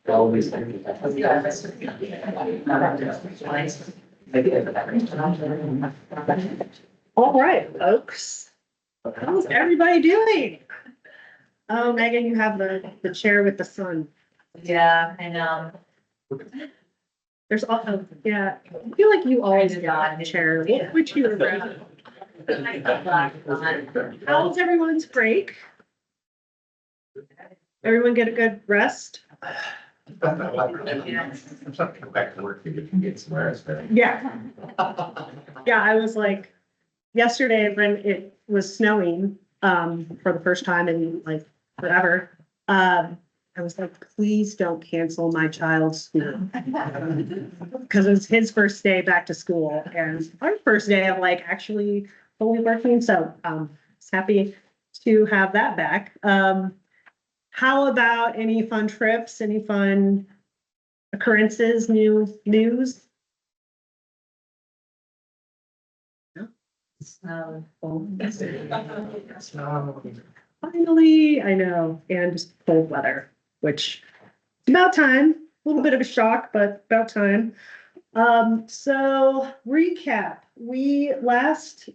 Always. All right, folks. How's everybody doing? Oh, Megan, you have the chair with the sun. Yeah, I know. There's also, yeah, I feel like you always got a chair. We'll switch you around. How's everyone's break? Everyone get a good rest? I'm not go back to work to get some rest. Yeah. Yeah, I was like, yesterday when it was snowing, for the first time in like forever, I was like, please don't cancel my child's school. Cause it was his first day back to school and our first day of like actually fully working. So, it's happy to have that back. How about any fun trips, any fun occurrences, news? Finally, I know, and just cold weather, which is about time, a little bit of a shock, but about time. So recap, last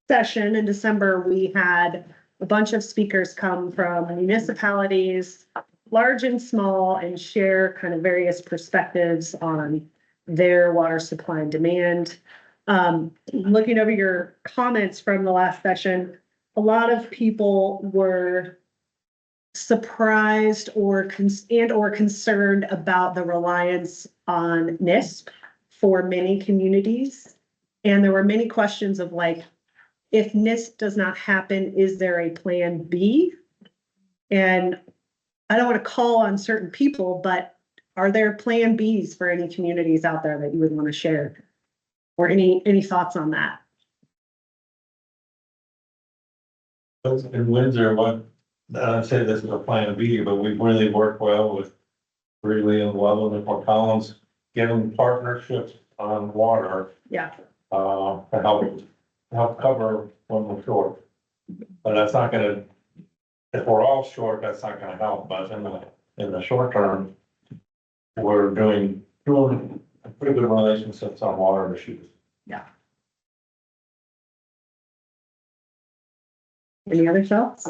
session in December, we had a bunch of speakers come from municipalities, large and small, and share kind of various perspectives on their water supply and demand. Looking over your comments from the last session, a lot of people were surprised or concerned about the reliance on NISP for many communities. And there were many questions of like, if NISP does not happen, is there a plan B? And I don't want to call on certain people, but are there plan Bs for any communities out there that you would want to share? Or any thoughts on that? In Windsor, I say this is a plan B, but we've really worked well with Greeley and Loveland and Fort Collins, getting partnerships on water. Yeah. To help cover when we're short. But that's not gonna, if we're all short, that's not gonna help, but in the short term, we're doing pretty good relationships on water issues. Yeah. Any other thoughts?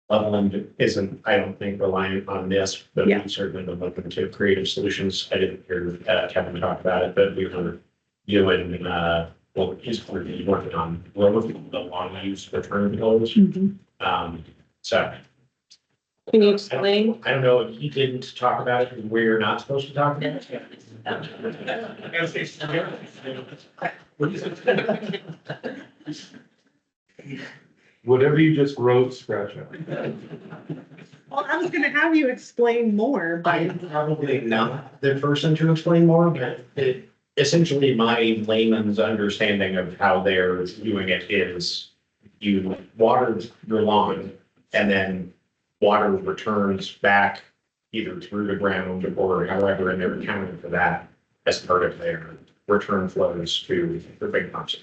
Loveland isn't, I don't think, reliant on this, but Yeah. we certainly been looking to creative solutions. I didn't hear Kevin talk about it, but we were doing, well, he's working on, we're looking at the long use return goals. So. Can you explain? I don't know if he didn't talk about it, we're not supposed to talk about it. Whatever you just wrote, scratch out. Well, I was gonna have you explain more, but I'm probably not the person to explain more, but it, essentially my layman's understanding of how they're doing it is you water your lawn and then water returns back either through the ground or however, and they're accounting for that as part of their return flows to the big pumps,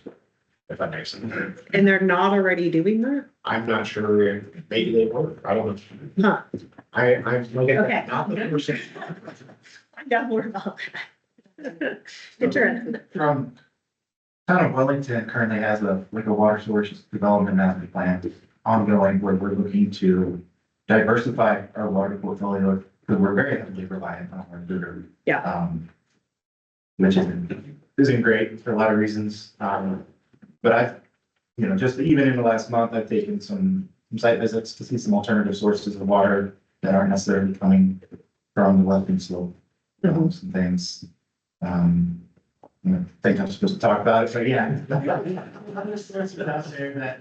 if that makes sense. and they're not already doing that? I'm not sure, maybe they were, I don't know. Huh, I'm like, Okay. not the person. find out more about that. Interesting. From town of Wellington currently has a water source development master plan ongoing where we're looking to diversify our water portfolio because we're very heavily reliant on our river. Yeah. Which isn't great for a lot of reasons. But I've, just even in the last month, I've taken some site visits to see some alternative sources of water that aren't necessarily coming from the western slope. Some things. I think I'm supposed to talk about it, but yeah. Other sources out there that,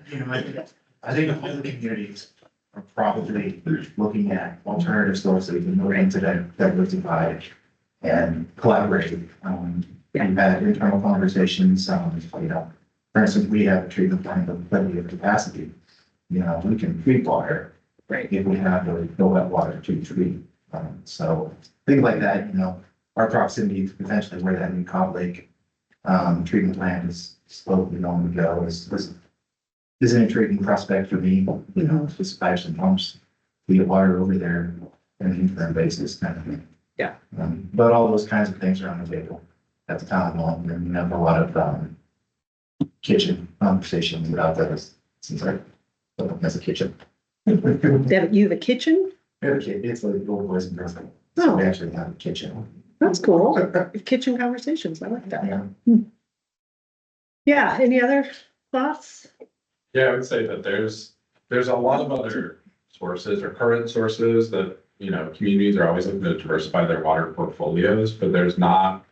I think all the communities are probably looking at alternative sources and moving to diversify and collaborate. We've had internal conversations, for instance, we have a treatment plant with plenty of capacity. We can treat water. Right. If we have the wet water to treat. So things like that, our proximity to potentially where that new Cobb Lake treatment plant is slowly going to go is an intriguing prospect for me. Just fire some pumps, we get water over there. an interim basis kind of thing. Yeah. But all those kinds of things are on the table at the town hall, and we have a lot of, kitchen conversations about that since I, as a kitchen. You have a kitchen? It's like the old boys and girls. So we Oh, actually have a kitchen. that's cool. Kitchen conversations. I like that. Yeah. Yeah, any other thoughts? Yeah, I would say that there's a lot of other sources or current sources that, you know, communities are always looking to diversify their water portfolios, but there's not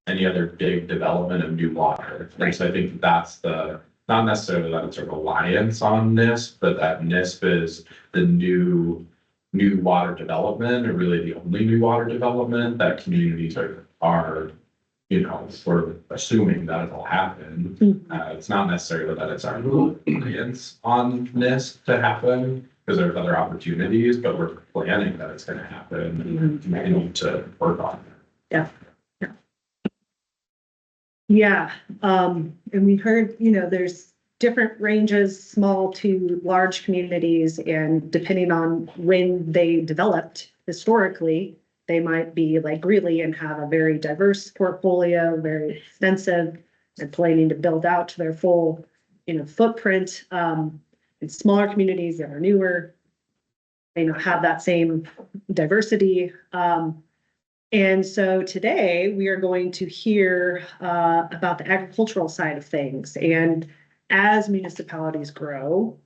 any other big development of new water. And so I think that's not necessarily that it's a reliance on NISP, but that NISP is the new water development, or really the only new water development that communities are, you know, sort of assuming that it'll happen. It's not necessarily that it's our reliance on NISP to happen, because there's other opportunities, but we're planning that it's gonna happen and we need to work on it. Yeah, and we heard, you know, there's different ranges, small to large communities, and depending on when they developed historically, they might be like Greeley and have a very diverse portfolio, very extensive, and planning to build out to their full, you know, footprint. In smaller communities that are newer, may not have that same diversity. And so today we are going to hear about the agricultural side of things. And as municipalities grow,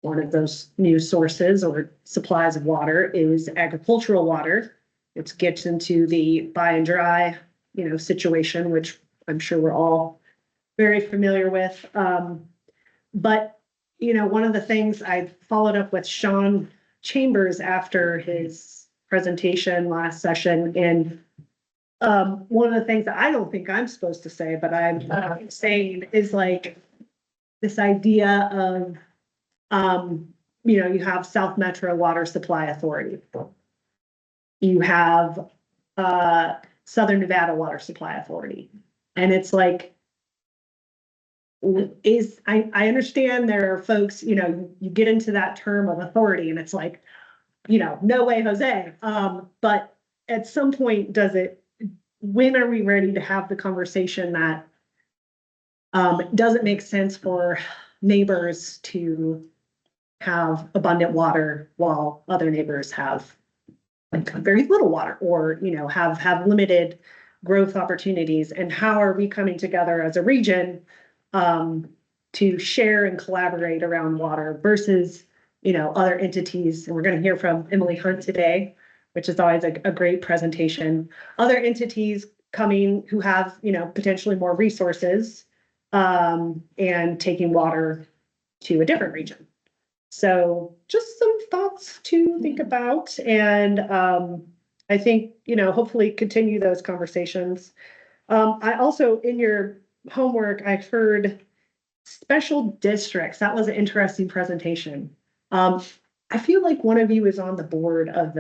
one of those new sources or supplies of water is agricultural water. It gets into the buy and dry, you know, situation, which I'm sure we're all very familiar with. But, you know, one of the things I followed up with Sean Chambers after his presentation last session, and one of the things that I don't think I'm supposed to say, but I'm saying is like this idea of, you know, you have South Metro Water Supply Authority. You have Southern Nevada Water Supply Authority. And it's like, I understand there are folks, you know, you get into that term of authority and it's like, you know, no way, Jose. But at some point, when are we ready to have the conversation that doesn't make sense for neighbors to have abundant water while other neighbors have like very little water, or, you know, have limited growth opportunities? And how are we coming together as a region to share and collaborate around water versus, you know, other entities? And we're going to hear from Emily Hunt today, which is always a great presentation. Other entities coming who have, you know, potentially more resources and taking water to a different region. So just some thoughts to think about. And I think, you know, hopefully continue those conversations. I also, in your homework, I heard special districts. That was an interesting presentation. I feel like one of you is on the board of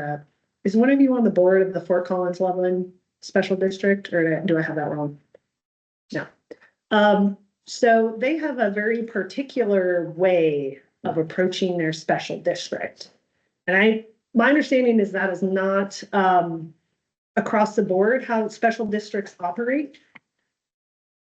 is one of you on the board of the Fort Collins Loveland Special District, or do I have that wrong? No. So they have a very particular way of approaching their special district. And my understanding is that is not across the board how special districts operate.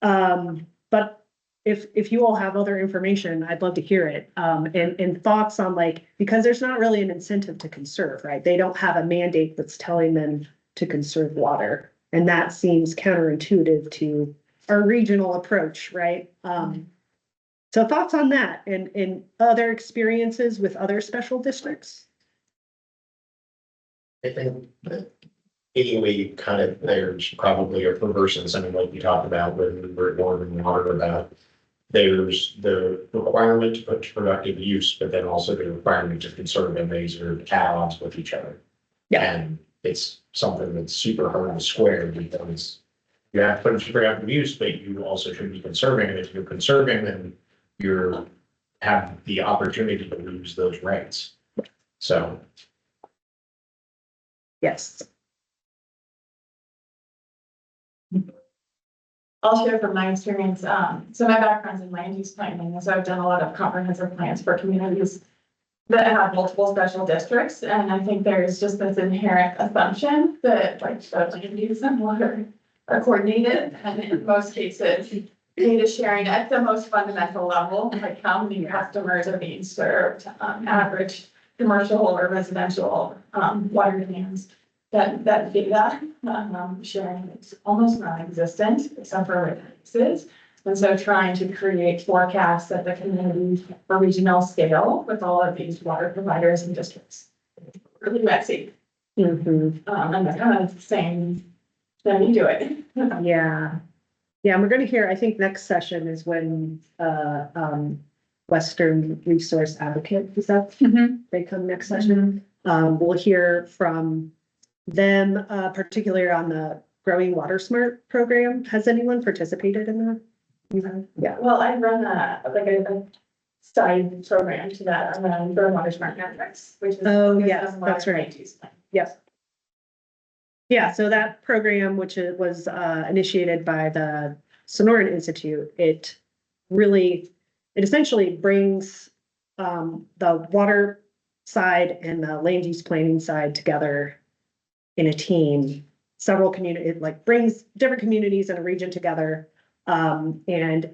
But if you all have other information, I'd love to hear it. And thoughts on, like, because there's not really an incentive to conserve, right? They don't have a mandate that's telling them to conserve water. And that seems counterintuitive to our regional approach, right? So thoughts on that and other experiences with other special districts? I think that anyway, kind of, there's probably a perverse incentive like we talked about when we were going in water about. There's the requirement to put to productive use, but then also the requirement to conserve, and these are at odds with each other. Yeah. And it's something that's super hard to square, because you have to put it to productive use, but you also should be conserving, and if you're conserving, then you're have the opportunity to lose those rights. So. Yes. I'll share from my experience. So my background's in land use planning, and so I've done a lot of comprehensive plans for communities. that have multiple special districts, and I think there's just this inherent assumption that like the land use and water are coordinated, and in most cases, data sharing at the most fundamental level, like how many customers are being served, average commercial or residential, water demands. That data, sharing is almost non-existent, except for rare cases. And so trying to create forecasts at the community or regional scale with all of these water providers and districts. Really messy, Mhm. and that's kind of saying, then you do it. Yeah. Yeah, and we're gonna hear, I think next session is when, Western Resource Advocate, is that, they come next session? We'll hear from them, particularly on the Growing Water Smart program. Has anyone participated in that? You have? Yeah. Well, I run a side program to that around the water smart metrics, which is. Oh, yes, that's water right. land use plan. Yes. Yeah, so that program, which it was initiated by the Sonoran Institute, it essentially brings the water side and the land use planning side together in a team. Several community, it like brings different communities in a region together. And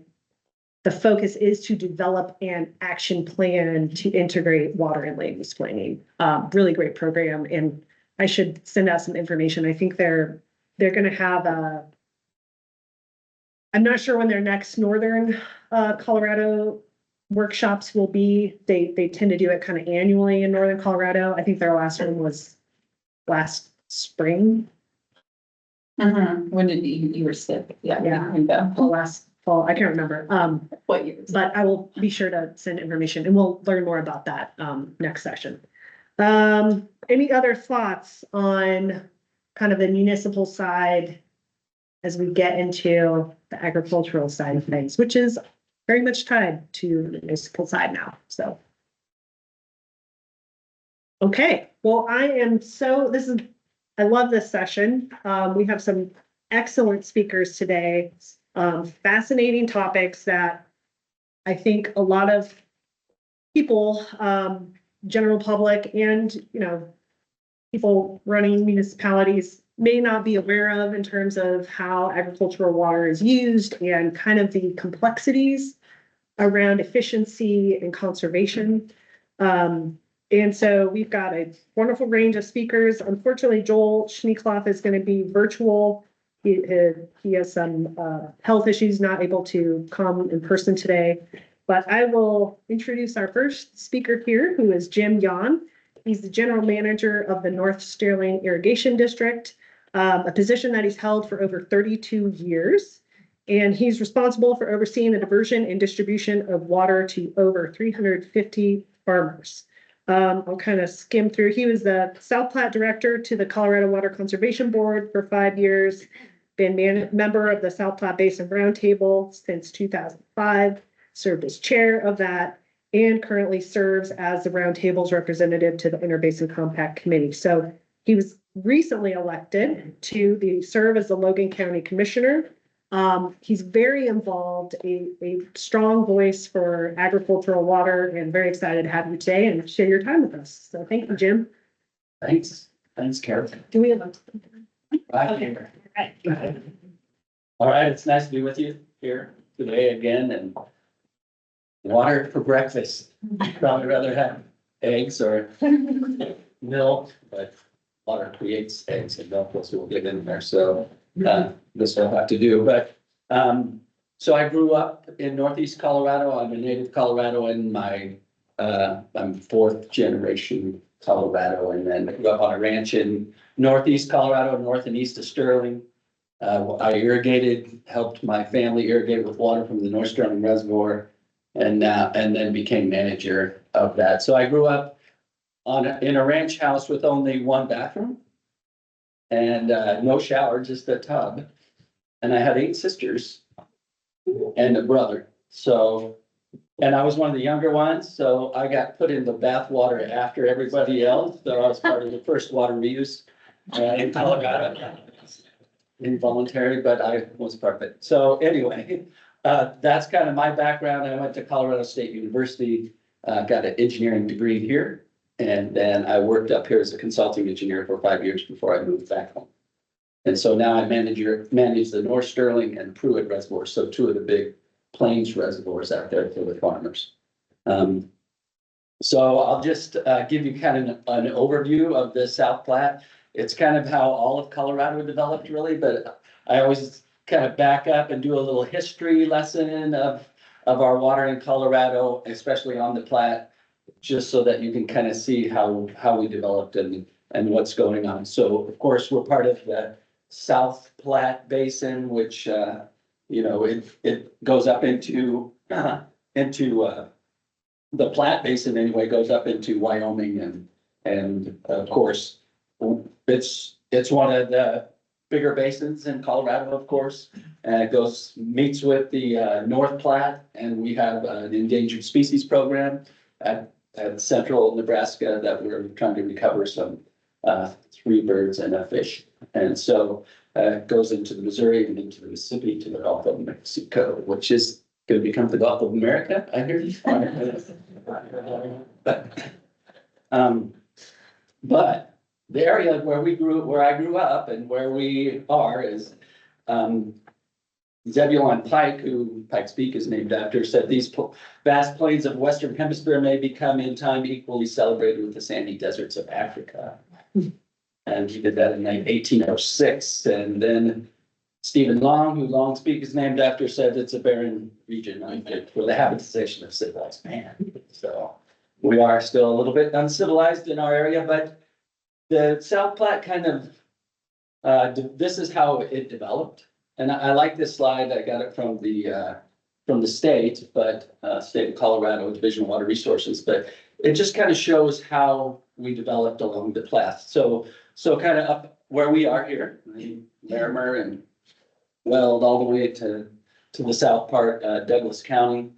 the focus is to develop an action plan to integrate water and land use planning. Really great program, and I should send out some information. I think they're gonna have I'm not sure when their next Northern Colorado workshops will be. They tend to do it kind of annually in Northern Colorado. I think their last one was last spring, When did you were sick? Yeah. Yeah. we go. or last fall, I can't remember. What year? But I will be sure to send information and we'll learn more about that next session. Any other thoughts on kind of the municipal side as we get into the agricultural side of things, which is very much tied to the municipal side now, so. Okay, well, I love this session. We have some excellent speakers today. Fascinating topics that I think a lot of people, general public and, people running municipalities may not be aware of in terms of how agricultural water is used and kind of the complexities around efficiency and conservation. And so we've got a wonderful range of speakers. Unfortunately, Joel Schneekloff is going to be virtual. He has some health issues, not able to come in person today. But I will introduce our first speaker here, who is Jim Yon. He's the general manager of the North Sterling Irrigation District, a position that he's held for over 32 years. And he's responsible for overseeing the diversion and distribution of water to over 350 farmers. I'll kind of skim through. He was the South Platte director to the Colorado Water Conservation Board for 5 years, been member of the South Platte Basin Roundtable since 2005, served as chair of that, and currently serves as the Roundtable's representative to the Interbasin Compact Committee. So he was recently elected to serve as the Logan County Commissioner. He's very involved, a strong voice for agricultural water, and very excited to have you today and share your time with us. So thank you, Jim. Thanks, Carol. Do we have a? All right, it's nice to be with you here today again, and water for breakfast. Probably rather have eggs or milk, but water creates eggs and milk, so we'll get in there, so this will have to do, but so I grew up in Northeast Colorado. I'm a native Coloradoan. I'm fourth generation Colorado, and then I grew up on a ranch in Northeast Colorado, north and east of Sterling. I helped my family irrigate with water from the North Sterling Reservoir, and then became manager of that. So I grew up in a ranch house with only one bathroom and no shower, just a tub. And I had 8 sisters and a brother. So, and I was one of the younger ones, so I got put in the bath water after everybody else. So I was part of the first water reuse in Colorado. Involuntary, but I was part of it. So anyway, that's kind of my background. I went to Colorado State University got an engineering degree here. And then I worked up here as a consulting engineer for 5 years before I moved back home. And so now I manage the North Sterling and Pruitt reservoirs, so two of the big plains reservoirs out there for the farmers. So I'll just give you kind of an overview of the South Platte. It's kind of how all of Colorado developed really, but I always kind of back up and do a little history lesson of our water in Colorado, especially on the Platte, just so that you can kind of see how we developed and what's going on. So of course, we're part of the South Platte Basin, which, you know, it goes up into the Platte Basin anyway, goes up into Wyoming and of course, it's one of the bigger basins in Colorado, of course. And it meets with the North Platte, and we have an endangered species program at central Nebraska that we're trying to recover some 3 birds and a fish. And so it goes into the Missouri and into the Mississippi to the Gulf of Mexico, which is going to become the Gulf of America, I hear. But the area where I grew up and where we are is Zebulon Pike, who Pike's Peak is named after, said these vast plains of Western Hemisphere may become in time equally celebrated with the sandy deserts of Africa. And he did that in 1806. And then Stephen Long, who Long's Peak is named after, said it's a barren region unfit for the habitation of civilized man. So we are still a little bit uncivilized in our area, but the South Platte kind of, this is how it developed. And I like this slide. I got it from the state, but state of Colorado Division of Water Resources, but it just kind of shows how we developed along the Platte. So kind of up where we are here, Larimer and Weld all the way to the south part, Douglas County.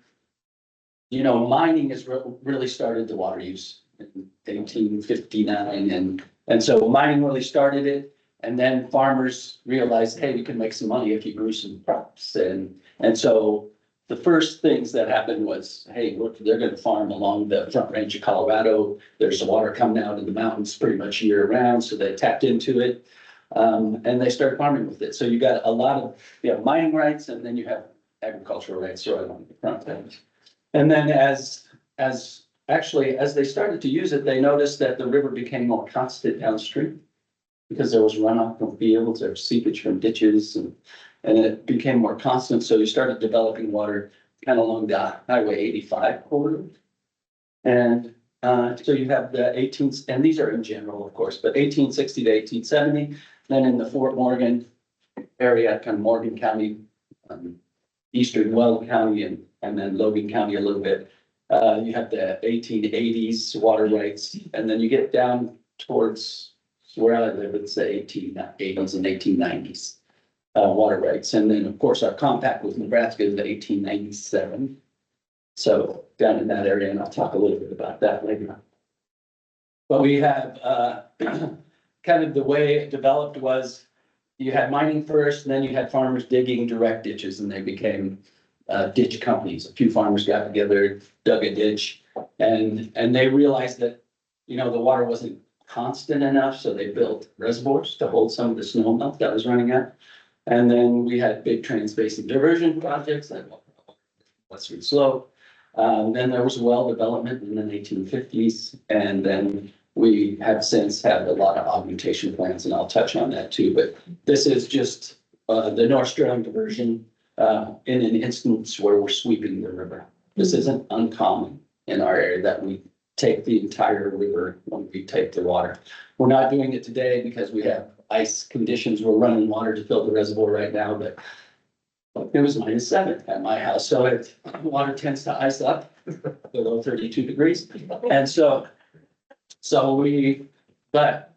You know, mining has really started the water use in 1859, and so mining really started it. And then farmers realized, hey, we can make some money if you grew some crops. And so the first things that happened was, hey, look, they're going to farm along the Front Range of Colorado. There's water coming out of the mountains pretty much year round. So they tapped into it and they started farming with it. So you got a lot of, you have mining rights, and then you have agricultural rights right on the front end. And then as they started to use it, they noticed that the river became more constant downstream, because there was runoff from fields or seepage from ditches, and it became more constant. So you started developing water kind of along the Highway 85 corridor. And so you have the 18th, and these are in general, of course, but 1860 to 1870. Then in the Fort Morgan area, kind of Morgan County, Eastern Weld County, and then Logan County a little bit. You have the 1880s water rights, and then you get down towards where I live, it's the 1880s and 1890s water rights. And then, of course, our compact with Nebraska is the 1897. So down in that area, and I'll talk a little bit about that later on. But we have kind of the way it developed was you had mining first, and then you had farmers digging direct ditches, and they became ditch companies. A few farmers got together, dug a ditch, and they realized that, you know, the water wasn't constant enough, so they built reservoirs to hold some of the snow melt that was running out. And then we had big trans-basin diversion projects like Western Slope. Then there was well development in the 1850s, and then we have since had a lot of augmentation plants, and I'll touch on that too. But this is just the North Sterling diversion in an instance where we're sweeping the river. This isn't uncommon in our area that we take the entire river when we take the water. We're not doing it today because we have ice conditions. We're running water to fill the reservoir right now, but it was -7 at my house. So water tends to ice up below 32 degrees. And but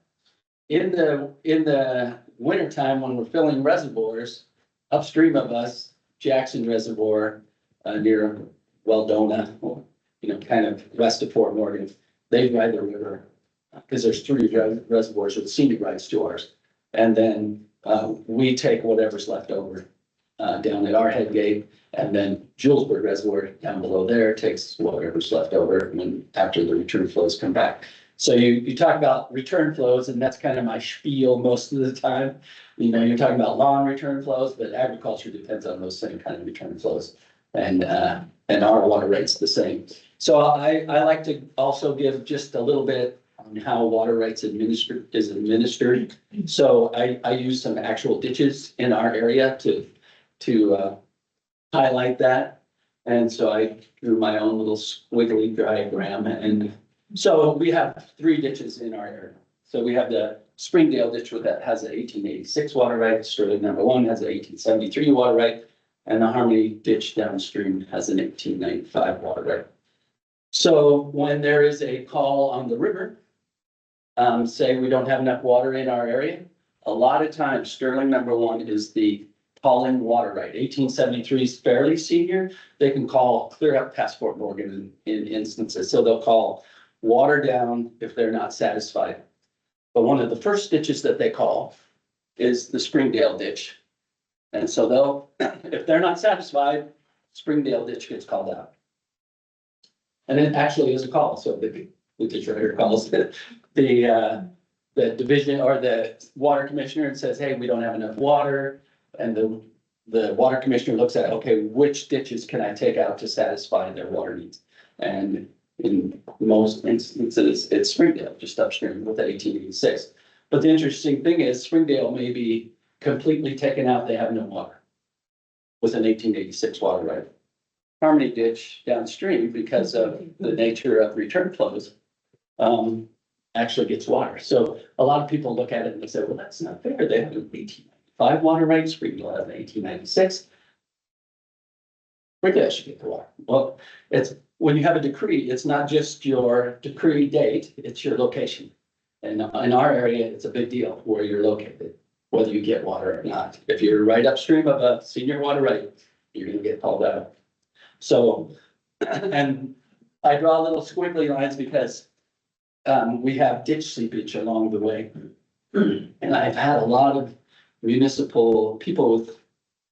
in the wintertime, when we're filling reservoirs upstream of us, Jackson Reservoir near Weldona, you know, kind of west of Fort Morgan, they ride the river because there's 3 reservoirs with scenic rights to ours. And then we take whatever's left over down at our head gate and then Julesburg Reservoir down below there takes whatever's left over when, after the return flows come back. So you talk about return flows, and that's kind of my spiel most of the time. You know, you're talking about lawn return flows, but agriculture depends on those same kind of return flows. And our water rate's the same. So I like to also give just a little bit on how water rights is administered. So I use some actual ditches in our area to highlight that. And so I drew my own little squiggly diagram. And so we have 3 ditches in our area. So we have the Springdale ditch that has an 1886 water right, Sterling number 1 has an 1873 water right, and the Harmony ditch downstream has an 1895 water right. So when there is a call on the river, say we don't have enough water in our area, a lot of times Sterling number 1 is the calling water right. 1873 is fairly senior. They can call clear up past Fort Morgan in instances. So they'll call water down if they're not satisfied. But one of the first ditches that they call is the Springdale ditch. And so they'll, if they're not satisfied, Springdale ditch gets called out. And it actually is a call. So the ditch writer calls it the division or the water commissioner and says, hey, we don't have enough water. And the water commissioner looks at, okay, which ditches can I take out to satisfy their water needs? And in most instances, it's Springdale, just upstream with 1886. But the interesting thing is Springdale may be completely taken out, they have no water with an 1886 water right. Harmony ditch downstream, because of the nature of return flows, actually gets water. So a lot of people look at it and they say, well, that's not fair. They have an 1895 water right, Springdale has an 1896. Springdale should get the water. Well, it's when you have a decree, it's not just your decree date, it's your location. And in our area, it's a big deal where you're located, whether you get water or not. If you're right upstream of a senior water right, you're gonna get called out. So, and I draw little squiggly lines because we have ditch seepage along the way. And I've had a lot of municipal people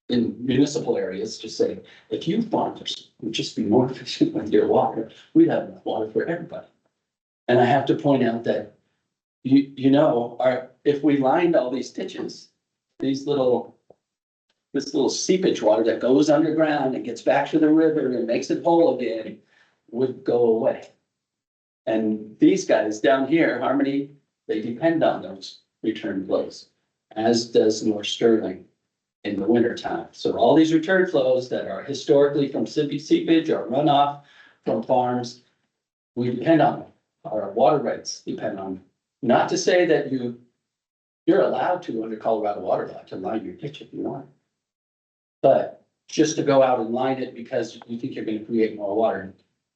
in municipal areas just say, if you farmers would just be more efficient with your water, we'd have enough water for everybody. And I have to point out that you know, if we lined all these ditches, this little seepage water that goes underground and gets back to the river and makes it whole again would go away. And these guys down here, Harmony, they depend on those return flows, as does North Sterling in the winter time. So all these return flows that are historically from seepage or runoff from farms, we depend on them. Our water rights depend on them. Not to say that you're allowed to, under Colorado water law, to line your ditch if you want. But just to go out and line it because you think you're going to create more water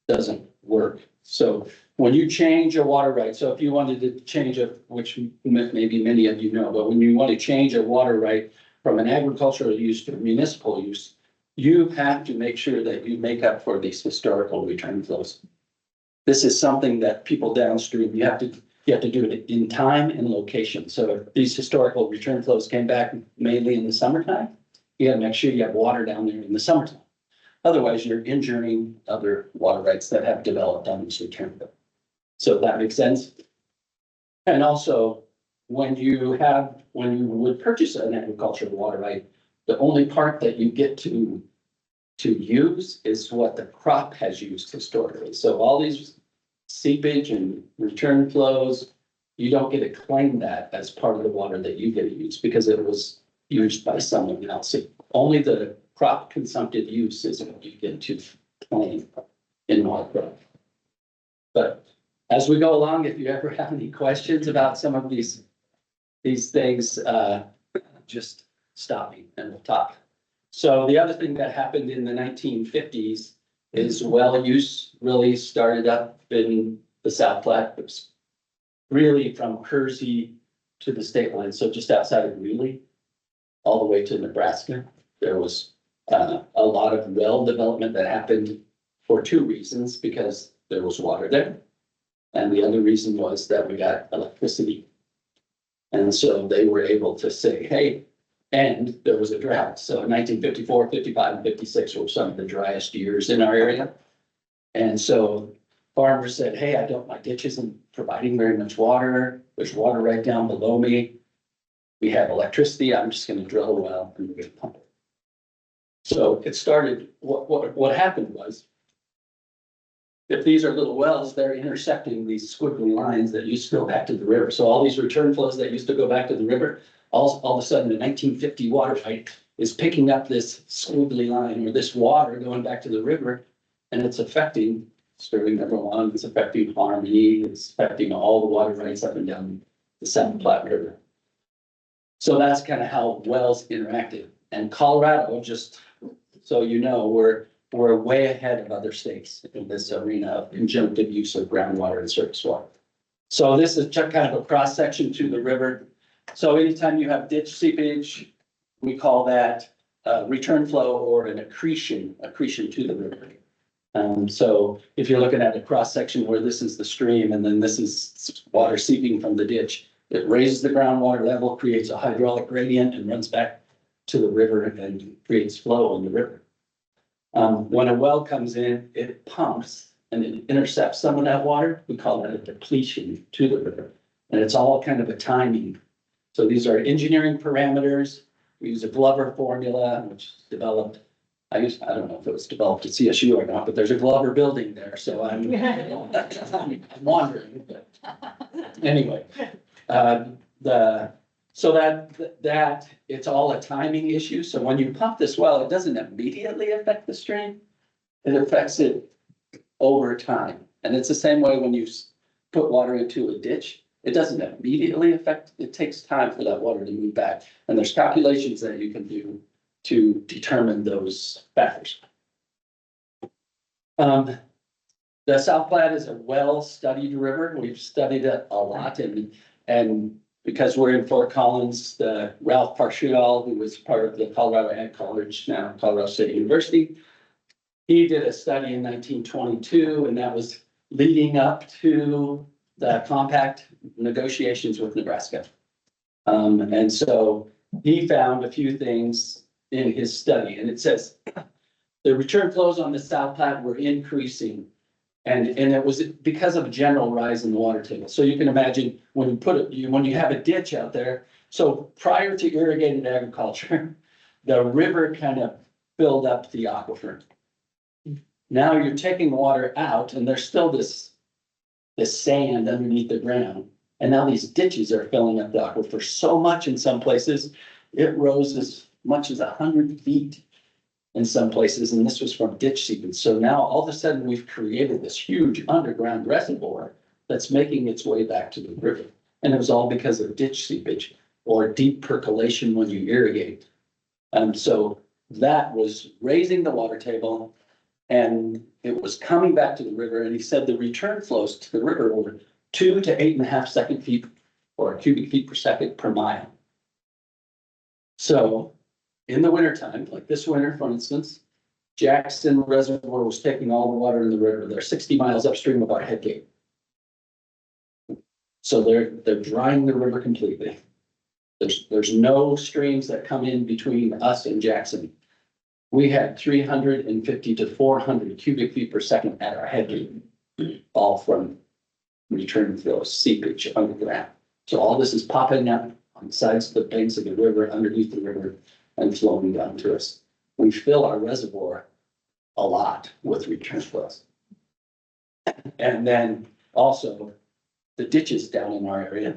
doesn't work. So when you change a water right, so if you wanted to change which maybe many of you know, but when you want to change a water right from an agricultural use to a municipal use, you have to make sure that you make up for these historical return flows. This is something that people downstream, you have to do it in time and location. So if these historical return flows came back mainly in the summertime, you gotta make sure you have water down there in the summertime. Otherwise, you're injuring other water rights that have developed on this return flow. So that makes sense. And also, when you would purchase an agricultural water right, the only part that you get to use is what the crop has used historically. So all these seepage and return flows, you don't get to claim that as part of the water that you get to use because it was used by someone else. Only the crop consumptive use is what you get to claim in water crop. But as we go along, if you ever have any questions about some of these things, just stop me and we'll talk. So the other thing that happened in the 1950s is well use really started up in the South Platte. It was really from Kersey to the state line. So just outside of Greeley, all the way to Nebraska, there was a lot of well development that happened for 2 reasons, because there was water there. And the other reason was that we got electricity. And so they were able to say, hey, And there was a drought. So in 1954, 55, and 56 were some of the driest years in our area. And so farmers said, hey, my ditch isn't providing very much water. There's water right down below me. We have electricity. I'm just gonna drill a well and we're gonna pump it. So it started, what happened was, if these are little wells, they're intersecting these squiggly lines that used to go back to the river. So all these return flows that used to go back to the river, all of a sudden the 1950 water right is picking up this squiggly line or this water going back to the river. And it's affecting Sterling number one, it's affecting Harmony, it's affecting all the water rights up and down the South Platte River. So that's kind of how wells interacted. And Colorado, just so you know, we're way ahead of other states in this arena of conjunctive use of groundwater and surface water. So this is just kind of a cross section to the river. So anytime you have ditch seepage, we call that return flow or an accretion to the river. So if you're looking at a cross section where this is the stream and then this is water seeping from the ditch, it raises the groundwater level, creates a hydraulic gradient and runs back to the river and creates flow in the river. When a well comes in, it pumps and it intercepts some of that water. We call that a depletion to the river. And it's all kind of a timing. So these are engineering parameters. We use a Glover formula, which is developed. I don't know if it was developed at CSU or not, but there's a Glover building there. So I'm wondering. Anyway, so that it's all a timing issue. So when you pump this well, it doesn't immediately affect the stream. It affects it over time. And it's the same way when you put water into a ditch. It doesn't immediately affect, it takes time for that water to move back. And there's calculations that you can do to determine those factors. The South Platte is a well-studied river. We've studied it a lot and because we're in Fort Collins, Ralph Parshall, who was part of the Colorado Ag College, now Colorado State University, he did a study in 1922, and that was leading up to the compact negotiations with Nebraska. And so he found a few things in his study, and it says the return flows on the South Platte were increasing. And it was because of a general rise in the water table. So you can imagine when you have a ditch out there. So prior to irrigated agriculture, the river kind of filled up the aquifer. Now you're taking the water out and there's still this sand underneath the ground. And now these ditches are filling up the aquifer so much in some places, it rose as much as 100 feet. In some places, and this was from ditch seepage. So now all of a sudden we've created this huge underground reservoir that's making its way back to the river. And it was all because of ditch seepage or deep percolation when you irrigate. So that was raising the water table and it was coming back to the river. And he said the return flows to the river were 2 to 8.5 second feet or cubic feet per second per mile. So in the wintertime, like this winter, for instance, Jackson Reservoir was taking all the water in the river. They're 60 miles upstream of our head gate. So they're drying the river completely. There's no streams that come in between us and Jackson. We had 350 to 400 cubic feet per second at our head gate, all from return flow seepage underground. So all this is popping up on the sides of the banks of the river, underneath the river, and flowing down to us. We fill our reservoir a lot with return flows. And then also the ditches down in our area,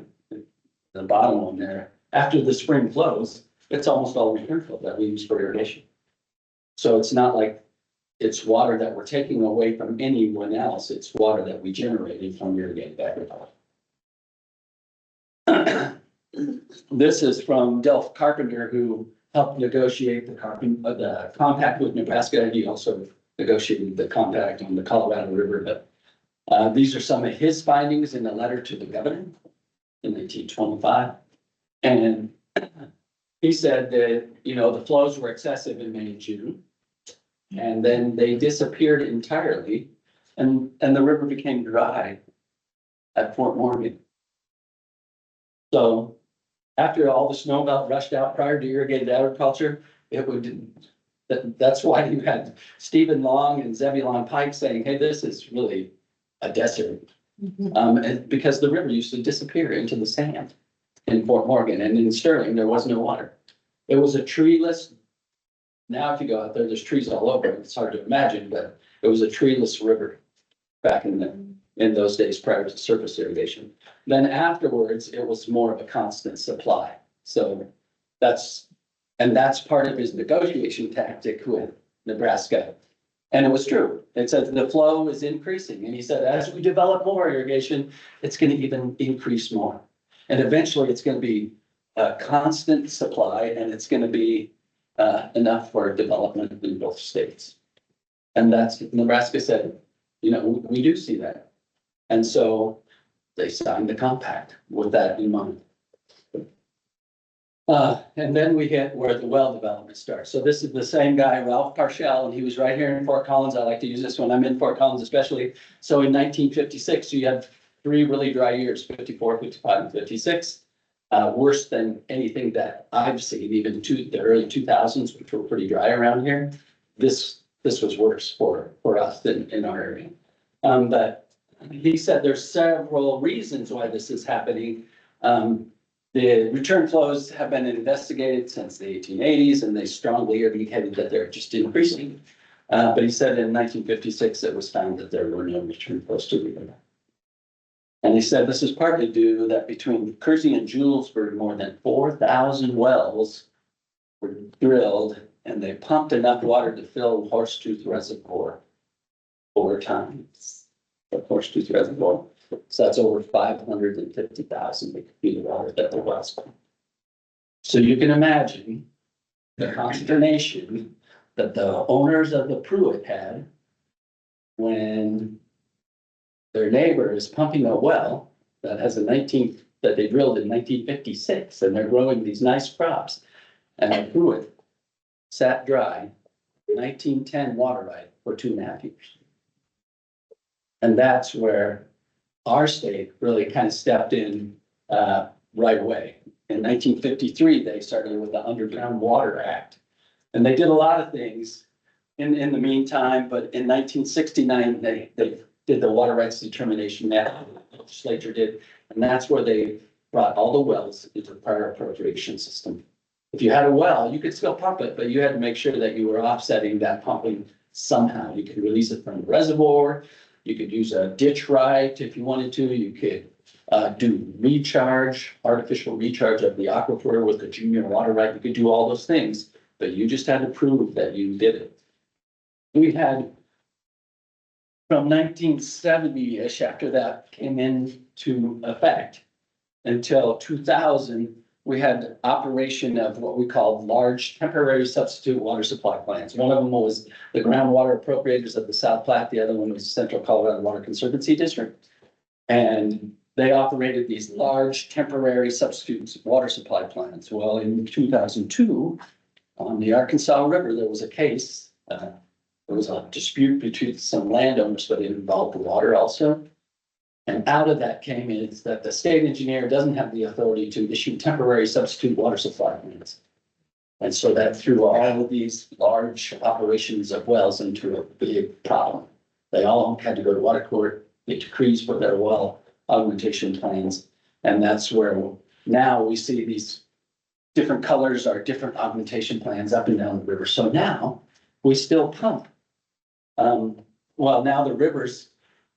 the bottom one there, after the spring flows, it's almost all return flow that we use for irrigation. So it's not like it's water that we're taking away from anyone else. It's water that we generated from irrigated agriculture. This is from Delph Carpenter, who helped negotiate the compact with Nebraska. He also negotiated the compact on the Colorado River. But these are some of his findings in a letter to the governor in 1925. And he said that, the flows were excessive in May and June. And then they disappeared entirely and the river became dry at Fort Morgan. So after all the snow melt rushed out prior to irrigated agriculture, it would, that's why you had Stephen Long and Zebulon Pike saying, hey, this is really a desert. And because the river used to disappear into the sand in Fort Morgan, and in Sterling, there was no water. It was a treeless. Now, if you go out there, there's trees all over. It's hard to imagine, but it was a treeless river back in those days prior to surface irrigation. Then afterwards, it was more of a constant supply. So that's part of his negotiation tactic with Nebraska. And it was true. It said the flow is increasing. And he said, as we develop more irrigation, it's going to even increase more. And eventually it's going to be a constant supply, and it's going to be enough for development in both states. And that's, Nebraska said, you know, we do see that. And so they signed the compact with that in mind. And then we hit where the well development starts. So this is the same guy, Ralph Parshall, and he was right here in Fort Collins. I like to use this when I'm in Fort Collins especially. So in 1956, you had 3 really dry years, 54, 55, and 56. Worse than anything that I've seen, even the early 2000s, which were pretty dry around here. This was worse for us in our area. But he said there's several reasons why this is happening. The return flows have been investigated since the 1880s, and they strongly indicated that they're just increasing. But he said in 1956, it was found that there were no return flows to the river. And he said this is partly due that between Kersey and Julesburg, more than 4,000 wells were drilled, and they pumped enough water to fill Horsetooth Reservoir 4 times. The Horsetooth Reservoir. So that's over 550,000 feet of water that there was. So you can imagine the consternation that the owners of the Pruitt had when their neighbor is pumping a well that has that they drilled in 1956, and they're growing these nice crops. And the Pruitt sat dry, 1910 water right for 2.5 years. And that's where our state really kind of stepped in right away. In 1953, they started with the Underground Water Act. And they did a lot of things in the meantime, but in 1969, they did the water rights determination that the legislature did. And that's where they brought all the wells into the prior appropriation system. If you had a well, you could still pump it, but you had to make sure that you were offsetting that pumping somehow. You could release it from the reservoir. You could use a ditch right if you wanted to. You could do recharge, artificial recharge of the aquifer with the junior water right. You could do all those things, but you just had to prove that you did it. We had from 1970-ish, after that came into effect, until 2000, we had operation of what we called large temporary substitute water supply plants. One of them was the groundwater appropriators of the South Platte. The other one was Central Colorado Water Conservancy District. And they operated these large temporary substitute water supply plants. Well, in 2002, on the Arkansas River, there was a case. There was a dispute between some landowners, but it involved the water also. And out of that came is that the state engineer doesn't have the authority to issue temporary substitute water supply plans. And so that threw all of these large operations of wells into a big problem. They all had to go to water court, get decrees for their well augmentation plans. And that's where now we see these different colors are different augmentation plans up and down the river. So now we still pump. Well, now the rivers,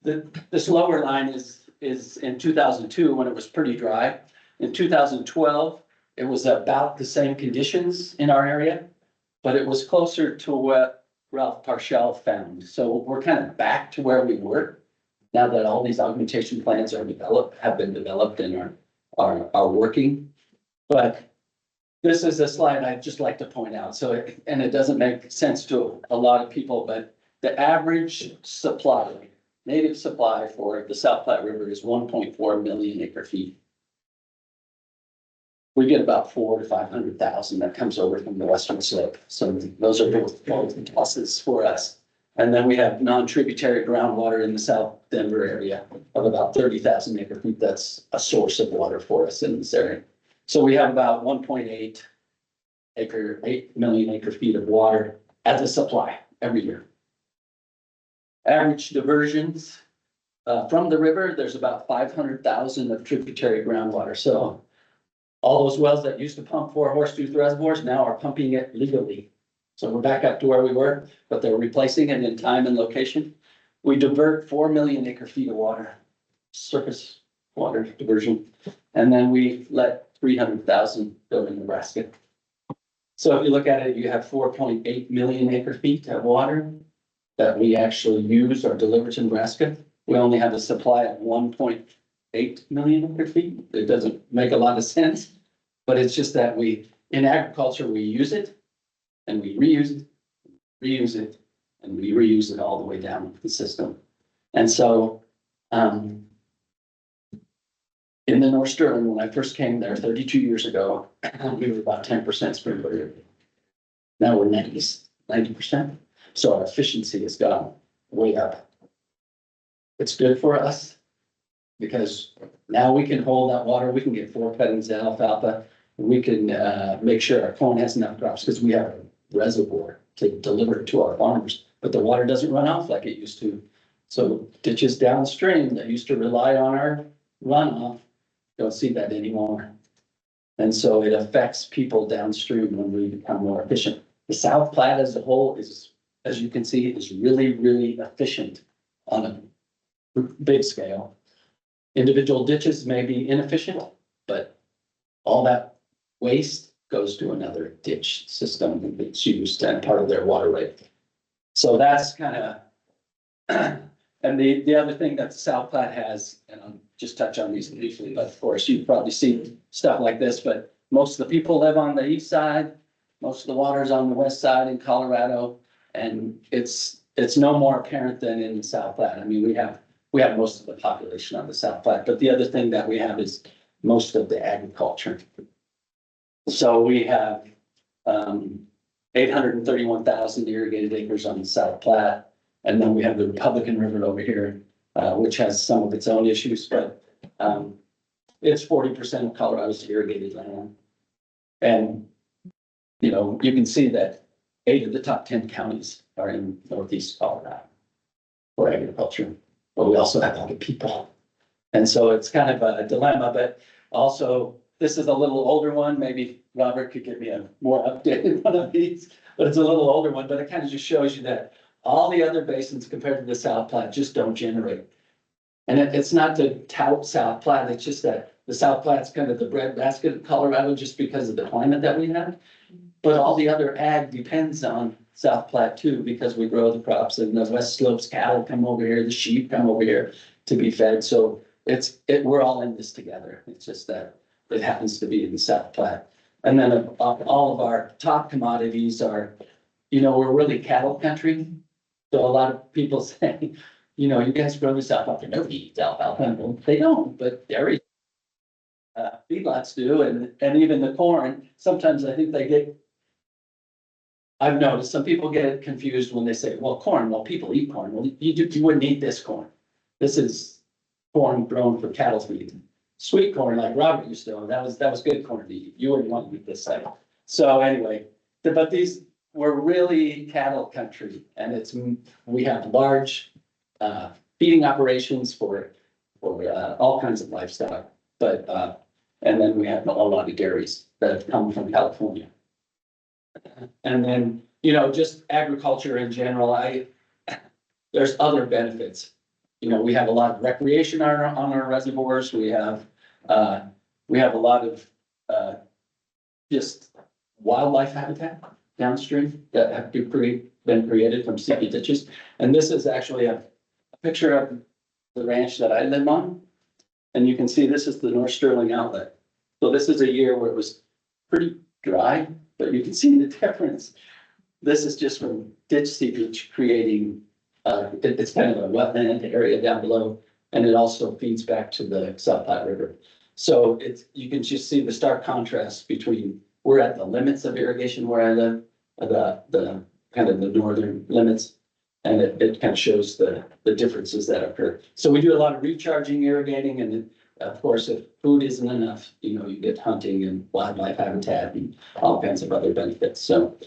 this lower line is in 2002 when it was pretty dry. In 2012, it was about the same conditions in our area, but it was closer to what Ralph Parshall found. So we're kind of back to where we were now that all these augmentation plans have been developed and are working. But this is a slide I'd just like to point out. So, and it doesn't make sense to a lot of people, but the average supply, native supply for the South Platte River is 1.4 million acre feet. We get about 400,000 to 500,000 that comes over from the western slope. So those are both pluses for us. And then we have non-tributary groundwater in the South Denver area of about 30,000 acre feet. That's a source of water for us in this area. So we have about 8 million acre feet of water as a supply every year. Average diversions from the river, there's about 500,000 of tributary groundwater. So all those wells that used to pump 4 Horsetooth reservoirs now are pumping it legally. So we're back up to where we were, but they're replacing it in time and location. We divert 4 million acre feet of water, surface water diversion, and then we let 300,000 go to Nebraska. So if you look at it, you have 4.8 million acre feet of water that we actually use or deliver to Nebraska. We only have a supply of 1.8 million acre feet. It doesn't make a lot of sense, but it's just that in agriculture, we use it and we reuse it, and we reuse it all the way down the system. And so, in the North Sterling, when I first came there 32 years ago, we were about 10% sprinkler irrigated. Now we're 90%. So our efficiency has gone way up. It's good for us because now we can hold that water. We can get 4 cuttings of alfalfa. We can make sure our corn has enough crops because we have a reservoir to deliver it to our farmers, but the water doesn't run off like it used to. So ditches downstream that used to rely on our runoff don't see that anymore. And so it affects people downstream when we become more efficient. The South Platte as a whole is, as you can see, is really, really efficient on a big scale. Individual ditches may be inefficient, but all that waste goes to another ditch system that's used and part of their waterway. So that's kind of, and the other thing that the South Platte has, and I'll just touch on these briefly, but of course you've probably seen stuff like this, but most of the people live on the east side, most of the water's on the west side in Colorado, and it's no more apparent than in the South Platte. I mean, we have most of the population on the South Platte, but the other thing that we have is most of the agriculture. So we have 831,000 irrigated acres on the South Platte. And then we have the Republican River over here, which has some of its own issues, but it's 40% of Colorado's irrigated land. And, you know, you can see that 8 of the top 10 counties are in northeast Colorado for agriculture, but we also have a lot of people. And so it's kind of a dilemma, but also this is a little older one. Maybe Robert could give me a more updated one of these, but it's a little older one, but it kind of just shows you that all the other basins compared to the South Platte just don't generate. And it's not to tout South Platte, it's just that the South Platte's kind of the breadbasket of Colorado just because of the climate that we have. But all the other ag depends on South Platte too, because we grow the crops and the West Slopes cattle come over here, the sheep come over here to be fed. So we're all in this together. It's just that it happens to be in the South Platte. And then all of our top commodities are, you know, we're really cattle country. So a lot of people say, you know, you guys grow this alfalfa, nobody eats alfalfa. Well, they don't, but dairy feedlots do, and even the corn. Sometimes I think I've noticed some people get confused when they say, well, corn, well, people eat corn. Well, you wouldn't eat this corn. This is corn grown for cattle feed. Sweet corn, like Robert used to own, that was good corn to eat. You wouldn't want to eat this side. So anyway, but we're really cattle country, and we have large feeding operations for all kinds of livestock, but and then we have a lot of dairies that have come from California. And then, you know, just agriculture in general, there's other benefits. You know, we have a lot of recreation on our reservoirs. We have a lot of just wildlife habitat downstream that have been created from seepage ditches. And this is actually a picture of the ranch that I live on. And you can see this is the North Sterling outlet. So this is a year where it was pretty dry, but you can see the difference. This is just from ditch seepage creating, it's kind of a wetland area down below, and it also feeds back to the South Platte River. So you can just see the stark contrast between, we're at the limits of irrigation where I live, the kind of the northern limits, and it kind of shows the differences that occur. So we do a lot of recharging, irrigating, and of course, if food isn't enough, you get hunting and wildlife habitat and all kinds of other benefits. So,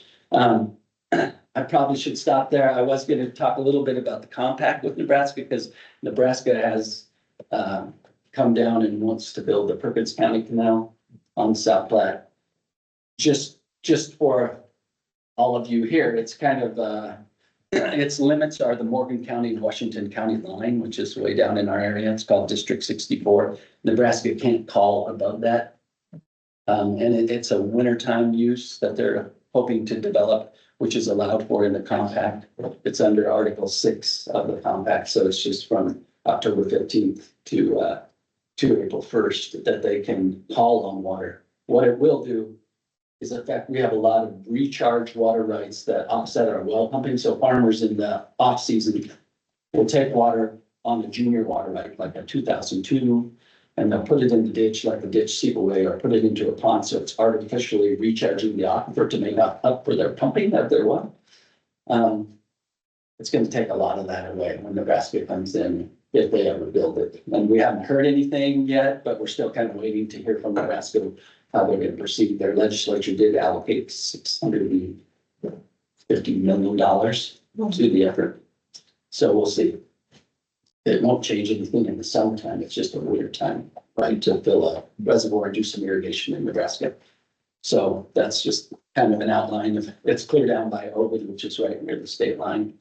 I probably should stop there. I was gonna talk a little bit about the compact with Nebraska, because Nebraska has, come down and wants to build the Perkins County Canal on the South Platte. Just for all of you here, it's kind of, its limits are the Morgan County and Washington County line, which is way down in our area. It's called District 64. Nebraska can't call above that. And it's a wintertime use that they're hoping to develop, which is allowed for in the compact. It's under Article 6 of the compact, so it's just from October 15th to April 1st that they can haul on water. What it will do is, in fact, we have a lot of recharge water rights that offset our well pumping. So farmers in the off season will take water on the junior water right, like a 2002, and they'll put it in the ditch, like the ditch seep away, or put it into a pond. So it's artificially recharging the aquifer to make up for their pumping of their well. It's going to take a lot of that away when Nebraska comes in, if they ever build it. And we haven't heard anything yet, but we're still kind of waiting to hear from Nebraska how they're going to proceed. Their legislature did allocate $650 million to the effort. So we'll see. It won't change anything in the summertime. It's just a winter time, right, to fill a reservoir and do some irrigation in Nebraska. So that's just kind of an outline of, it's clear down by Ovid, which is right near the state line.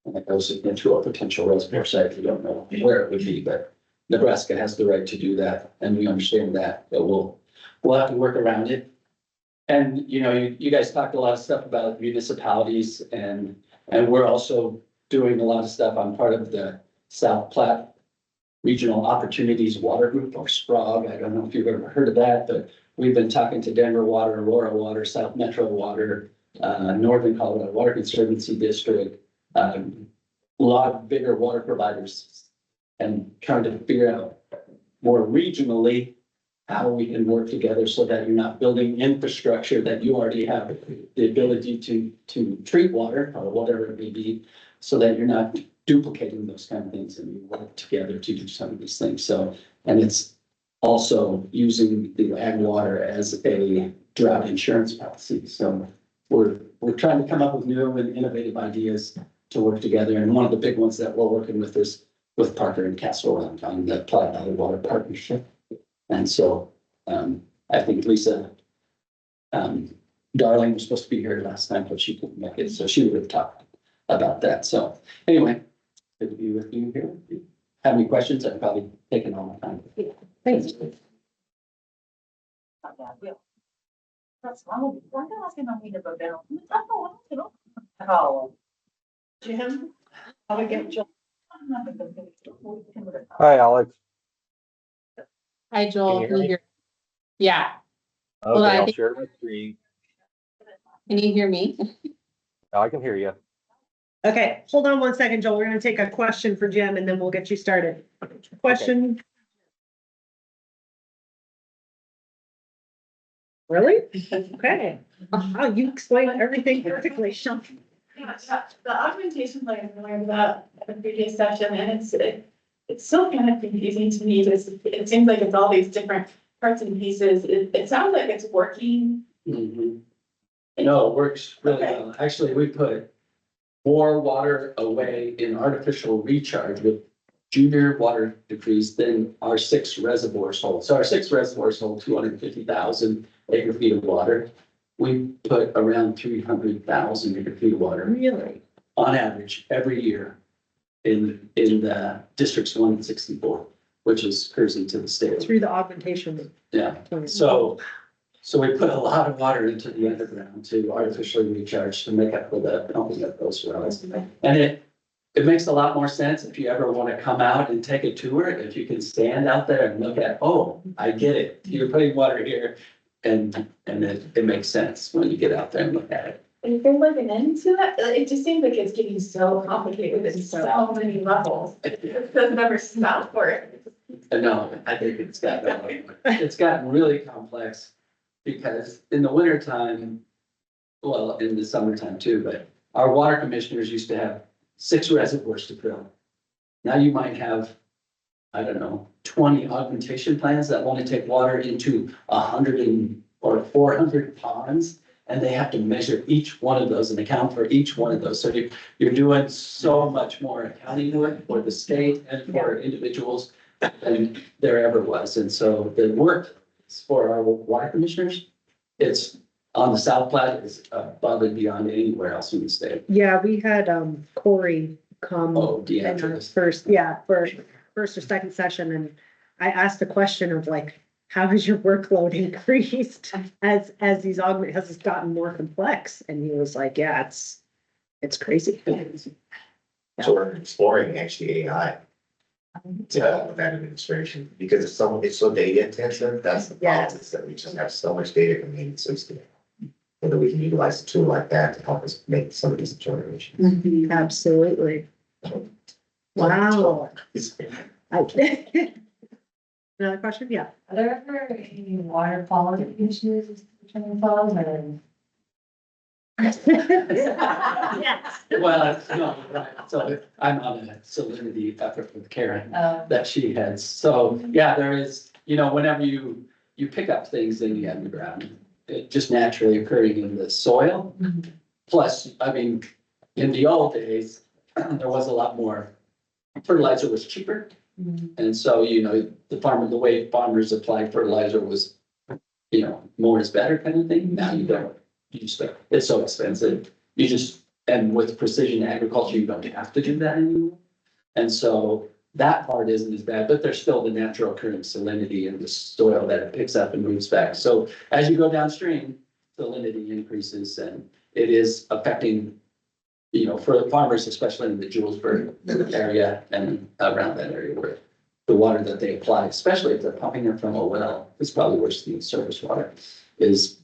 And it goes into a potential reservoir site. We don't know where it would be, but Nebraska has the right to do that. And we understand that, but we'll have to work around it. And, you guys talked a lot of stuff about municipalities, and we're also doing a lot of stuff. I'm part of the South Platte Regional Opportunities Water Group, or SPROG. I don't know if you've ever heard of that, but we've been talking to Denver Water, Aurora Water, South Metro Water, Northern Colorado Water Conservancy District, a lot of bigger water providers, and trying to figure out more regionally how we can work together so that you're not building infrastructure that you already have the ability to treat water or whatever it may be, so that you're not duplicating those kind of things, and you work together to do some of these things. So, and it's also using the ag water as a drought insurance policy. So we're trying to come up with new and innovative ideas to work together. And one of the big ones that we're working with is with Parker and Castle on the Platte Valley Water Partnership. And so I think Lisa Darling was supposed to be here last time, but she couldn't make it, so she would have talked about that. So anyway, good to be with you here. If you have any questions, I've probably taken all my time. Thanks. Jim, how to get Jill? Hi, Alex. Hi, Joel. Can you hear me? Yeah, Well, Okay, I I'll think- share my screen. can you hear me? I can hear you. Okay, hold on one second, Joel. We're gonna take a question for Jim and then we'll get you started. Question? Really? Okay. Oh, you explained everything perfectly, Sean. Yeah, the augmentation plan we learned about at the previous session, and it's still kind of confusing to me. It seems like it's all these different parts and pieces. It sounds like it's working. Mhm. No, it works really Okay. well. Actually, we put more water away in artificial recharge with junior water decrease than our 6 reservoirs hold. So our 6 reservoirs hold 250,000 acre feet of water. We put around 300,000 acre feet of water Really? on average every year in the districts 1 and 64, which is cruising to the state. Through the augmentation. Yeah, so we put a lot of water into the underground to artificially recharge to make up for the pumping of those wells. And it makes a lot more sense if you ever want to come out and take a tour, if you can stand out there and look at, oh, I get it. You're putting water here. And it makes sense when you get out there and look at it. Is there like an end to that? It just seems like it's getting so complicated at so many levels. It doesn't ever stop for it. No, I think it's gotten really complex because in the winter time, well, in the summertime too, but our water commissioners used to have 6 reservoirs to fill. Now you might have I don't know, 20 augmentation plants that want to take water into 400 ponds. And they have to measure each one of those and account for each one of those. So you're doing so much more accounting work for the state and for individuals than there ever was. And so the work for our water commissioners, it's on the South Platte is above and beyond anywhere else in the state. Yeah, we had Corey come Oh, in our DeAndre. for first or second session, and I asked the question of like, how has your workload increased as has it gotten more complex? And he was like, yeah, it's crazy. So we're exploring actually AI to help with that administration, because it's so data intensive, that's the problem, Yes. is that we just have so much data coming in, so it's whether we can utilize a tool like that to help us make some of these determinations. Absolutely. Wow. Another question? Yeah. Are there ever any water quality issues between wells or? Yes. Well, no, right. So I'm on a salinity effort with Karen that she heads. So, yeah, there is, whenever you pick up things in the underground, it just naturally occurring in the soil. Plus, I mean, in the old days, there was a lot more, fertilizer was cheaper. And so, the way farmers applied fertilizer was, more is better kind of thing. Now you don't, it's so expensive. And with precision agriculture, you don't have to do that anymore. And so that part isn't as bad, but there's still the natural occurring salinity in the soil that it picks up and moves back. So as you go downstream, salinity increases and it is affecting, for the farmers, especially in the Julesburg area and around that area where the water that they apply, especially if they're pumping it from a well, it's probably worse than surface water, is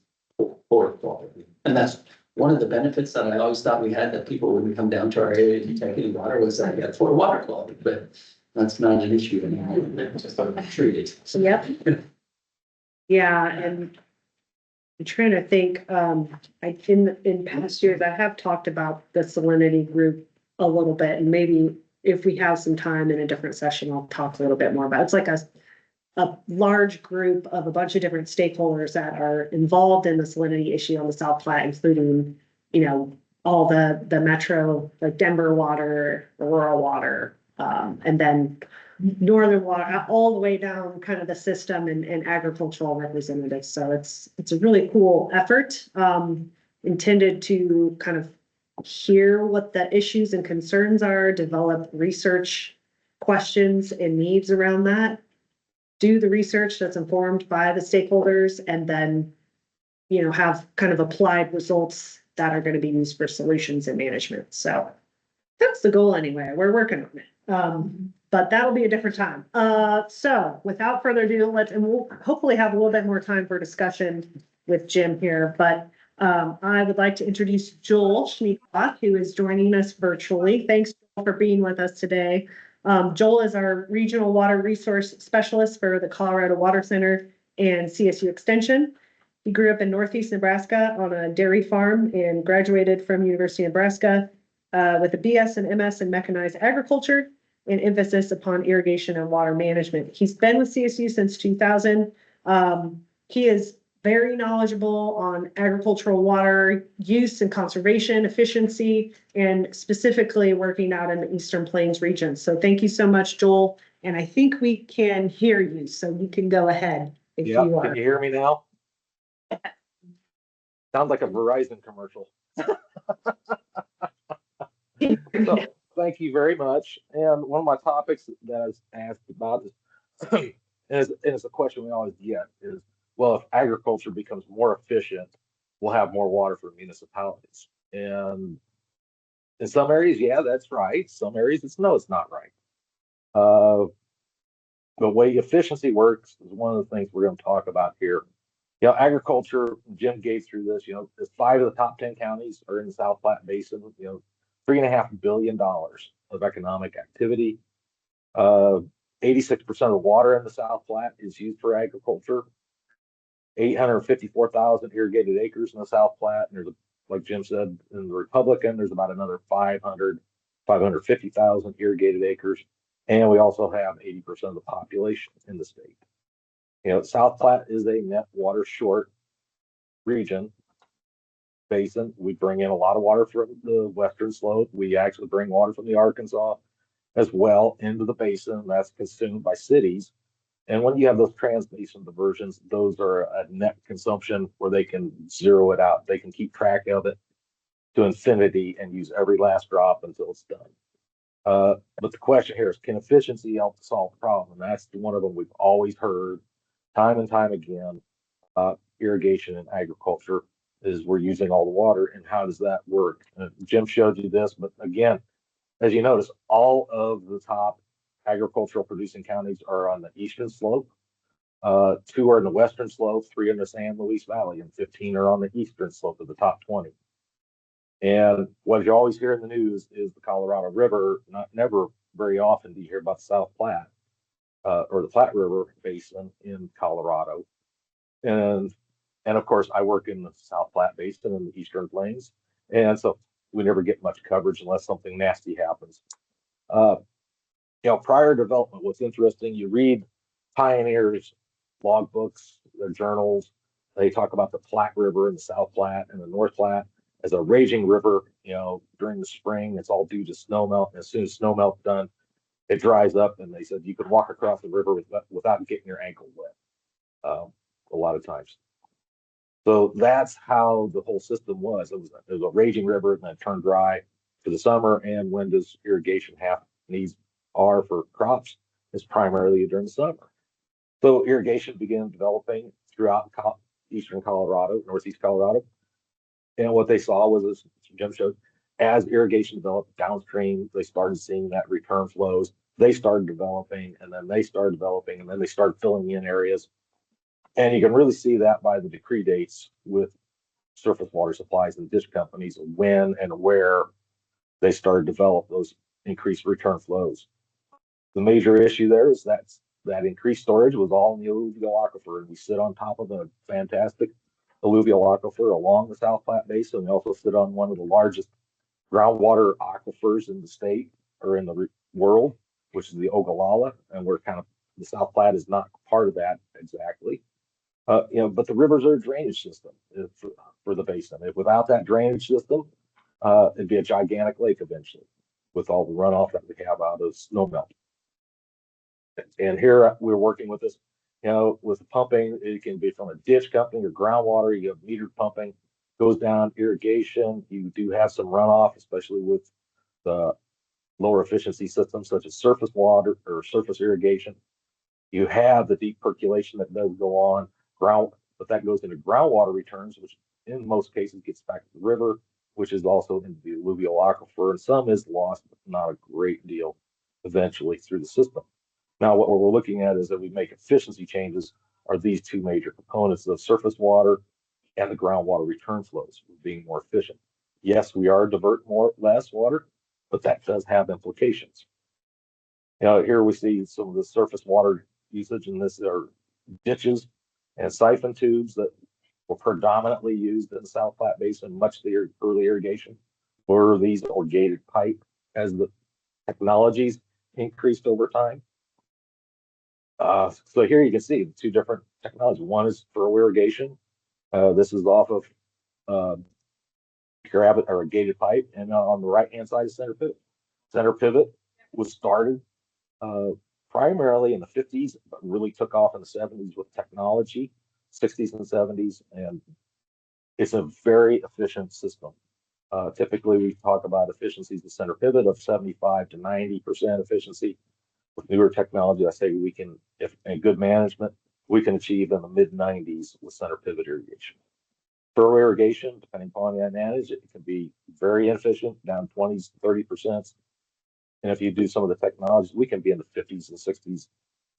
poor quality. And that's one of the benefits that I always thought we had, that people wouldn't come down to our area to take any water, was that we had poor water quality, but that's not an issue anymore. They're just untreated. Yep. Yeah, and I'm trying to think, in past years, I have talked about the salinity group a little bit, and maybe if we have some time in a different session, I'll talk a little bit more about it. It's like a large group of a bunch of different stakeholders that are involved in the salinity issue on the South Platte, including, all the metro, like Denver water, rural water, and then northern water, all the way down kind of the system and agricultural representatives. So it's a really cool effort, intended to kind of hear what the issues and concerns are, develop research questions and needs around that, do the research that's informed by the stakeholders, and then, have kind of applied results that are going to be used for solutions and management. So that's the goal anyway. We're working on it. But that'll be a different time. So without further ado, and we'll hopefully have a little bit more time for discussion with Jim here, but I would like to introduce Joel Schneekloth, who is joining us virtually. Thanks Joel, for being with us today. Joel is our Regional Water Resource Specialist for the Colorado Water Center and CSU Extension. He grew up in Northeast Nebraska on a dairy farm and graduated from University of Nebraska with a BS and MS in mechanized agriculture and emphasis upon irrigation and water management. He's been with CSU since 2000. He is very knowledgeable on agricultural water use and conservation, efficiency, and specifically working out in the Eastern Plains region. So thank you so much, Joel. And I think we can hear you, so you can go ahead if Yep, you are. can you hear me now? Sounds like a Verizon commercial. So, thank you very much. And one of my topics that I was asked about is, and it's a question we always get is, well, if agriculture becomes more efficient, we'll have more water for municipalities. And in some areas, yeah, that's right. Some areas, it's not right. The way efficiency works is one of the things we're going to talk about here. Agriculture, Jim gave through this, 5 of the top 10 counties are in the South Platte Basin, $3.5 billion of economic activity. 86% of the water in the South Platte is used for agriculture. 854,000 irrigated acres in the South Platte. And like Jim said, in the Republican, there's about another 550,000 irrigated acres. And we also have 80% of the population in the state. South Platte is a net water short region basin. We bring in a lot of water from the western slope. We actually bring water from the Arkansas as well into the basin. That's consumed by cities. And when you have those transbasin diversions, those are a net consumption where they can zero it out. They can keep track of it to infinity and use every last drop until it's done. But the question here is, can efficiency help solve the problem? And that's one of them we've always heard time and time again. Irrigation and agriculture is we're using all the water, and how does that work? Jim showed you this, but again, as you notice, all of the top agricultural producing counties are on the eastern slope. 2 are in the western slope, 3 in the San Luis Valley, and 15 are on the eastern slope of the top 20. And what you always hear in the news is the Colorado River. Never very often do you hear about the South Platte or the Platte River Basin in Colorado. And of course, I work in the South Platte Basin in the Eastern Plains, and so we never get much coverage unless something nasty happens. Prior development, what's interesting, you read pioneers' logbooks, their journals. They talk about the Platte River in the South Platte and the North Platte as a raging river. During the spring, it's all due to snowmelt. And as soon as snowmelt's done, it dries up. And they said you could walk across the river without getting your ankle wet a lot of times. So that's how the whole system was. It was a raging river, and then it turned dry for the summer. And when does irrigation needs are for crops is primarily during the summer. So irrigation began developing throughout eastern Colorado, northeast Colorado. And what they saw was, as Jim showed, as irrigation developed downstream, they started seeing that return flows. They started developing, and then they started developing, and then they started filling in areas. And you can really see that by the decree dates with surface water supplies and ditch companies, when and where they started to develop those increased return flows. The major issue there is that increased storage was all in the alluvial aquifer, and we sit on top of a fantastic alluvial aquifer along the South Platte Basin. We also sit on one of the largest groundwater aquifers in the state or in the world, which is the Ogallala, and we're the South Platte is not part of that exactly. But the rivers are a drainage system for the basin. Without that drainage system, it'd be a gigantic lake eventually, with all the runoff that we have out of snowmelt. And here we're working with this, with the pumping. It can be from a ditch company or groundwater. You have metered pumping, goes down irrigation. You do have some runoff, especially with the lower efficiency systems such as surface water or surface irrigation. You have the deep percolation that does go on but that goes into groundwater returns, which in most cases gets back to the river, which is also into the alluvial aquifer, and some is lost, but not a great deal eventually through the system. Now, what we're looking at is that we make efficiency changes are these two major components, the surface water and the groundwater return flows, being more efficient. Yes, we are diverting less water, but that does have implications. Here we see some of the surface water usage, and this are ditches and siphon tubes that were predominantly used in the South Platte Basin, much of the early irrigation, or these or gated pipe as the technologies increased over time. So here you can see the two different technologies. One is for irrigation. This is off of gravity or a gated pipe, and on the right hand side is center pivot. Center pivot was started primarily in the 50s, but really took off in the 70s with technology, 60s and 70s, and it's a very efficient system. Typically, we talk about efficiencies of center pivot of 75 to 90% efficiency. With newer technology, I say we can, if in good management, we can achieve in the mid 90s with center pivot irrigation. Furrow irrigation, depending upon how you manage it, can be very inefficient, down 20s to 30%. And if you do some of the technologies, we can be in the 50s and 60s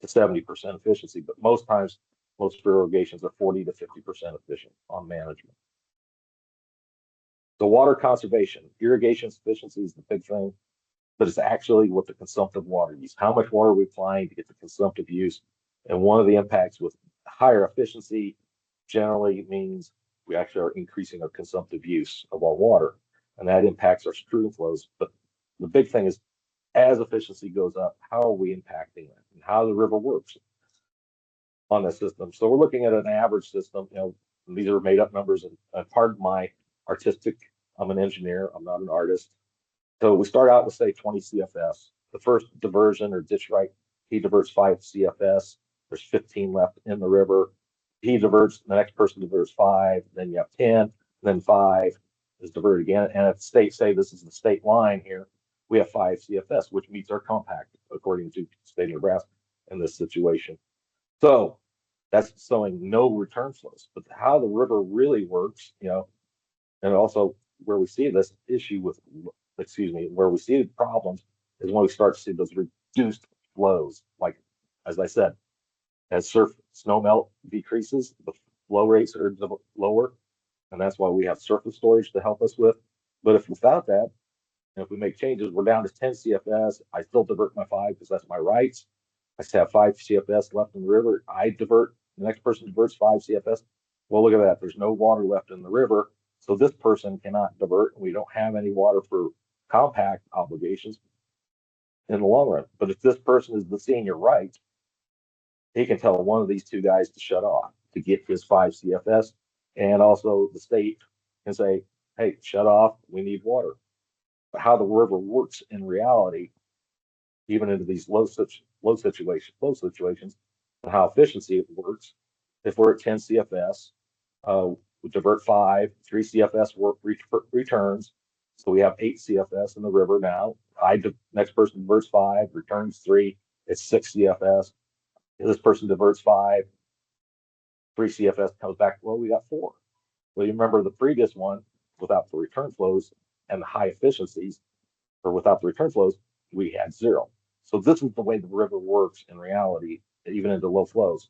to 70% efficiency. But most times, most furrow irrigations are 40 to 50% efficient on management. So water conservation, irrigation efficiency is the big thing, but it's actually what the consumptive water use. How much water are we applying to get the consumptive use? And one of the impacts with higher efficiency generally means we actually are increasing our consumptive use of our water, and that impacts our stream flows. But the big thing is as efficiency goes up, how are we impacting it and how the river works on the system? So we're looking at an average system, these are made up numbers, and pardon my artistic, I'm an engineer, I'm not an artist. So we start out with say 20 CFS. The first diversion or ditch right, he diverts 5 CFS. There's 15 left in the river. He diverts, the next person diverts 5, then you have 10, then 5 is diverted again. And if states say this is the state line here, we have 5 CFS, which meets our compact according to state of Nebraska in this situation. So that's showing no return flows. But how the river really works, and also where we see this issue with, where we see the problems is when we start to see those reduced flows. Like, as I said, as snow melt decreases, the flow rates are lower. And that's why we have surface storage to help us with. But if without that, and if we make changes, we're down to 10 CFS. I still divert my 5 because that's my rights. I still have 5 CFS left in the river. I divert, the next person diverts 5 CFS. Well, look at that. There's no water left in the river. So this person cannot divert. We don't have any water for compact obligations in the long run. But if this person is the senior right, he can tell one of these two guys to shut off to get his 5 CFS. And also the state can say, hey, shut off. We need water. But how the river works in reality, even into these flow situations, and how efficiency it works. If we're at 10 CFS, we divert 5, 3 CFS returns. So we have 8 CFS in the river now. Next person diverts 5, returns 3, it's 6 CFS. This person diverts 5, 3 CFS comes back. Well, we got 4. Well, you remember the previous one without the return flows and the high efficiencies, or without the return flows, we had 0. So this is the way the river works in reality, even into low flows.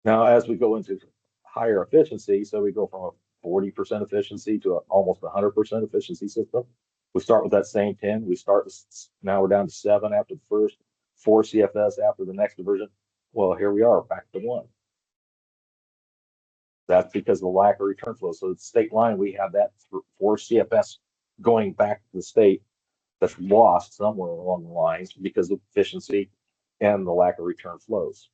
Now, as we go into higher efficiency, so we go from a 40% efficiency to almost 100% efficiency system. We start with that same 10. Now we're down to 7 after the first, 4 CFS after the next diversion. Well, here we are back to 1. That's because of the lack of return flow. So the state line, we have that 4 CFS going back to the state that's lost somewhere along the lines because of efficiency and the lack of return flows.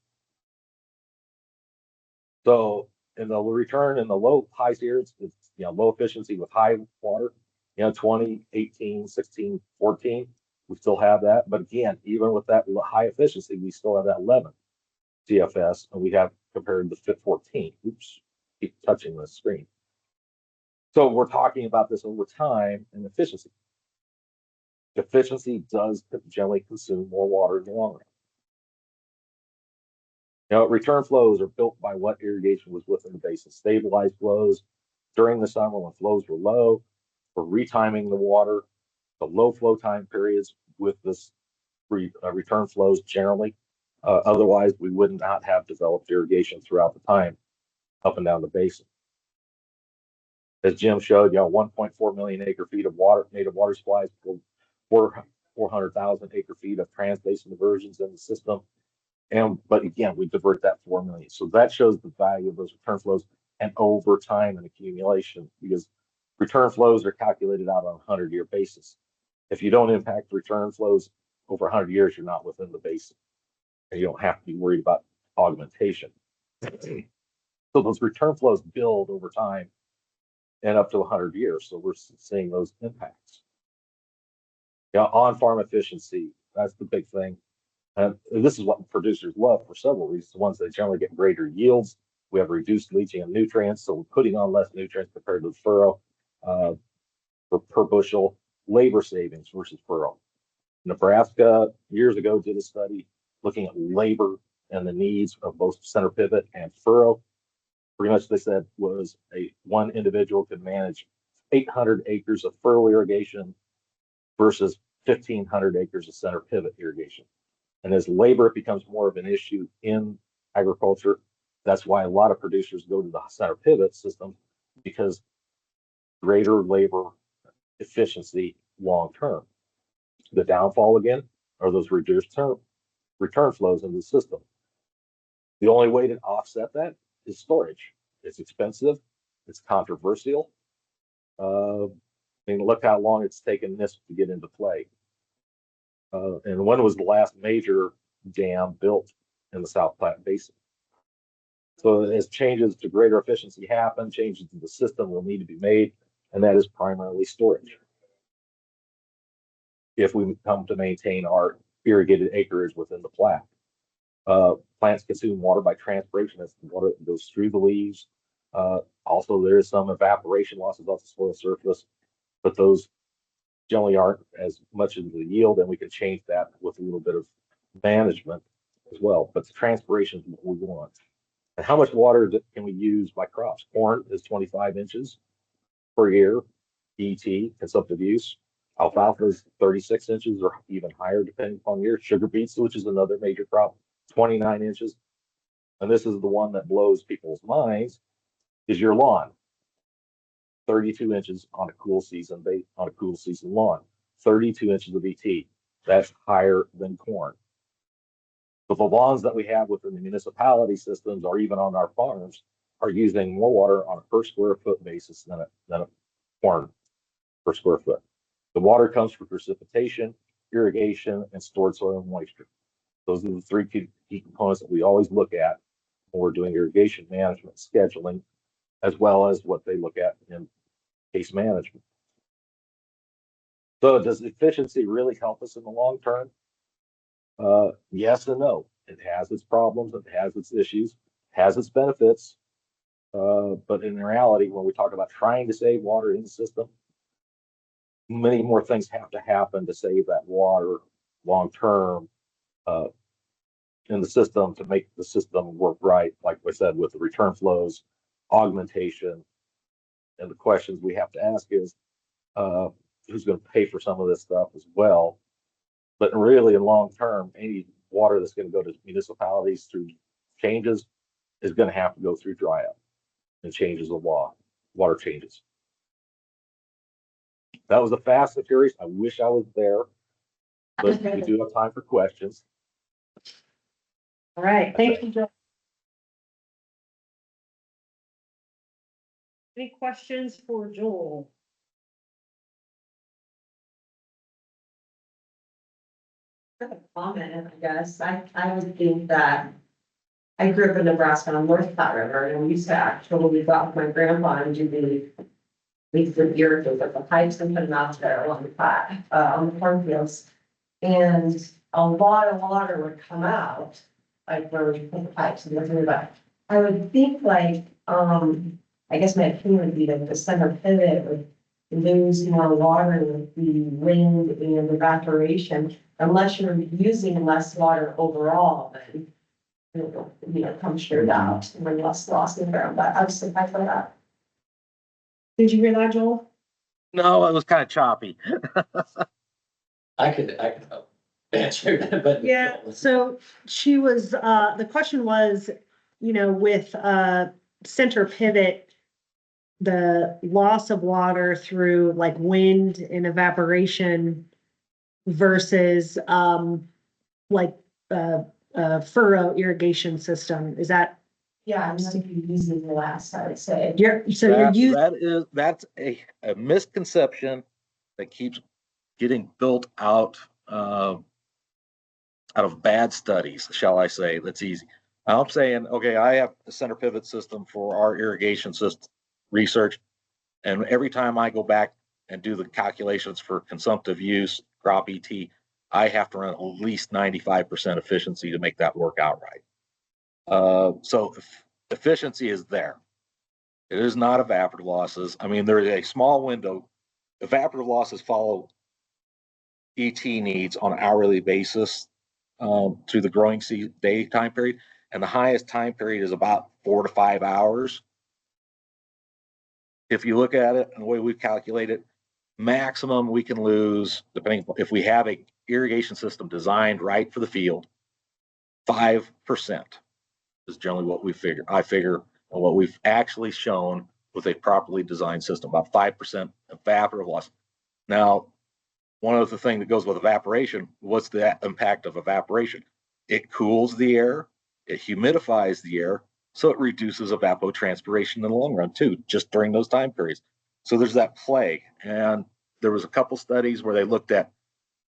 So in the return in the low high here, it's low efficiency with high water, 20, 18, 16, 14. We still have that. But again, even with that high efficiency, we still have that 11 CFS, and we have compared to the 14. Oops, keep touching the screen. So we're talking about this over time and efficiency. Efficiency does generally consume more water in the long run. Return flows are built by what irrigation was within the basin. Stabilized flows during the summer when flows were low, for retiming the water, the low flow time periods with this return flows generally. Otherwise, we would not have developed irrigation throughout the time up and down the basin. As Jim showed, 1.4 million acre feet of native water supplies, 400,000 acre feet of trans-basin diversions in the system. But again, we divert that 4 million. So that shows the value of those return flows and over time and accumulation, because return flows are calculated out on a 100-year basis. If you don't impact return flows over 100 years, you're not within the basin. And you don't have to be worried about augmentation. So those return flows build over time and up to 100 years. So we're seeing those impacts. On-farm efficiency, that's the big thing. And this is what producers love for several reasons. Ones that generally get greater yields. We have reduced leaching of nutrients, so we're putting on less nutrients compared to the furrow per bushel. Labor savings versus furrow. Nebraska years ago did a study looking at labor and the needs of both center pivot and furrow. Pretty much they said was one individual could manage 800 acres of furrow irrigation versus 1,500 acres of center pivot irrigation. And as labor becomes more of an issue in agriculture, that's why a lot of producers go to the center pivot system, because greater labor efficiency long term. The downfall again are those reduced return flows in the system. The only way to offset that is storage. It's expensive. It's controversial. Look how long it's taken this to get into play. And when was the last major dam built in the South Platte Basin? So as changes to greater efficiency happen, changes to the system will need to be made, and that is primarily storage. If we come to maintain our irrigated acreage within the Platte. Plants consume water by transpiration as the water goes through the leaves. Also, there is some evaporation losses off the soil surface, but those generally aren't as much as the yield, and we can change that with a little bit of management as well. But the transpiration is what we want. And how much water can we use by crops? Corn is 25 inches per year, ET, consumptive use. Alfalfa is 36 inches or even higher depending upon year. Sugar beets, which is another major crop, 29 inches. And this is the one that blows people's minds, is your lawn. 32 inches on a cool season lawn. 32 inches of ET. That's higher than corn. But the lawns that we have within the municipality systems or even on our farms are using more water on a per square foot basis than a corn per square foot. The water comes from precipitation, irrigation, and stored soil moisture. Those are the three key components that we always look at when we're doing irrigation management scheduling, as well as what they look at in case management. So does efficiency really help us in the long term? Yes and no. It has its problems, it has its issues, has its benefits. But in reality, when we talk about trying to save water in the system, many more things have to happen to save that water long term in the system to make the system work right. Like I said, with the return flows, augmentation, and the questions we have to ask is who's going to pay for some of this stuff as well. But really, in long term, any water that's going to go to municipalities through changes is going to have to go through dry up and changes of law, water changes. That was a fast and furious. I wish I was there, but we do have time for questions. All right, thank you, Joel. Any questions for Joel? Comment, I guess. I would think that I grew up in Nebraska on North Platte River, and we used to actually go with my grandpa and do we would irrigate with the pipes and put them out there along the Platte, on the cornfields. And a lot of water would come out, like where we put the pipes and everything, but I would think like, I guess my opinion would be that the center pivot would lose more water with the wind and evaporation, unless you're using less water overall, then it comes straight out and then less loss in the ground. But I was surprised by that. Did you hear that, Joel? No, it was kind of choppy. I could help answer that, but. Yeah, so she was, the question was, with center pivot, the loss of water through like wind and evaporation versus like furrow irrigation system. Is that? Yeah, I'm not using the last, I would say. You're using. That's a misconception that keeps getting built out of bad studies, shall I say. That's easy. I'm saying, okay, I have a center pivot system for our irrigation system research. And every time I go back and do the calculations for consumptive use, crop ET, I have to run at least 95% efficiency to make that work out right. So efficiency is there. It is not evaporative losses. I mean, there is a small window. Evaporative losses follow ET needs on an hourly basis through the growing day time period. And the highest time period is about 4 to 5 hours. If you look at it and the way we've calculated, maximum we can lose, depending if we have a irrigation system designed right for the field, 5% is generally what we figure. I figure what we've actually shown with a properly designed system, about 5% evaporative loss. Now, one other thing that goes with evaporation, what's the impact of evaporation? It cools the air, it humidifies the air, so it reduces evapotranspiration in the long run too, just during those time periods. So there's that play. And there was a couple studies where they looked at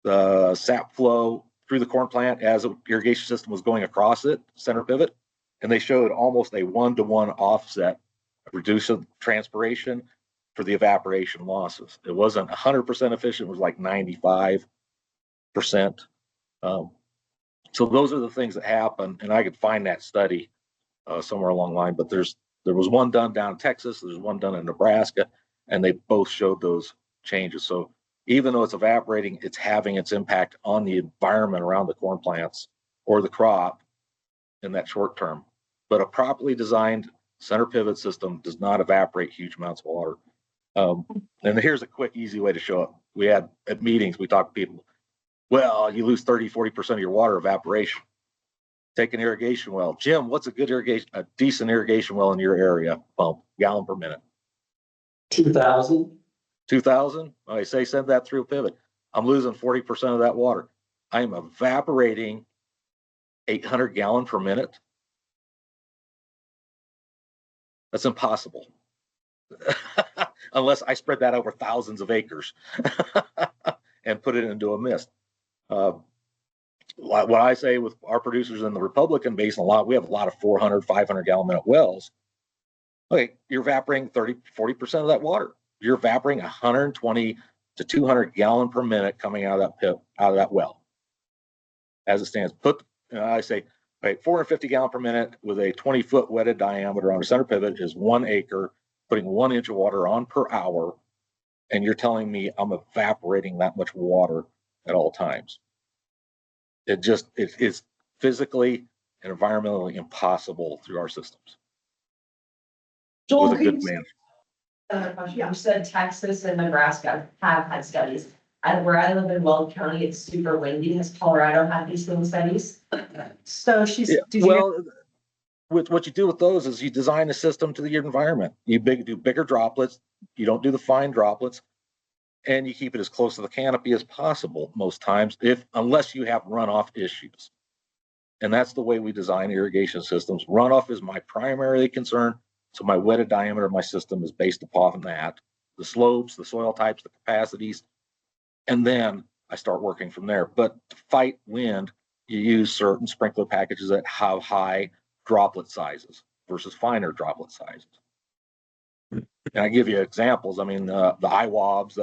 the sap flow through the corn plant as the irrigation system was going across it, center pivot, and they showed almost a 1-to-1 offset of reducing transpiration for the evaporation losses. It wasn't 100% efficient, it was like 95%. So those are the things that happen, and I could find that study somewhere along the line, but there was one done down in Texas, there's one done in Nebraska, and they both showed those changes. So even though it's evaporating, it's having its impact on the environment around the corn plants or the crop in that short term. But a properly designed center pivot system does not evaporate huge amounts of water. And here's a quick, easy way to show it. We had at meetings, we talked to people, well, you lose 30-40% of your water evaporation. Take an irrigation well. Jim, what's a decent irrigation well in your area? Pump, gallon per minute. 2,000. 2,000? I say send that through a pivot. I'm losing 40% of that water. I'm evaporating 800 gallon per minute. That's impossible. Unless I spread that over thousands of acres and put it into a mist. What I say with our producers in the Republican basin, we have a lot of 400, 500 gallon minute wells. Okay, you're evaporating 40% of that water. You're evaporating 120 to 200 gallon per minute coming out of that well. As it stands, I say, right, 450 gallon per minute with a 20-foot wetted diameter on a center pivot is 1 acre, putting 1 inch of water on per hour. And you're telling me I'm evaporating that much water at all times. It is physically and environmentally impossible through our systems. Joel, With a good man. You said Texas and Nebraska have had studies. Where I live in Weld County, it's super windy. Has Colorado had these same studies? So What you do with those is you design a system to your environment. You do bigger droplets. You don't do the fine droplets, and you keep it as close to the canopy as possible most times, unless you have runoff issues. And that's the way we design irrigation systems. Runoff is my primary concern. So my wetted diameter of my system is based upon that, the slopes, the soil types, the capacities, and then I start working from there. But to fight wind, you use certain sprinkler packages that have high droplet sizes versus finer droplet sizes. And I give you examples. I mean, the IWABs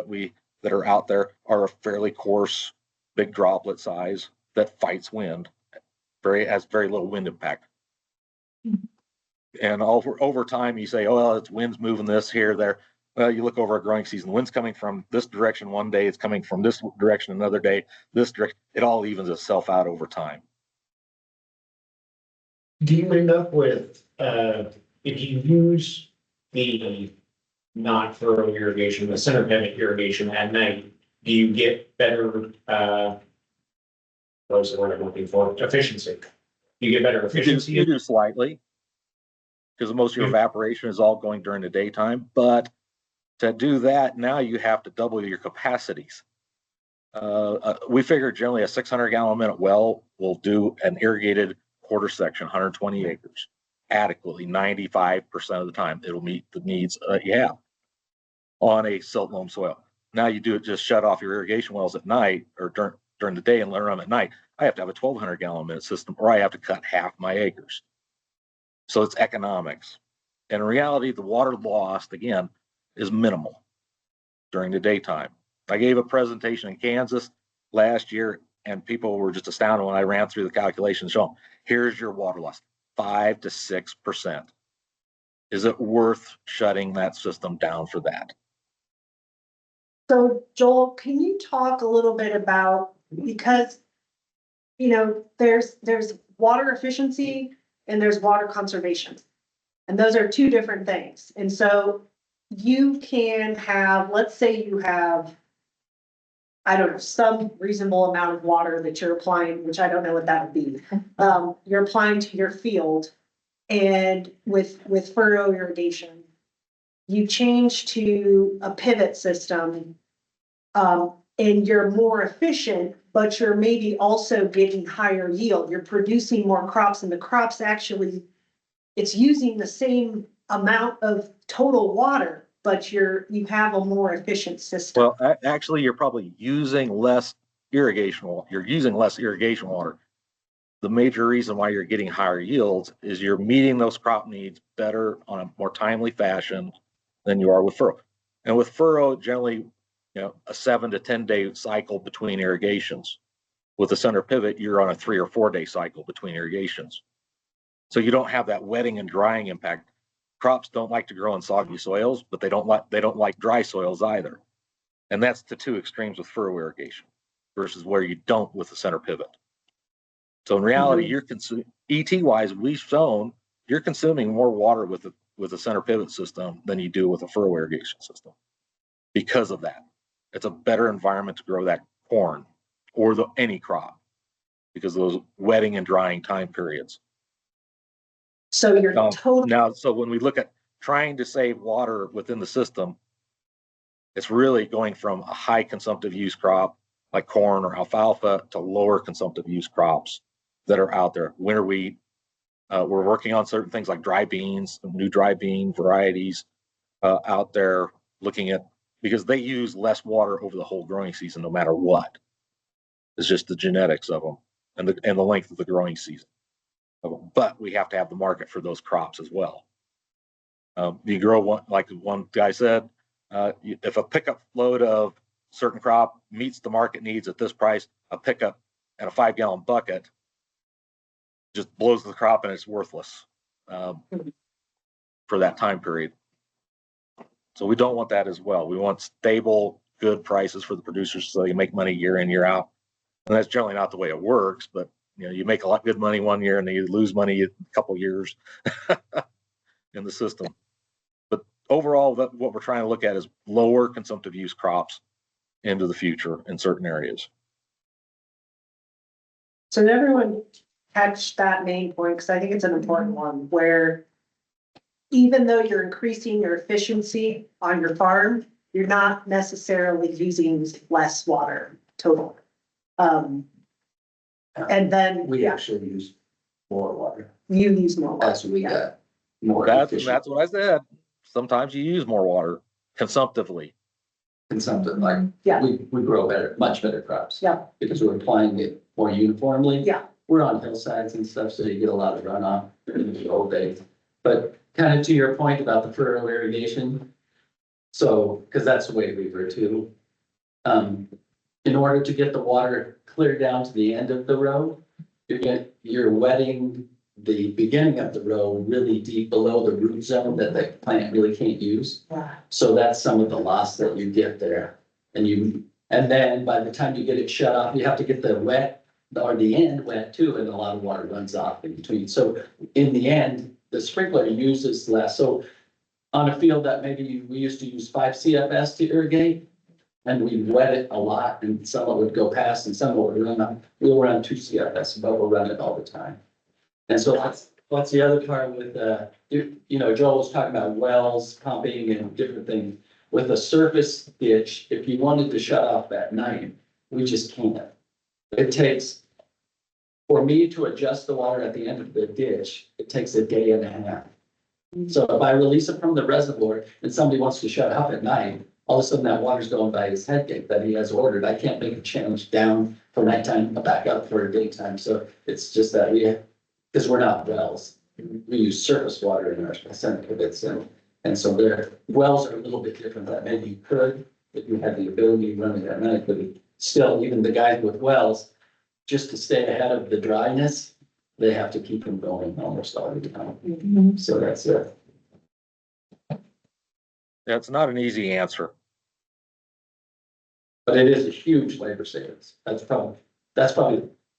that are out there are a fairly coarse, big droplet size that fights wind, has very little wind impact. And over time, you say, oh, well, it's wind's moving this here, there. Well, you look over a growing season, the wind's coming from this direction one day, it's coming from this direction another day, this direction. It all evens itself out over time. Do you end up with, if you use the not furrow irrigation, the center pivot irrigation at night, do you get better, what's the word I'm looking for? Efficiency. You get better efficiency? You do slightly, because most of your evaporation is all going during the daytime. But to do that, now you have to double your capacities. We figure generally a 600 gallon a minute well will do an irrigated quarter section, 120 acres, adequately 95% of the time. It'll meet the needs you have on a silt loam soil. Now you do it, just shut off your irrigation wells at night or during the day and let them run at night. I have to have a 1,200 gallon a minute system, or I have to cut half my acres. So it's economics. And in reality, the water lost, again, is minimal during the daytime. I gave a presentation in Kansas last year, and people were just astounded when I ran through the calculations showing, here's your water loss, 5 to 6%. Is it worth shutting that system down for that? So Joel, can you talk a little bit about, because, there's water efficiency and there's water conservation. And those are two different things. And so you can have, let's say you have, I don't know, some reasonable amount of water that you're applying, which I don't know what that would be. You're applying to your field, and with furrow irrigation, you change to a pivot system, and you're more efficient, but you're maybe also getting higher yield. You're producing more crops, and the crops actually, it's using the same amount of total water, but you have a more efficient system. Well, actually, you're probably using less. you're using less irrigation water. The major reason why you're getting higher yields is you're meeting those crop needs better on a more timely fashion than you are with furrow. And with furrow, generally, a 7 to 10 day cycle between irrigations. With a center pivot, you're on a 3 or 4 day cycle between irrigations. So you don't have that wetting and drying impact. Crops don't like to grow in soggy soils, but they don't like dry soils either. And that's the two extremes with furrow irrigation versus where you don't with the center pivot. So in reality, you're consuming, ET wise, we've shown you're consuming more water with a center pivot system than you do with a furrow irrigation system. Because of that, it's a better environment to grow that corn or any crop because of those wetting and drying time periods. So you're total. Now, so when we look at trying to save water within the system, it's really going from a high consumptive use crop like corn or alfalfa to lower consumptive use crops that are out there. Winter wheat, we're working on certain things like dry beans, new dry bean varieties out there looking at, because they use less water over the whole growing season no matter what. It's just the genetics of them and the length of the growing season. But we have to have the market for those crops as well. You grow one, like one guy said, if a pickup load of certain crop meets the market needs at this price, a pickup and a 5-gallon bucket just blows the crop and it's worthless for that time period. So we don't want that as well. We want stable, good prices for the producers so you make money year in, year out. And that's generally not the way it works, but you make a lot of good money one year and then you lose money a couple years in the system. But overall, what we're trying to look at is lower consumptive use crops into the future in certain areas. So did everyone catch that main point? Because I think it's an important one where even though you're increasing your efficiency on your farm, you're not necessarily using less water total. And then We actually use more water. you use more water. That's what we got. More That's efficient what I said. Sometimes you use more water consumptively. consumptive, like, Yeah. we grow much better crops. Yeah. Because we're applying it more uniformly. Yeah. We're on hillsides and stuff, so you get a lot of runoff during the old days. But kind of to your point about the furrow irrigation. So, because that's the way we were too. In order to get the water clear down to the end of the row, you're wetting the beginning of the row really deep below the root zone that the plant really can't use. So that's some of the loss that you get there. And then by the time you get it shut off, you have to get the wet or the end wet too, and a lot of water runs off in between. So in the end, the sprinkler uses less. So on a field that maybe we used to use 5 CFS to irrigate, and we wet it a lot, and some of it would go past and some of it would run on. We'll run 2 CFS, but we'll run it all the time. And so that's the other part with, Joel was talking about wells, pumping and different things. With a surface ditch, if you wanted to shut off at night, we just can't. It takes, for me to adjust the water at the end of the ditch, it takes a day and a half. So if I release it from the reservoir and somebody wants to shut off at night, all of a sudden that water's going by his head gate that he has ordered. I can't make a change down for nighttime, back up for daytime. So it's just that because we're not wells, we use surface water in our center pivots, and so their wells are a little bit different than maybe you could if you had the ability to run it at night, but still, even the guys with wells, just to stay ahead of the dryness, they have to keep them going almost all the time. So that's it. That's not an easy answer. But it is a huge labor savings. That's probably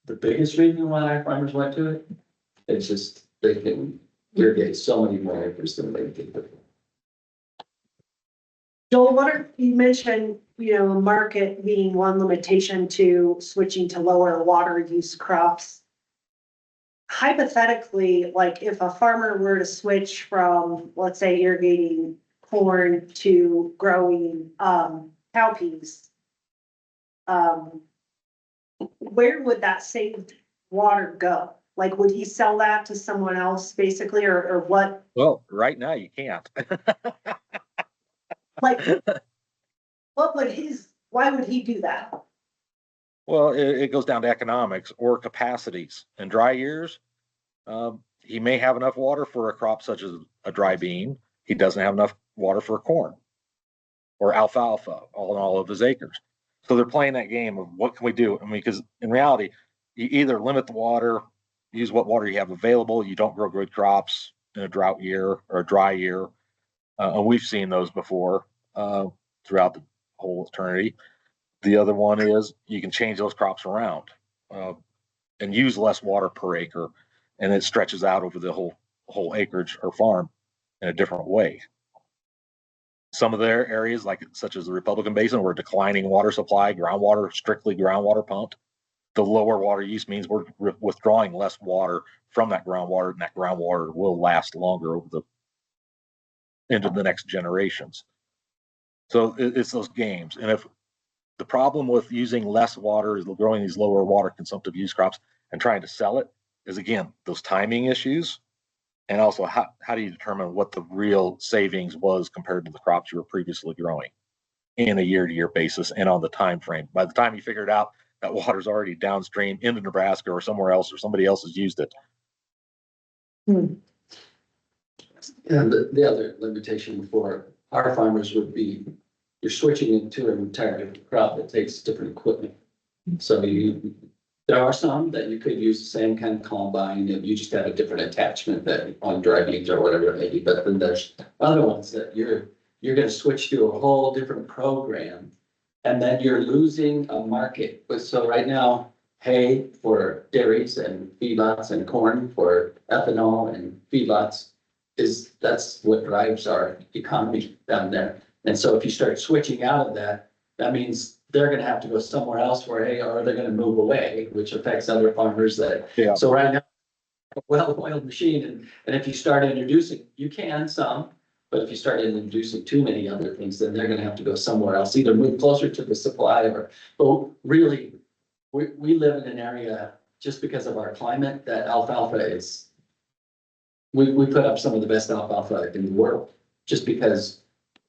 the biggest reason why our farmers went to it. It's just, they can irrigate so many more acres than they did before. Joel, you mentioned, market being one limitation to switching to lower water use crops. Hypothetically, like if a farmer were to switch from, let's say, irrigating corn to growing cowpeas, where would that saved water go? Like, would he sell that to someone else basically, or what? Well, right now you can't. Like, why would he do that? Well, it goes down to economics or capacities. In dry years, he may have enough water for a crop such as a dry bean. He doesn't have enough water for corn or alfalfa on all of his acres. So they're playing that game of what can we do? I mean, because in reality, you either limit the water, use what water you have available. You don't grow good crops in a drought year or a dry year. And we've seen those before throughout the whole eternity. The other one is you can change those crops around and use less water per acre, and it stretches out over the whole acreage or farm in a different way. Some of their areas, like such as the Republican Basin, were declining water supply, groundwater, strictly groundwater pumped. The lower water use means we're withdrawing less water from that groundwater, and that groundwater will last longer over the into the next generations. So it's those games. And if the problem with using less water is growing these lower water consumptive use crops and trying to sell it is, again, those timing issues. And also, how do you determine what the real savings was compared to the crops you were previously growing in a year-to-year basis and on the time frame? By the time you figure it out, that water's already downstream into Nebraska or somewhere else, or somebody else has used it. And the other limitation for our farmers would be you're switching into an entirely different crop that takes different equipment. So there are some that you could use the same kind of combine, and you just have a different attachment that on dry beans or whatever it may be. But then there's other ones that you're going to switch to a whole different program, and then you're losing a market. But so right now, hay for dairies and feedlots and corn for ethanol and feedlots that's what drives our economy down there. And so if you start switching out of that, that means they're gonna have to go somewhere else where, hey, or they're gonna move away, which affects other farmers that. Yeah. So right now, a well-oiled machine, and if you start introducing, you can some, but if you start introducing too many other things, then they're gonna have to go somewhere else, either move closer to the supply or, but really, we live in an area, just because of our climate, that alfalfa is. We put up some of the best alfalfa in the world, just because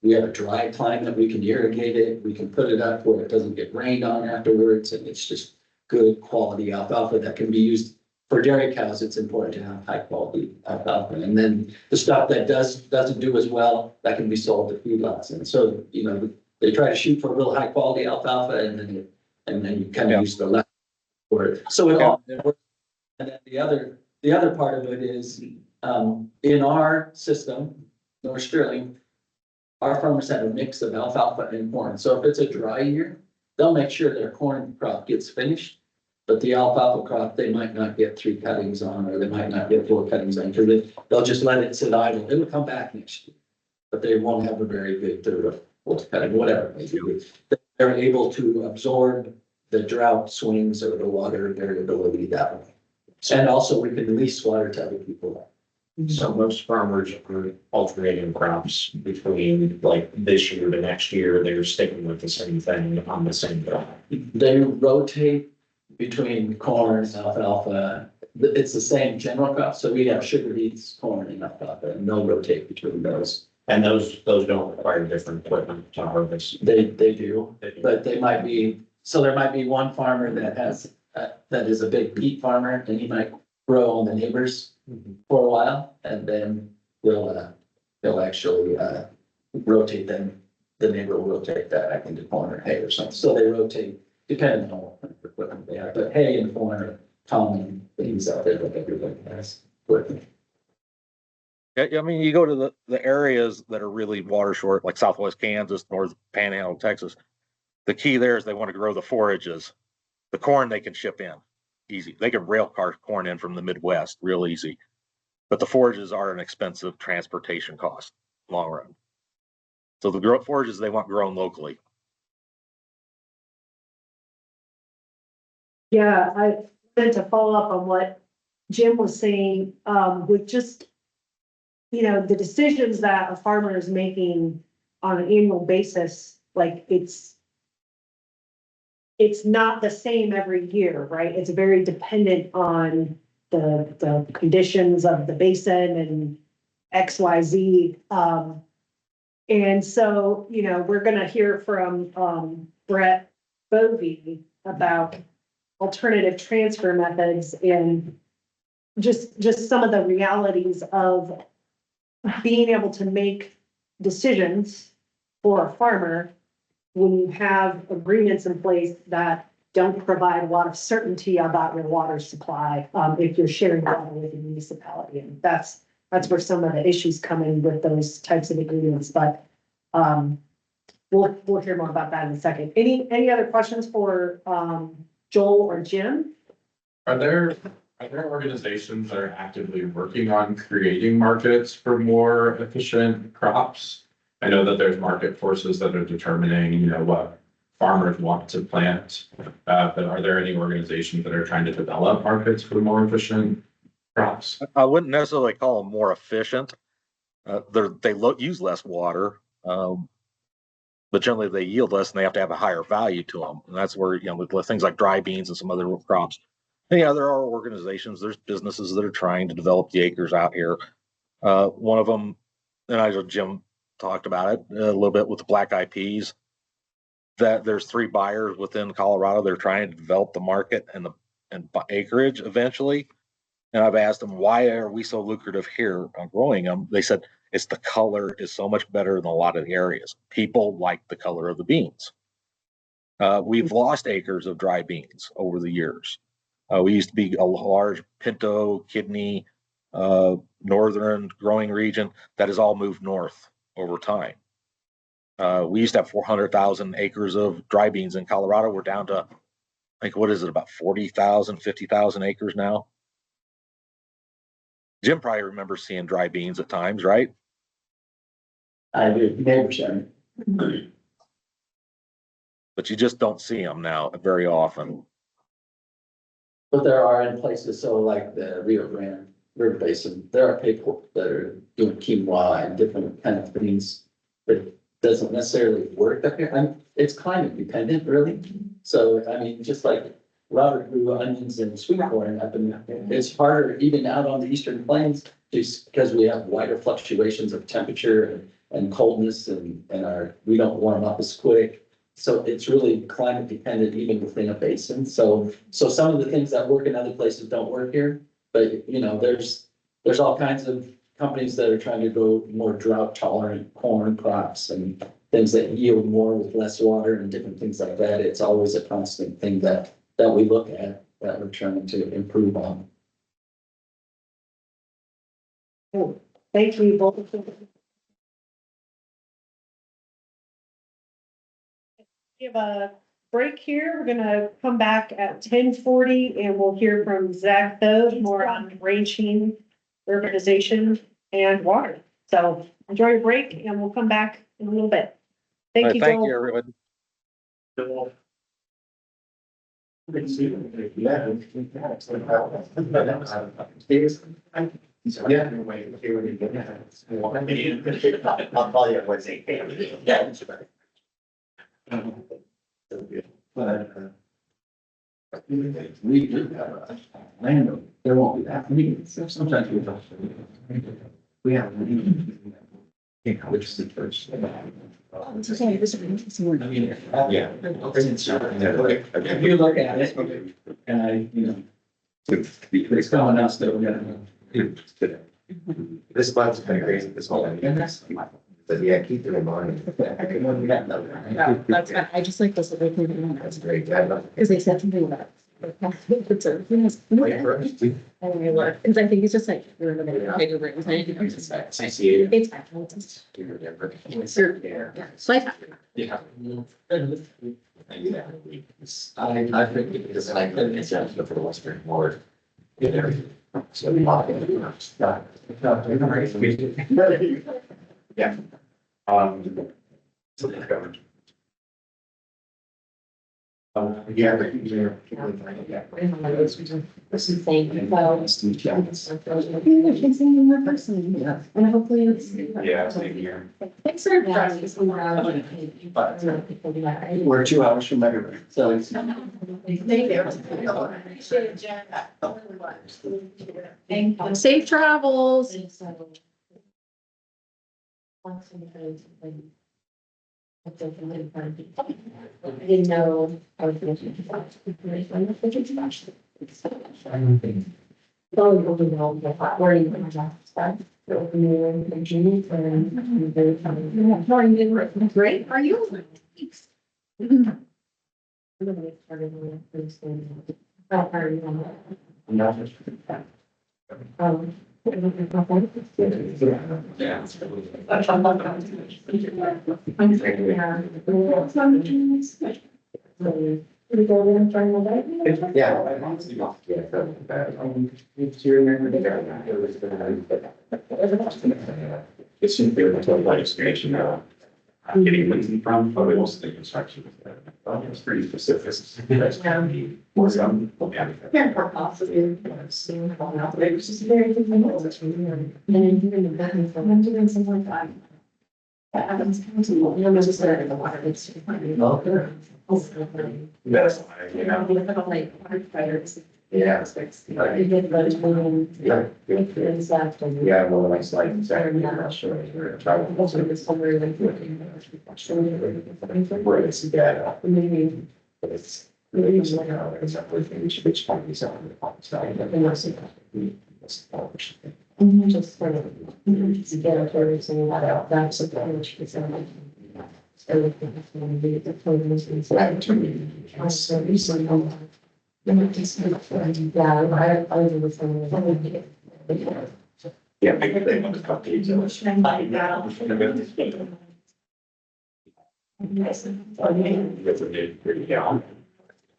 we have a dry climate, we can irrigate it, we can put it up where it doesn't get rained on afterwards, and it's just good quality alfalfa that can be used. For dairy cows, it's important to have high quality alfalfa, and then the stuff that doesn't do as well, that can be sold to feedlots. And so, they try to shoot for real high quality alfalfa, and then you kind of use the left for it. So it all works. And then the other part of it is, in our system, North Sterling, our farmers have a mix of alfalfa and corn. So if it's a dry year, they'll make sure their corn crop gets finished. But the alfalfa crop, they might not get 3 cuttings on, or they might not get 4 cuttings on, because they'll just let it sit idle. It'll come back next year, but they won't have a very good third or fourth cutting, whatever. They're able to absorb the drought swings or the water variability that way. And also we can lease water to other people. So most farmers are alternating crops between like this year to next year. They're sticking with the same thing on the same crop. They rotate between corn, alfalfa. It's the same general crop. So we have sugar beets, corn, and alfalfa, and they'll rotate between those. And those don't require different equipment to harvest. They do, but they might be, so there might be one farmer that has, that is a big peat farmer, and he might grow on the neighbors for a while, and then they'll actually, rotate them. The neighbor will rotate that back into corn or hay or something. So they rotate depending on what kind of equipment they have, but hay and corn are common things out there that everybody has equipment. Yeah, I mean, you go to the areas that are really water short, like Southwest Kansas, North Panhandle, Texas. The key there is they want to grow the forages. The corn they can ship in easy. They can rail car corn in from the Midwest real easy. But the forages are an expensive transportation cost long run. So the forages they want grown locally. Yeah, I wanted to follow up on what Jim was saying, with just, the decisions that a farmer is making on an annual basis, like it's not the same every year, right? It's very dependent on the conditions of the basin and XYZ. And so, we're gonna hear from Brett Bovee about alternative transfer methods and just some of the realities of being able to make decisions for a farmer when you have agreements in place that don't provide a lot of certainty about your water supply, if you're sharing water with a municipality. And that's where some of the issues come in with those types of agreements, but, we'll hear more about that in a second. Any other questions for, Joel or Jim? Are there organizations that are actively working on creating markets for more efficient crops? I know that there's market forces that are determining, you know, what farmers want to plant. But are there any organizations that are trying to develop markets for more efficient crops? I wouldn't necessarily call them more efficient. Use less water, but generally they yield less and they have to have a higher value to them. And that's where, you know, with things like dry beans and some other crops. And yeah, there are organizations, there's businesses that are trying to develop the acres out here. One of them, and I know Jim talked about it a little bit with the black eyed peas, that there's 3 buyers within Colorado. They're trying to develop the market and acreage eventually. And I've asked them, why are we so lucrative here on growing them? They said, it's the color is so much better than a lot of the areas. People like the color of the beans. We've lost acres of dry beans over the years. We used to be a large pinto, kidney, northern growing region that has all moved north over time. We used to have 400,000 acres of dry beans in Colorado. We're down to, I think, what is it, about 40,000, 50,000 acres now? Jim probably remembers seeing dry beans at times, right? I do, neighbors, Sharon. But you just don't see them now very often. But there are in places, so like the Rio Grande River Basin, there are people that are doing quinoa and different kind of things. But it doesn't necessarily work up here. And it's climate dependent, really. So, I mean, just like Robert grew onions and sweet corn up in, it's harder even out on the eastern plains, just because we have wider fluctuations of temperature and coldness and we don't warm up as quick. So it's really climate dependent even within a basin. So some of the things that work in other places don't work here. But, you know, there's all kinds of companies that are trying to go more drought tolerant corn crops and things that yield more with less water and different things like that. It's always a constant thing that we look at, that we're trying to improve on. Thank you both. We have a break here. We're gonna come back at 10:40 and we'll hear from Zach Thode more on ranching, urbanization and water. So enjoy your break and we'll come back in a little bit. Thank you, Thank you, Joel. everyone. Yeah. I'll call you on Wednesday. Yeah. We do have land, there won't be that many, sometimes we have. Which is the first. Yeah. If you look at it, and I, you know, it's going out still, This month's been crazy, this whole thing. But yeah, keep it in mind. Yeah, that's fine. I just like this. That's great. Yeah, Because they said something about. Because I think it's just like, you're in the middle of bigger rooms. I see it. It's actually just. Yeah. So I. Yeah. I think because I couldn't adjust for the Western Ward. You know, so a lot of yeah. So they're going. Yeah. Thank you. Well, and hopefully it's. Yeah, same here. Thanks for driving. We're 2 hours from everywhere, so it's. Safe travels. I didn't know. I was gonna do that. Well, we know the hot wording of my job stuff. The open meeting in June and very fun. No, you did great. Are you? I'm gonna get started on that first thing. I'll hire you on that. We go in during the day? Yeah. It's in there, like, legislation, I'm getting lazy from, but it was the construction. It's pretty specific. More some. Yeah, for possibly. It was just very difficult. And then doing the business, I'm doing something like that. I'm just there in the water. It's. That's why, you know. Like firefighters. Yeah. You get those moving. Yeah. And stuff. And Yeah, well, it's like, exactly, I'm not sure. also it's somewhere like. Where it's, yeah. Maybe. But it's really, you know, it's not really, we should try these out. And just sort of. Get a everything that that's a damage. Everything is going to be the focus and so. So recently. Yeah, I was Yeah, maybe they want to talk to each other. Yeah.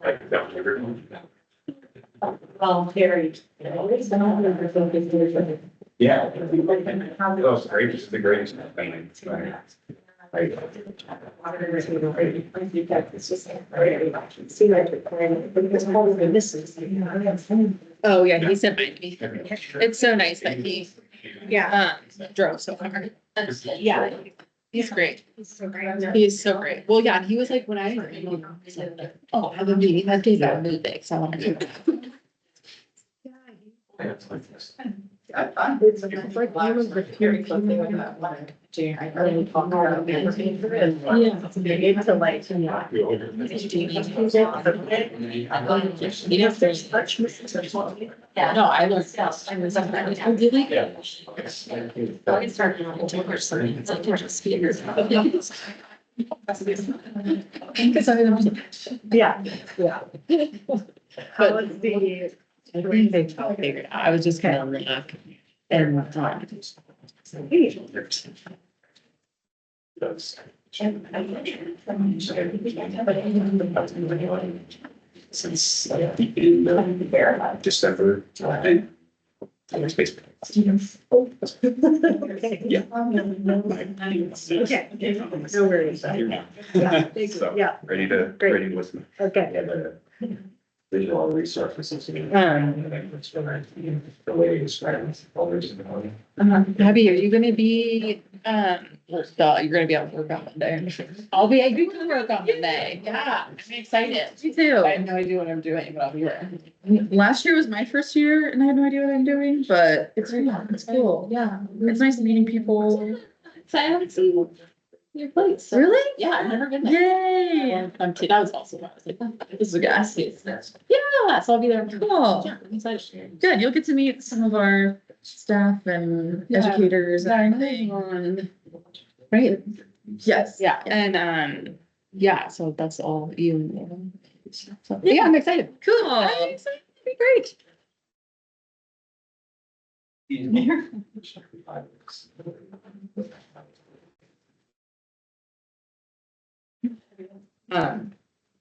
Like, down here. Very. Yeah. That was great, just the greatest thing. Like. Oh, yeah, he said mine to me. It's so nice that he, drove so far. Yeah, he's great. He's so great. Well, yeah, and he was like, when I said, oh, I have a meeting that day, that would be big, so I want to. It's like you were very closely with that one. I really talk about managing and maybe to like. You know, there's such misinterpretation. Yeah, no, I learned. I was like, I really. Yeah. I can start to or something. It's like, just speakers. Because I was. Yeah. But Let's see. I think they figured out. I was just kind of look and Since the end of December. Space. Yeah. Okay, no worries. So, Yeah, ready to listen. okay. Yeah, the visual resurfaces. The way you describe it. Abby, are you gonna be, you're gonna be able to work on Monday? I do work on Monday. Yeah, I'm excited. Me too. I have no idea what I'm doing, but I'll be there. Last year was my first year and I had no idea what I'm doing, but it's cool. Yeah. It's nice meeting people. So I haven't seen your place. So- Really? Yeah, I've never been there. Yay. I'm kidding. That was also, I was like, oh, this is a gas station. Yeah. Yeah, so I'll be there. Cool. Yeah, I'm excited. Good. You'll get to meet some of our staff and Yeah. educators. On, right? Yes. Yeah, and, yeah, so that's all you. So, yeah, I'm excited. Cool. I'm excited. It'll be great.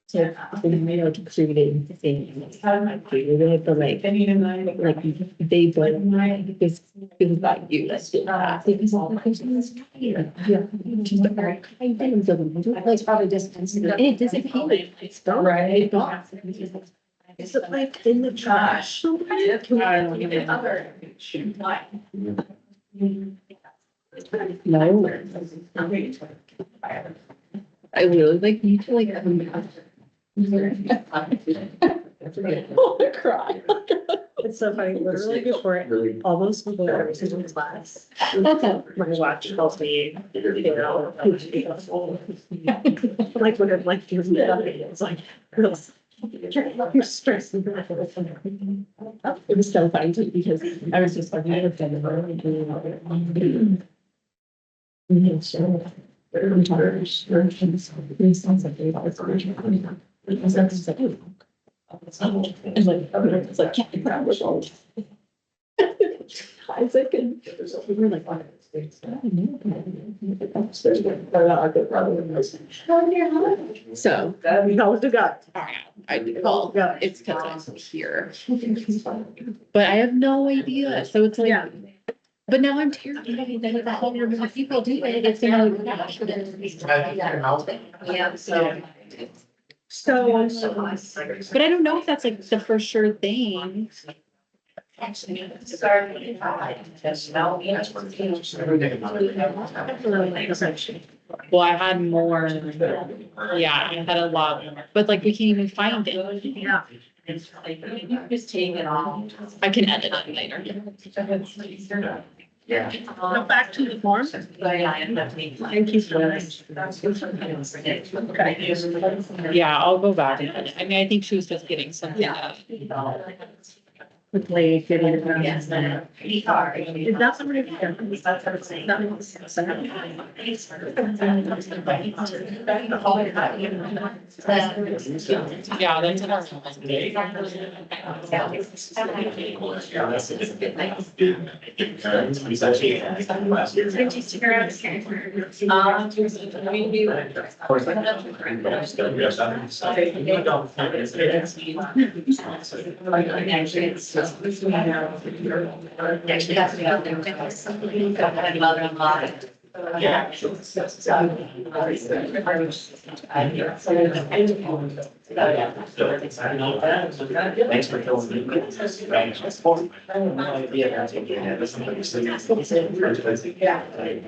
So they made like creating things. Created the like they but this feels like you. Let's do that. It's all like just the right items of them. Like probably just it doesn't feel like it's done right. Is it like in the trash? No. I really like need to like. I cry. It's so funny, literally before almost before every single class. My watch tells me, you know, like when it like gives me nothing, it's like, you're stressing. It was so funny too, because I was just talking to Jennifer and doing. Yeah, sure. These songs like they always original. It was like, it's like, oh. It's like, can't be proud of old. Isaac and we were like, oh, so. We know what to got. Well, it's because I'm here. But I have no idea, so it's like. Yeah. But now I'm terrified that if all your people do it, it's gonna. Yeah, so. So, But I don't know if that's like the for sure thing. Well, I had more, yeah, I had a lot, but like we can't even find it. yeah. Just take it off. I can edit it later. Yeah. Go back to the form. Thank you for that. Okay. Yeah, I'll go back and edit. I mean, I think she was just getting something. Yeah. Quickly getting it done. Yes, pretty hard. Is that somebody? Yeah, that's in our. Actually, that's the mother-in-law. Yeah. Thanks for filling me. That's Yeah. Like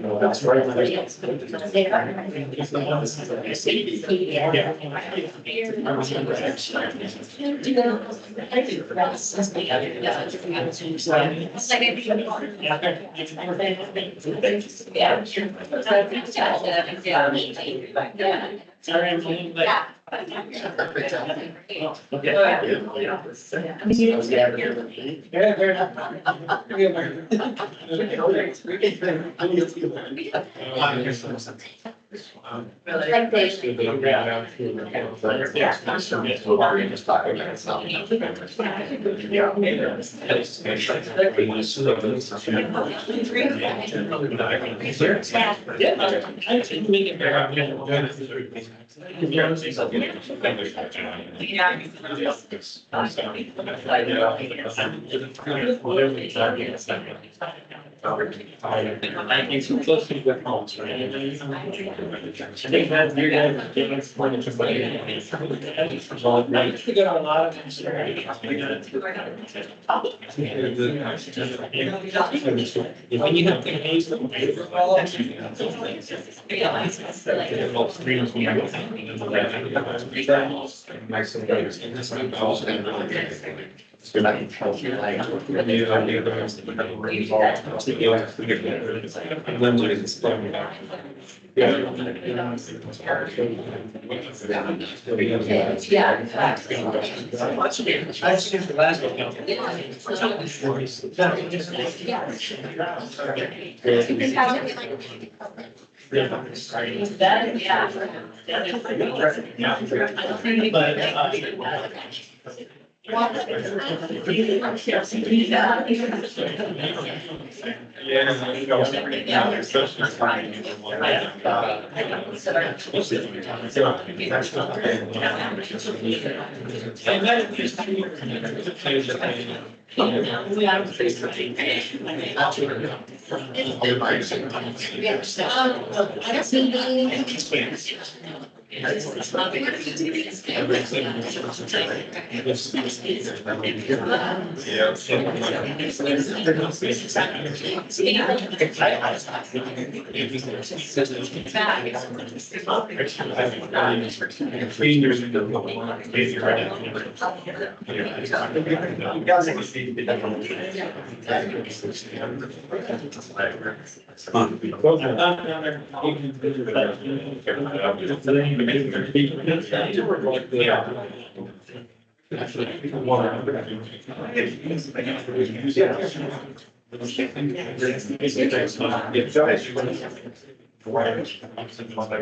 they.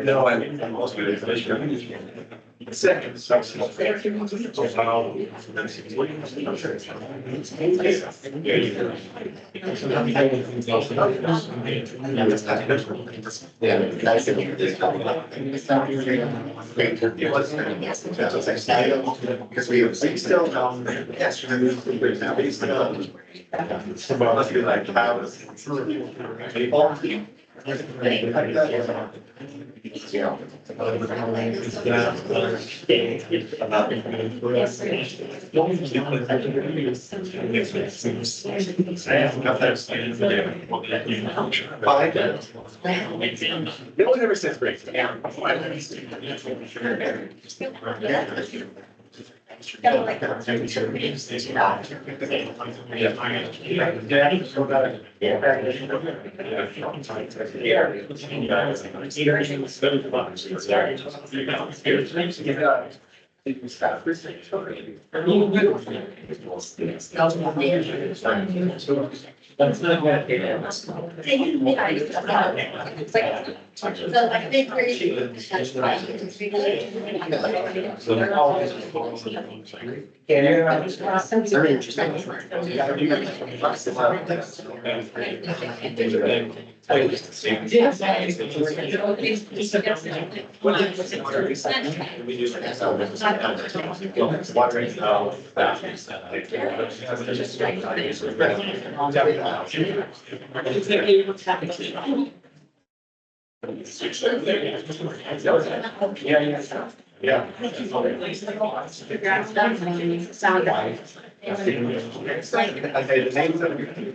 No, I mean, most of it is. Second. Yeah. Because we still, yesterday, we still. Must be like cows. It only never says break. That's not bad.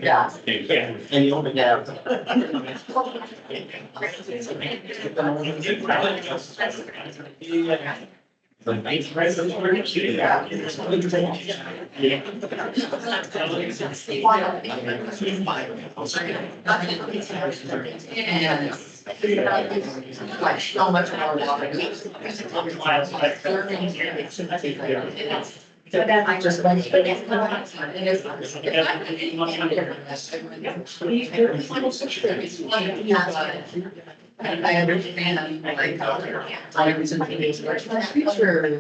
Yeah. And you only have. Like so much more water. So then I just went. I understand, like, I was in the future,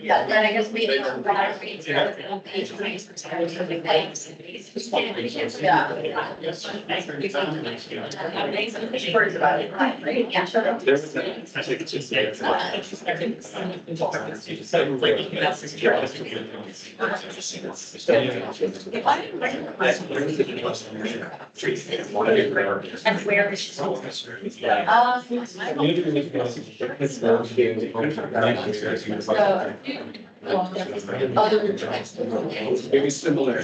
Yeah, then I guess we didn't know that our rates are on page 20%. Words about it, right? Yeah, shut up. And where is she? Maybe similar.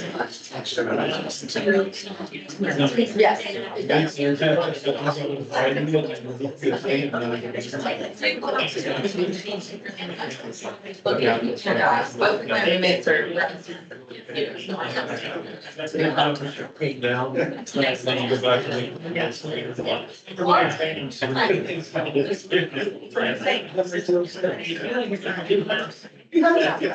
Yes,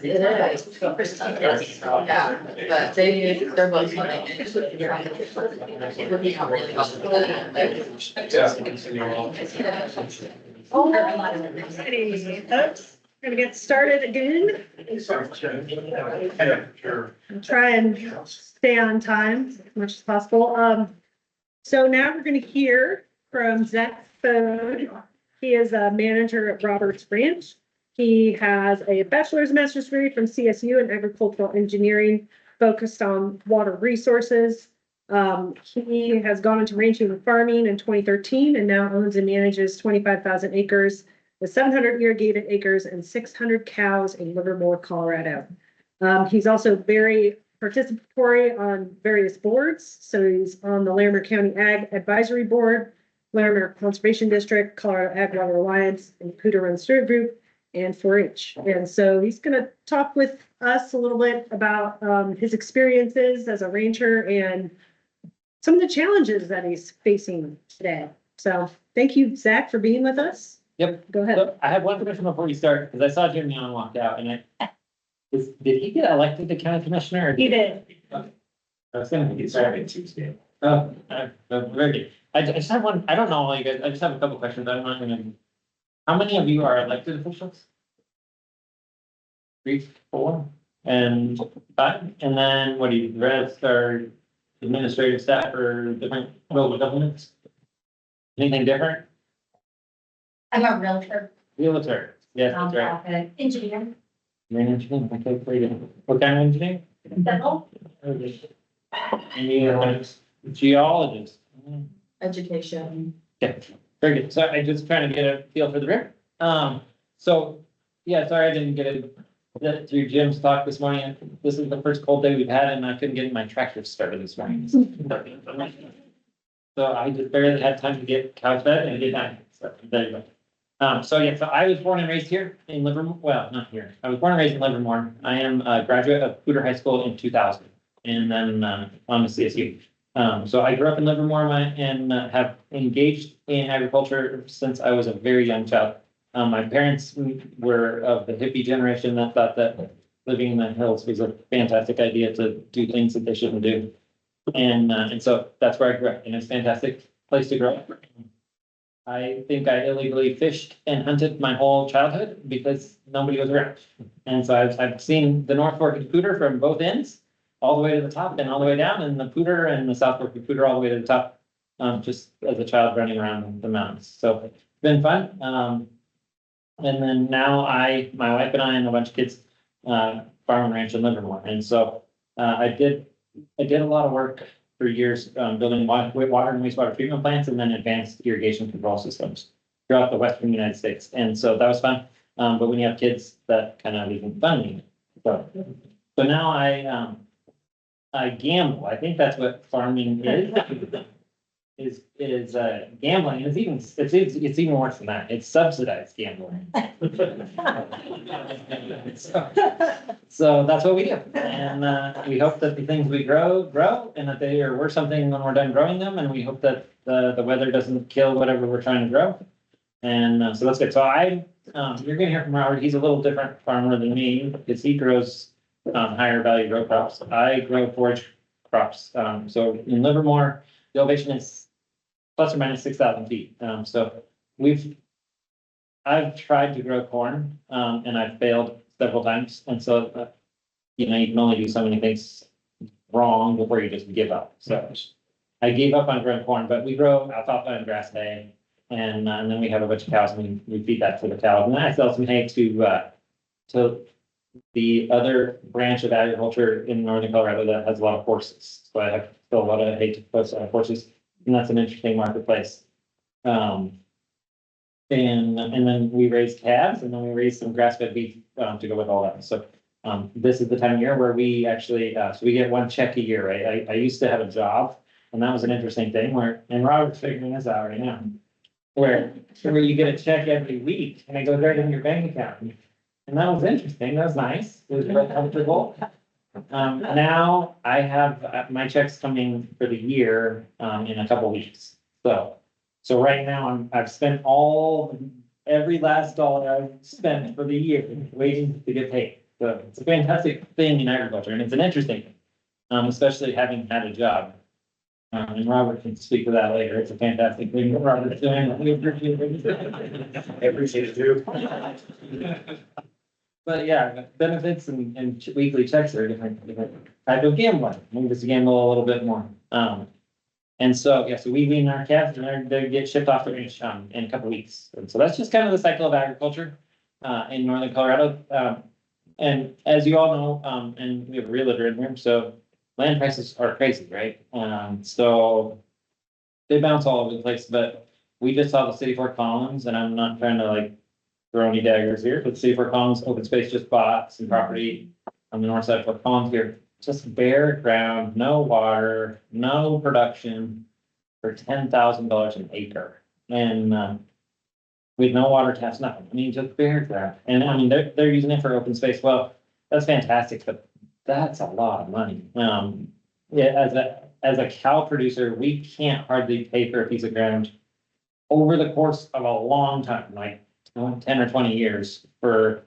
it is. Yeah, but they're both funny. Alrighty, folks, we're gonna get started again. Try and stay on time as much as possible. So now we're gonna hear from Zach Fode. He is a manager at Roberts Ranch. He has a bachelor's master's degree from CSU in agricultural engineering, focused on water resources. He has gone into ranching and farming in 2013 and now owns and manages 25,000 acres with 700 irrigated acres and 600 cows in Livermore, Colorado. He's also very participatory on various boards. So he's on the Larimer County Ag Advisory Board, Larimer Conservation District, Colorado Ag Water Alliance, and Cooter Run Stewart Group, and 4-H. And so he's going to talk with us a little bit about his experiences as a rancher and some of the challenges that he's facing today. So thank you, Zach, for being with us. Yep. Go ahead. So I have one question before we start, because I saw Jim Young walked out and did he get elected to county commissioner? Or He did. I was gonna get started Tuesday. Oh, very good. I just have one, I don't know all you guys, I just have a couple questions. I'm not gonna. How many of you are elected officials? 3, 4, and 5? And then what do you, the rest are administrative staff or different local governments? Anything different? I'm a realtor, Realtor, yes, that's right. nonprofit, engineer, You're an engineer, okay, very good. What kind of engineer? civil, And you're a geologist. Education. Okay, very good. So I just trying to get a feel for the room. So, yeah, sorry, I didn't get it through Jim's talk this morning. This is the first cold day we've had and I couldn't get my tractor started this morning. So I just barely had time to get cows fed and get that. So there you go. So yeah, so I was born and raised here in Livermore. Well, not here. I was born and raised in Livermore. I am a graduate of Cooter High School in 2000 and then on the CSU. So I grew up in Livermore and have engaged in agriculture since I was a very young child. My parents were of the hippie generation that thought that living in the hills was a fantastic idea to do things that they shouldn't do. And so that's where I grew up and it's a fantastic place to grow up. I think I illegally fished and hunted my whole childhood because nobody was around. And so I've seen the North Fork of Cooter from both ends, all the way to the top and all the way down, and the Cooter and the South Fork of Cooter all the way to the top, just as a child running around the mountains. So it's been fun. And then now my wife and I and a bunch of kids, farm and ranch in Livermore. And so I did a lot of work for years, building water and wastewater treatment plants and then advanced irrigation control systems throughout the western United States. And so that was fun. But when you have kids, that kind of isn't fun anymore. So now I gamble. I think that's what farming is gambling. It's even worse than that. It's subsidized gambling. So that's what we do. And we hope that the things we grow and that they are worth something when we're done growing them. And we hope that the weather doesn't kill whatever we're trying to grow. And so that's good. So you're gonna hear from Robert. He's a little different farmer than me because he grows higher value row crops. I grow forage crops. So in Livermore, the elevation is plus or minus 6,000 feet. So I've tried to grow corn, and I've failed several times. And so, you can only do so many things wrong before you just give up. So I gave up on growing corn, but we grow alfalfa and grass hay. And then we have a bunch of cows and we feed that to the cows. And then I sell some hay to the other branch of agriculture in northern Colorado that has a lot of horses. So I have to sell a lot of hay to horses. And that's an interesting marketplace. So And then we raised calves and then we raised some grass-fed beef, to go with all that. So, this is the time of year where we actually, so we get one check a year, right? I used to have a job and that was an interesting thing where, and Robert's figuring this out right now. Where you get a check every week and it goes right in your bank account. And that was interesting. That was nice. It was real comfortable. Now I have, my checks coming for the year, in a couple weeks. So right now I've spent every last dollar I've spent for the year waiting to get paid. So it's a fantastic thing in agriculture and it's an interesting thing, especially having had a job. And Robert can speak to that later. It's a fantastic thing that Robert's doing. We appreciate it. I appreciate it too. But yeah, benefits and weekly checks are a different type of gambling. We just gamble a little bit more. And so, yeah, so we wean our calves and they get shipped off the ranch, in a couple weeks. And so that's just kind of the cycle of agriculture, in northern Colorado. And as you all know, and we have a realtor in here, so land prices are crazy, right? So they bounce all over the place, but we just saw the city of Fort Collins, and I'm not trying to like throw any daggers here, but city of Fort Collins Open Space just bought some property on the north side of Fort Collins here. Just bare ground, no water, no production for $10,000 an acre. And with no water taps, nothing. I mean, just bare ground. And I mean, they're using it for open space. Well, that's fantastic, but that's a lot of money. Yeah, as a cow producer, we can't hardly pay for a piece of ground over the course of a long time, like 10 or 20 years for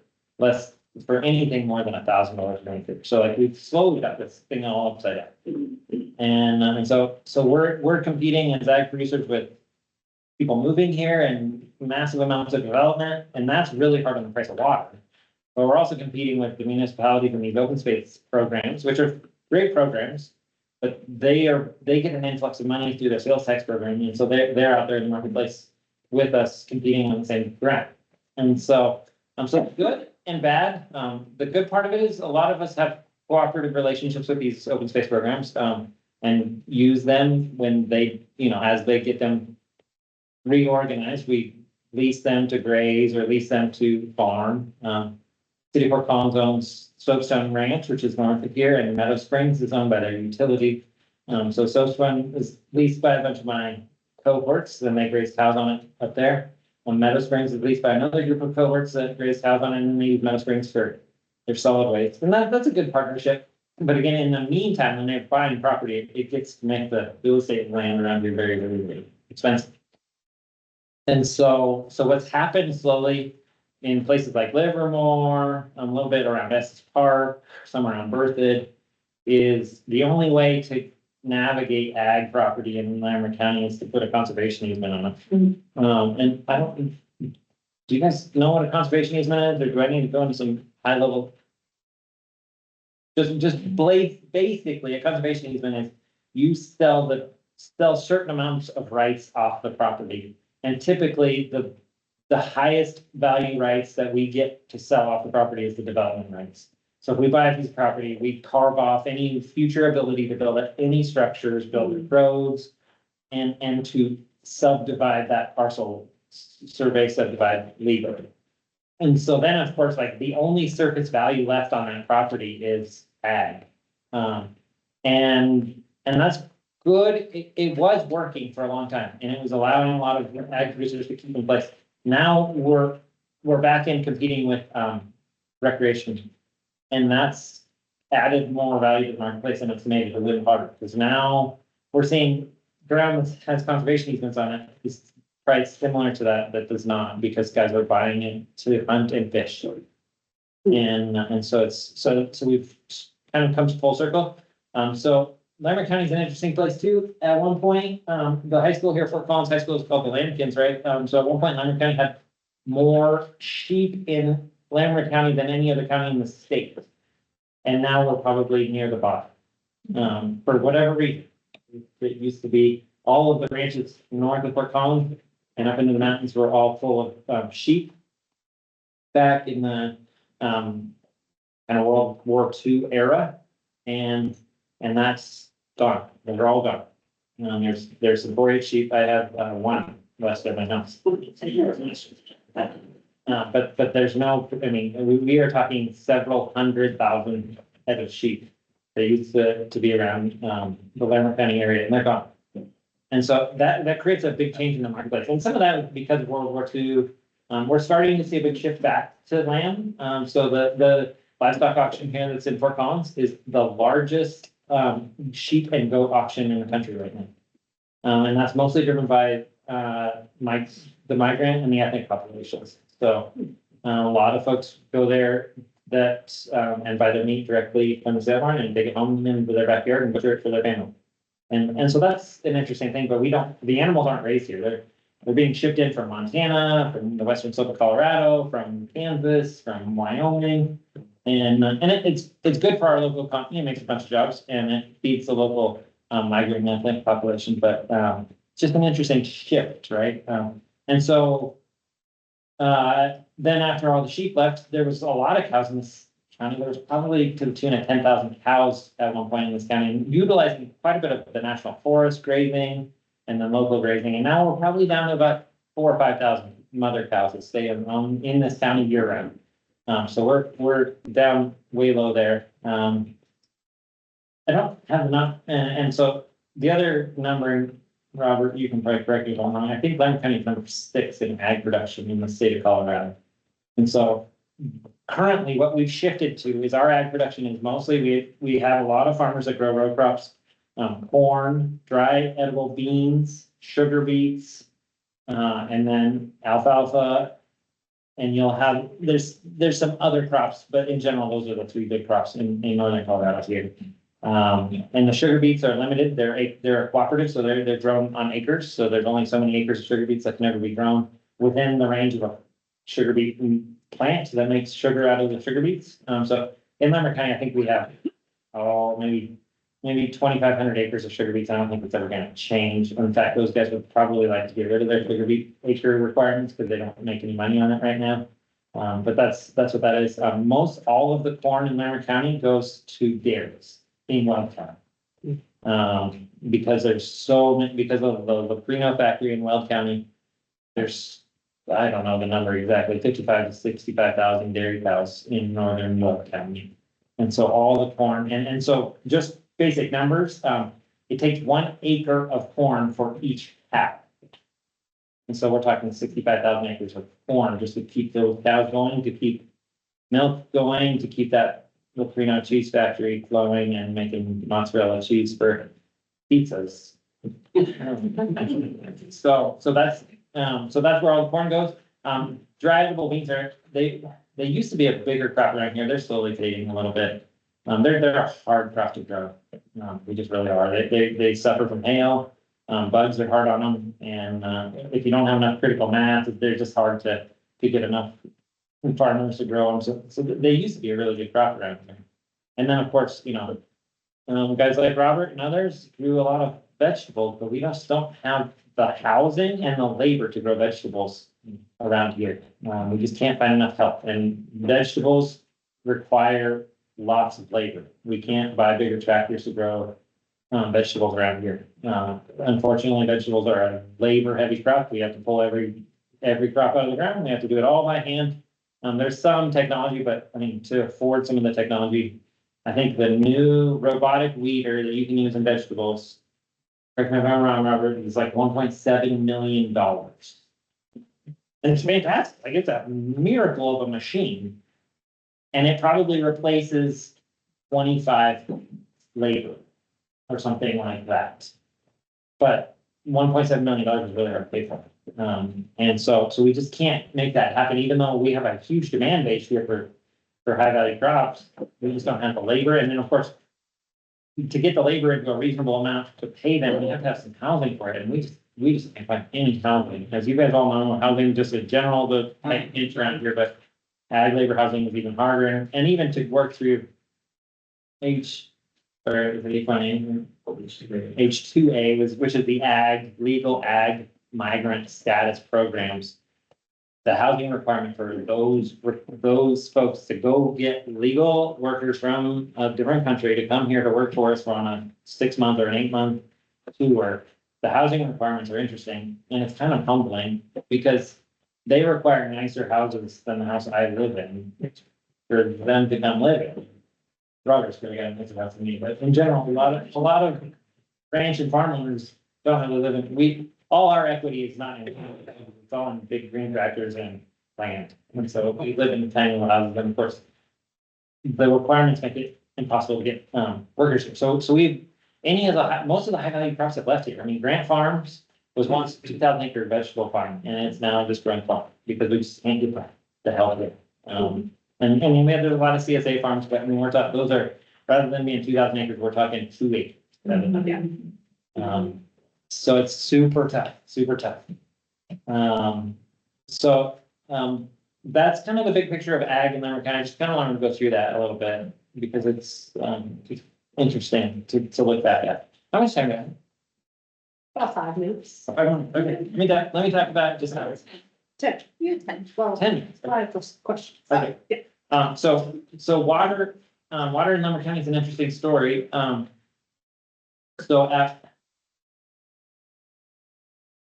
anything more than $1,000 an acre. So like we've slowly got this thing all upside down. And so we're competing as ag producers with people moving here and massive amounts of development, and that's really hard on the price of water. But we're also competing with the municipalities and these open space programs, which are great programs, but they get an influx of money through their sales tax program, and so they're out there in the marketplace with us competing on the same ground. And so good and bad. The good part of it is a lot of us have cooperative relationships with these open space programs, and use them when they, as they get them reorganized, we lease them to graze or lease them to farm. City of Fort Collins owns Soapstone Ranch, which is north of here, and Meadow Springs is owned by their utility. So Soapstone is leased by a bunch of my cohorts, then they graze cows on it up there. Meadow Springs is leased by another group of cohorts that graze cows on it, and they use Meadow Springs for their solid waste. And that's a good partnership. But again, in the meantime, when they're buying property, it gets to make the real estate and land around here very, very, very expensive. And so what's happened slowly in places like Livermore, a little bit around Estes Park, some around Berthoud, is the only way to navigate ag property in Larimer County is to put a conservation easement on it. And I don't, do you guys know what a conservation easement is, or do I need to go into some high level? Basically, a conservation easement is you sell certain amounts of rights off the property. And typically the highest value rights that we get to sell off the property is the development rights. So if we buy a piece of property, we carve off any future ability to build any structures, build roads, and to subdivide that parcel, subdivide legally. And so then, of course, like the only surface value left on that property is ag. And that's good. It was working for a long time, and it was allowing a lot of ag producers to keep in place. Now we're back in competing with recreation, and that's added more value to the marketplace, and it's made it a little harder because now we're seeing ground that has conservation easements on it is priced similar to that does not, because guys are buying it to hunt and fish. And so we've kind of come to full circle. So Larimer County is an interesting place too. At one point, the high school here, Fort Collins High School, is called the Lambkins, right? So at one point, Larimer County had more sheep in Larimer County than any other county in the state. And now we're probably near the bottom. For whatever reason, it used to be all of the ranches north of Fort Collins and up into the mountains were all full of sheep. Back in the kind of World War II era, and that's gone. They're all gone. There's some 4-H sheep. I have one west of my house. But there's no, I mean, we are talking several 100,000 head of sheep. They used to be around, the Larimer County area, and they're gone. And so that creates a big change in the marketplace. And some of that was because of World War II. We're starting to see a big shift back to lamb. So the livestock auction here that's in Fort Collins is the largest, sheep and goat auction in the country right now. And that's mostly driven by, the migrant and the ethnic populations. So a lot of folks go there that, and buy their meat directly from the sale barn and take it home into their backyard and butcher it for their family. And so that's an interesting thing, but the animals aren't raised here. They're being shipped in from Montana, from the western slope of Colorado, from Kansas, from Wyoming. And it's good for our local economy. It makes a bunch of jobs and it feeds the local, migrant and ethnic population, but, it's just an interesting shift, right? And so, then after all the sheep left, there was a lot of cows in this county. There was probably to the tune of 10,000 cows at one point in this county, utilizing quite a bit of the national forest grazing and then local grazing. And now we're probably down to about 4,000 or 5,000 mother cows that stay in this county year round. So we're down way low there. I don't have enough, and so the other number, Robert, you can probably correct me if I'm wrong. I think Larimer County is number 6 in ag production in the state of Colorado. And so currently what we've shifted to is our ag production is mostly, we have a lot of farmers that grow row crops, corn, dry edible beans, sugar beets, and then alfalfa. And you'll have, there's some other crops, but in general, those are the 3 big crops in northern Colorado here. And the sugar beets are limited. They're cooperative, so they're grown on acres. So there's only so many acres of sugar beets that can ever be grown within the range of a sugar beet plant that makes sugar out of the sugar beets. So in Larimer County, I think we have, maybe 2,500 acres of sugar beets. I don't think it's ever going to change. In fact, those guys would probably like to get rid of their sugar beet acre requirements because they don't make any money on it right now. But that's what that is. Most all of the corn in Larimer County goes to dairies in Weld County. Because there's so many, because of the Leprino factory in Weld County, there's, I don't know the number exactly, 55 to 65,000 dairy cows in northern Weld County. And so all the corn, and so just basic numbers, it takes 1 acre of corn for each cow. And so we're talking 65,000 acres of corn just to keep those cows going, to keep milk going, to keep that Leprino cheese factory flowing and making mozzarella cheese for pizzas. So that's where all the corn goes. Dry edible beans they used to be a bigger crop around here. They're slowly fading a little bit. They're a hard crop to grow. We just really are. They suffer from hail. Bugs are hard on them. And if you don't have enough critical mass, they're just hard to get enough farmers to grow them. So they used to be a really good crop around here. And then, of course, guys like Robert and others grew a lot of vegetables, but we just don't have the housing and the labor to grow vegetables around here. We just can't find enough help. And vegetables require lots of labor. We can't buy bigger tractors to grow vegetables around here. Unfortunately, vegetables are a labor-heavy crop. We have to pull every crop out of the ground. We have to do it all by hand. There's some technology, but I mean, to afford some of the technology, I think the new robotic weeder that you can use in vegetables, correct me if I'm wrong, Robert, is like $1.7 million. And it's fantastic. Like, it's a miracle of a machine. And it probably replaces 25 labor or something like that. But $1.7 million is really hard to pay for. And so we just can't make that happen, even though we have a huge demand base here for high value crops. We just don't have the labor. And then, of course, to get the labor into a reasonable amount to pay them, we have to have some housing for it. And we just can't find any housing. As you guys all know, housing just in general, the pinch around here, but ag labor housing is even harder. And even to work through H2A, which is the legal ag migrant status programs. The housing requirement for those folks to go get legal workers from a different country to come here to work for us on a 6-month or an 8-month tour, the housing requirements are interesting, and it's kind of humbling, because they require nicer houses than the house I live in for them to come live in. Roger's gonna get a nicer house than me, but in general, a lot of ranch and farm owners don't really live in, all our equity is not in, it's all in big green tractors and land. And so we live in tiny little houses, and of course, the requirements make it impossible to get, workers here. So most of the high value crops have left here. I mean, Grant Farms was once 2,000 acre vegetable farm, and it's now just Grant Farm, because we just can't get the hell here. And we have, there's a lot of CSA farms, but I mean, we're talking, those are, rather than being 2,000 acres, we're talking 2 acres. So it's super tough, super tough. That's kind of the big picture of ag in Limerick County. I just kind of wanted to go through that a little bit, because it's interesting to look back at. How much time do I have? About 5 minutes. Okay, let me talk about just now. 10, yeah, 10, 12. 10 minutes. 5 questions. Okay. Yeah. So water in Limerick County is an interesting story. So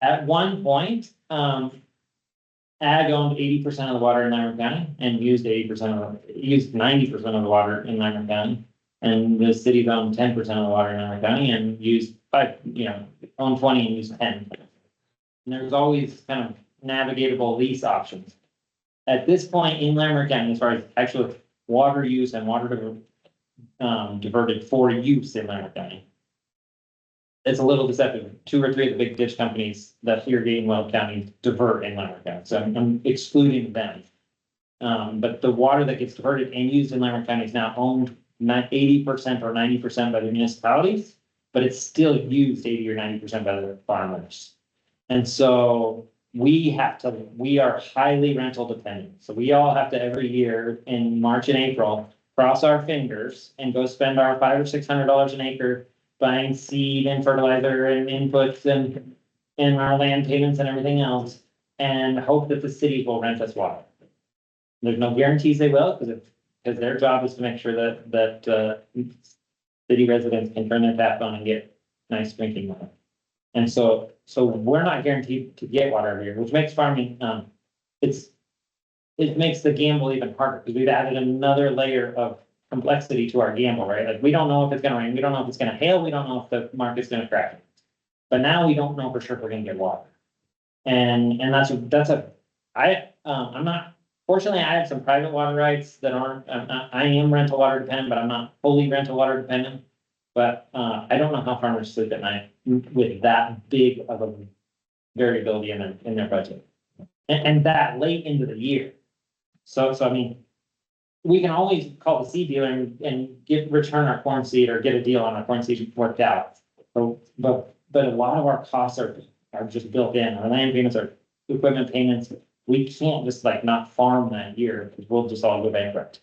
at one point, ag owned 80% of the water in Limerick County and used 90% of the water in Limerick County. And the city owned 10% of the water in Limerick County and used owned 20 and used 10. And there's always kind of navigatable lease options. At this point in Limerick County, as far as actual water use and water diverted for use in Limerick County, it's a little deceptive. 2 or 3 of the big ditch companies that irrigate in Weld County divert in Limerick County, so I'm excluding them. But the water that gets diverted and used in Limerick County is now owned not 80% or 90% by the municipalities, but it's still used 80 or 90% by the farmers. And so we are highly rental dependent. So we all have to every year in March and April, cross our fingers and go spend our $500 or $600 an acre buying seed and fertilizer and inputs and our land payments and everything else, and hope that the cities will rent us water. There's no guarantees they will, because their job is to make sure that city residents can turn their tap on and get nice drinking water. And so we're not guaranteed to get water every year, which makes farming, it makes the gamble even harder, because we've added another layer of complexity to our gamble, right? Like, we don't know if it's gonna rain, we don't know if it's gonna hail, we don't know if the market's gonna crash. But now we don't know for sure if we're gonna get water. And I'm not, fortunately, I have some private water rights that aren't, I am rental water dependent, but I'm not fully rental water dependent. But, I don't know how farmers sleep at night with that big of a variability in their budget. And that late into the year. So I mean, we can always call the seed dealer and return our corn seed or get a deal on our corn seed worked out. But a lot of our costs are just built in. Our land payments, our equipment payments. We can't just not farm that year, because we'll just all go bankrupt.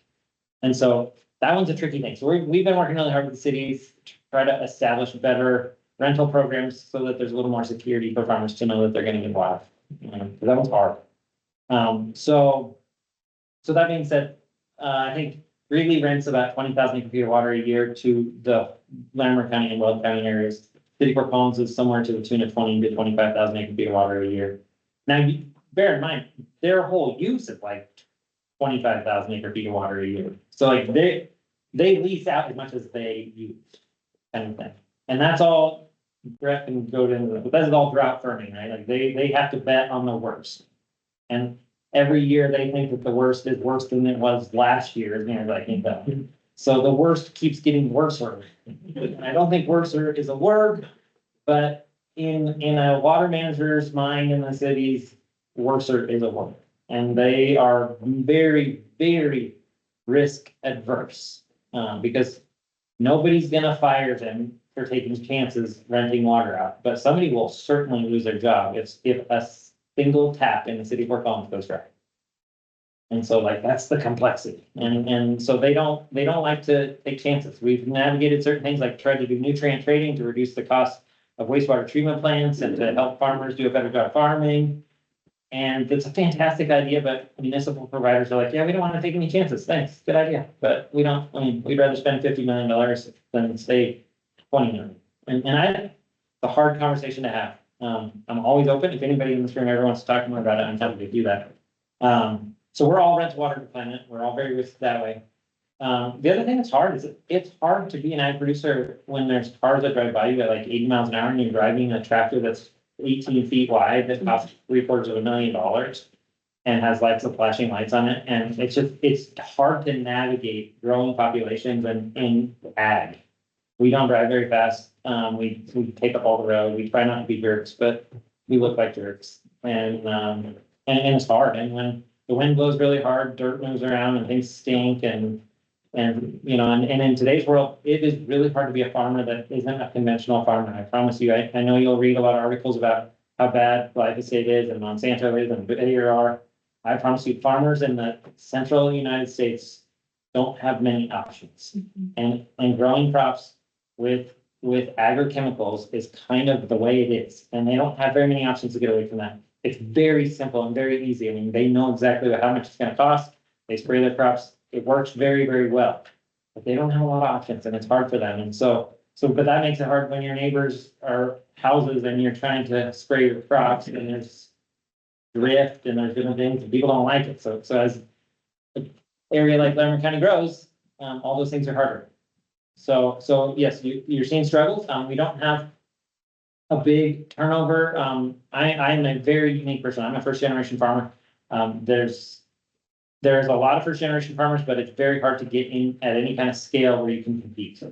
And so that one's a tricky thing. So we've been working really hard with the cities to try to establish better rental programs so that there's a little more security for farmers to know that they're gonna get water. Because that one's hard. So that being said, I think Greeley rents about 20,000 acre feet of water a year to the Lamar County and Weld County areas. City Fort Collins is somewhere to the tune of 20 to 25,000 acre feet of water a year. Now, bear in mind, their whole use is 25,000 acre feet of water a year. So they lease out as much as they use, kind of thing. And that's all, Brett can go into it, but that's all drought farming, right? They have to bet on the worst. And every year they think that the worst is worse than it was last year, as near as I can tell. So the worst keeps getting worser. And I don't think worser is a word, but in a water manager's mind in the cities, worser is a word. And they are very, very risk adverse, because nobody's gonna fire them for taking chances renting water out. But somebody will certainly lose their job if a single tap in the city of Fort Collins goes dry. And so that's the complexity. And so they don't like to take chances. We've navigated certain things, like tried to do nutrient trading to reduce the cost of wastewater treatment plants and to help farmers do a better job farming. And it's a fantastic idea, but municipal providers are yeah, we don't want to take any chances. Thanks, good idea. But we don't, we'd rather spend $50 million than stay 20 million. And a hard conversation to have. I'm always open. If anybody in this room ever wants to talk more about it, I'm happy to do that. So we're all rent to water dependent. We're all very risky that way. The other thing that's hard is it's hard to be an ag producer when there's cars that drive by you at like 80 miles an hour and you're driving a tractor that's 18 feet wide that costs $750,000 and has lights of flashing lights on it. And it's hard to navigate growing populations in ag. We don't drive very fast. We take up all the road. We try not to be jerks, but we look like jerks. And it's hard. And when the wind blows really hard, dirt moves around and things stink and you know, and in today's world, it is really hard to be a farmer that isn't a conventional farmer. I promise you, I know you'll read a lot of articles about how bad glyphosate is and Monsanto is and Bayer are. I promise you, farmers in the central United States don't have many options. And growing crops with agrochemicals is kind of the way it is. And they don't have very many options to get away from that. It's very simple and very easy. I mean, they know exactly how much it's gonna cost. They spray their crops. It works very, very well. But they don't have a lot of options and it's hard for them. And but that makes it hard when your neighbors are houses and you're trying to spray your crops and there's drift and there's different things and people don't like it. So as an area like Larimer County grows, all those things are harder. So yes, you're seeing struggles. We don't have a big turnover. I'm a very unique person. I'm a first generation farmer. There's a lot of first generation farmers, but it's very hard to get in at any kind of scale where you can compete.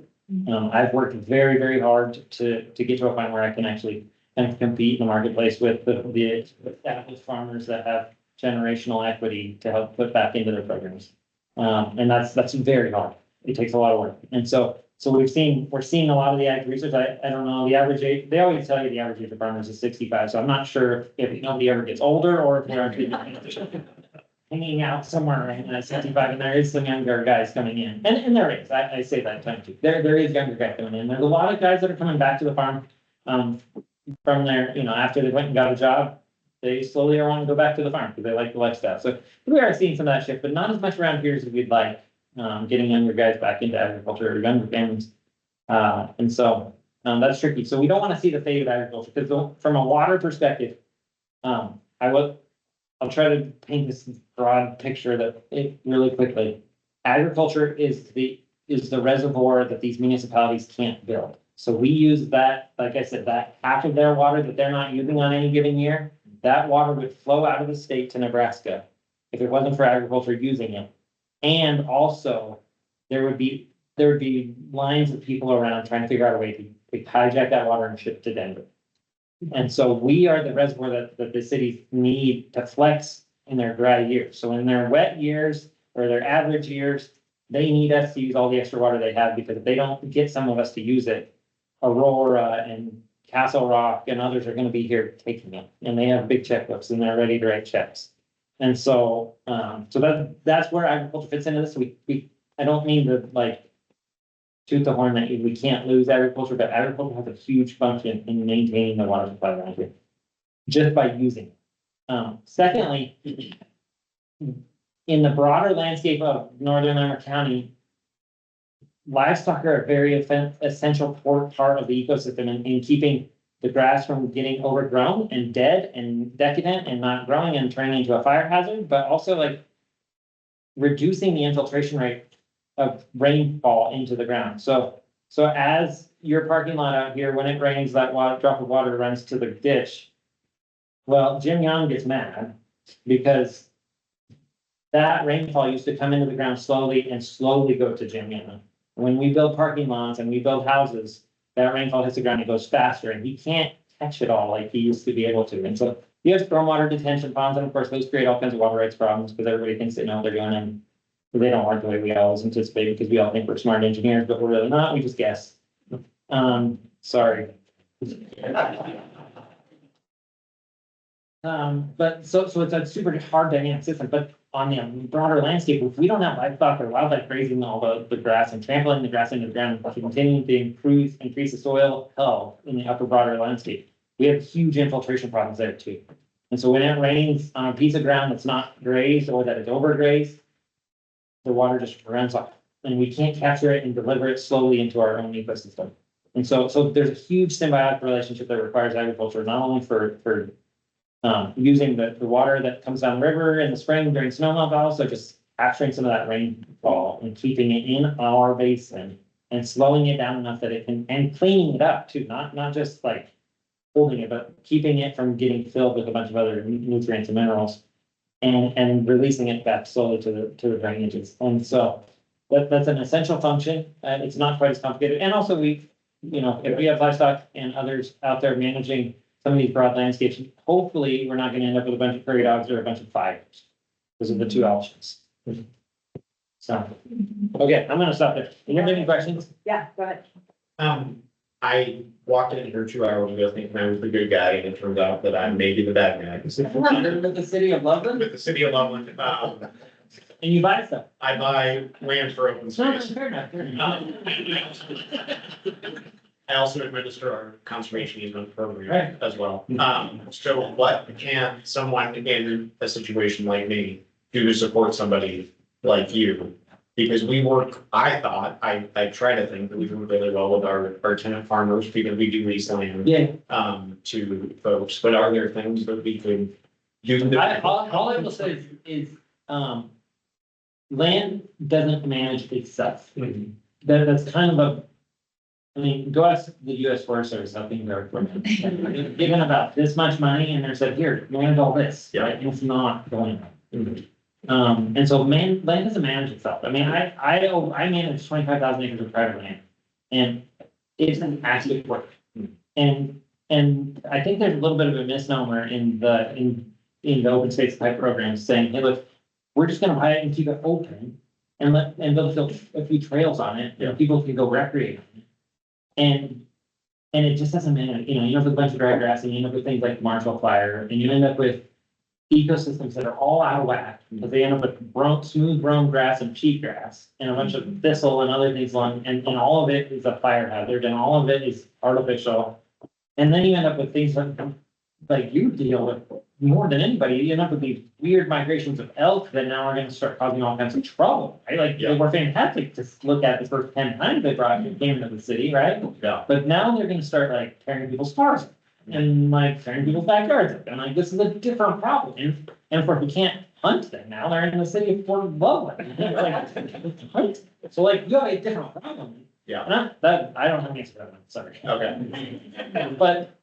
I've worked very, very hard to get to a point where I can actually kind of compete in the marketplace with the established farmers that have generational equity to help put back into their programs. And that's very hard. It takes a lot of work. And so we're seeing a lot of the ag research. I don't know the average age. They always tell you the average age of farmers is 65. So I'm not sure if nobody ever gets older or if they're actually hanging out somewhere around 65, and there is some younger guys coming in, and there is. I say that time too. There is younger guys coming in. There's a lot of guys that are coming back to the farm from their, you know, after they went and got a job. They slowly are wanting to go back to the farm because they like the lifestyle. So we are seeing some of that shift, but not as much around here as we'd like. Getting younger guys back into agriculture or younger families. And so that's tricky. So we don't want to see the fate of agriculture because from a water perspective, I'll try to paint this broad picture that really quickly. Agriculture is the reservoir that these municipalities can't build. So we use that, like I said, that half of their water that they're not using on any given year, that water would flow out of the state to Nebraska if it wasn't for agriculture using it. And also, there would be lines of people around trying to figure out a way to hijack that water and ship it to Denver. And so we are the reservoir that the cities need to flex in their dry years. So in their wet years or their average years, they need us to use all the extra water they have because if they don't get some of us to use it, Aurora and Castle Rock and others are going to be here taking it. And they have big checkbooks and they're ready to write checks. And so, that's where agriculture fits into this. I don't mean to like toot the horn that we can't lose agriculture, but agriculture has a huge function in maintaining the water supply around here, just by using it. Secondly, in the broader landscape of northern Larimer County, livestock are a very essential part of the ecosystem in keeping the grass from getting overgrown and dead and decadent and not growing and turning into a fire hazard, but also like reducing the infiltration rate of rainfall into the ground. So as your parking lot out here, when it rains, that drop of water runs to the ditch. Well, Jim Young gets mad because that rainfall used to come into the ground slowly and slowly go to Jim Young. When we build parking lots and we build houses, that rainfall hits the ground, it goes faster, and he can't catch it all like he used to be able to. And so you have stormwater detention ponds, and of course, those create all kinds of water rights problems because everybody thinks they know what they're doing, and they don't work the way we always anticipate because we all think we're smart engineers, but we're really not. We just guess. Sorry. But so it's a super hard dynamic system, but on the broader landscape, if we don't have livestock or wildlife grazing all the grass and trampling the grass into the ground, continuing to increase the soil health in the upper broader landscape, we have huge infiltration problems there too. And so when it rains on a piece of ground that's not grazed or that is overgrazed, the water just runs off and we can't capture it and deliver it slowly into our own ecosystem. And so there's a huge symbiotic relationship that requires agriculture, not only for using the water that comes down the river in the spring during snowmelt, but also just capturing some of that rainfall and keeping it in our basin and slowing it down enough that it can, and cleaning it up too, not just like holding it, but keeping it from getting filled with a bunch of other nutrients and minerals and releasing it back slowly to the drainages. And so that's an essential function. It's not quite as complicated. And also if we have livestock and others out there managing some of these broad landscapes, hopefully we're not gonna end up with a bunch of prairie dogs or a bunch of fires. Those are the two options. So, okay, I'm gonna stop there. Do you have any questions? Yeah, go ahead. I walked in here 2 hours ago thinking I was the good guy, and it turns out that I'm maybe the bad guy. With the city of Loveland, With the city of Loveland, and you buy stuff. I buy land for open No, space. fair enough, fair enough. I also administer our conservation easement program Right. as well. So what can someone in a situation like me do to support somebody like you? Because we work, I try to think that we work really well with our tenant farmers because we do lease land. Yeah, To folks, but are there things that we could do? all I will say is, land doesn't manage itself. That's kind of go ask the US Forest Service, I think they're given about this much money and they're said, here, manage all this, Yeah. right? It's not going on. And so land doesn't manage itself. I mean, I manage 25,000 acres of private land. And it's an active work. And I think there's a little bit of a misnomer in the open space type programs saying, hey, look, we're just gonna buy it and keep it open and build a few trails on it, and people can go recreate on it. And it just doesn't matter, you end up with a bunch of dry grass and you end up with things like Marshall fire, and you end up with ecosystems that are all out of whack, because they end up with smooth grown grass and cheatgrass and a bunch of thistle and other things along, and all of it is a fire hazard, and all of it is artificial. And then you end up with things like you deal with more than anybody, you end up with these weird migrations of elk that now are gonna start causing all kinds of trouble, right? Like, they were fantastic to look at the first 10 times they came into the city, right? Yeah. But now they're gonna start like tearing people's cars up and like tearing people's backyards up, and like, this is a different problem. And if we can't hunt them now, they're in the city of Fort Loveland. Hunt. So like, you have a different problem. Yeah. And I don't have an answer to that one, sorry. Okay. But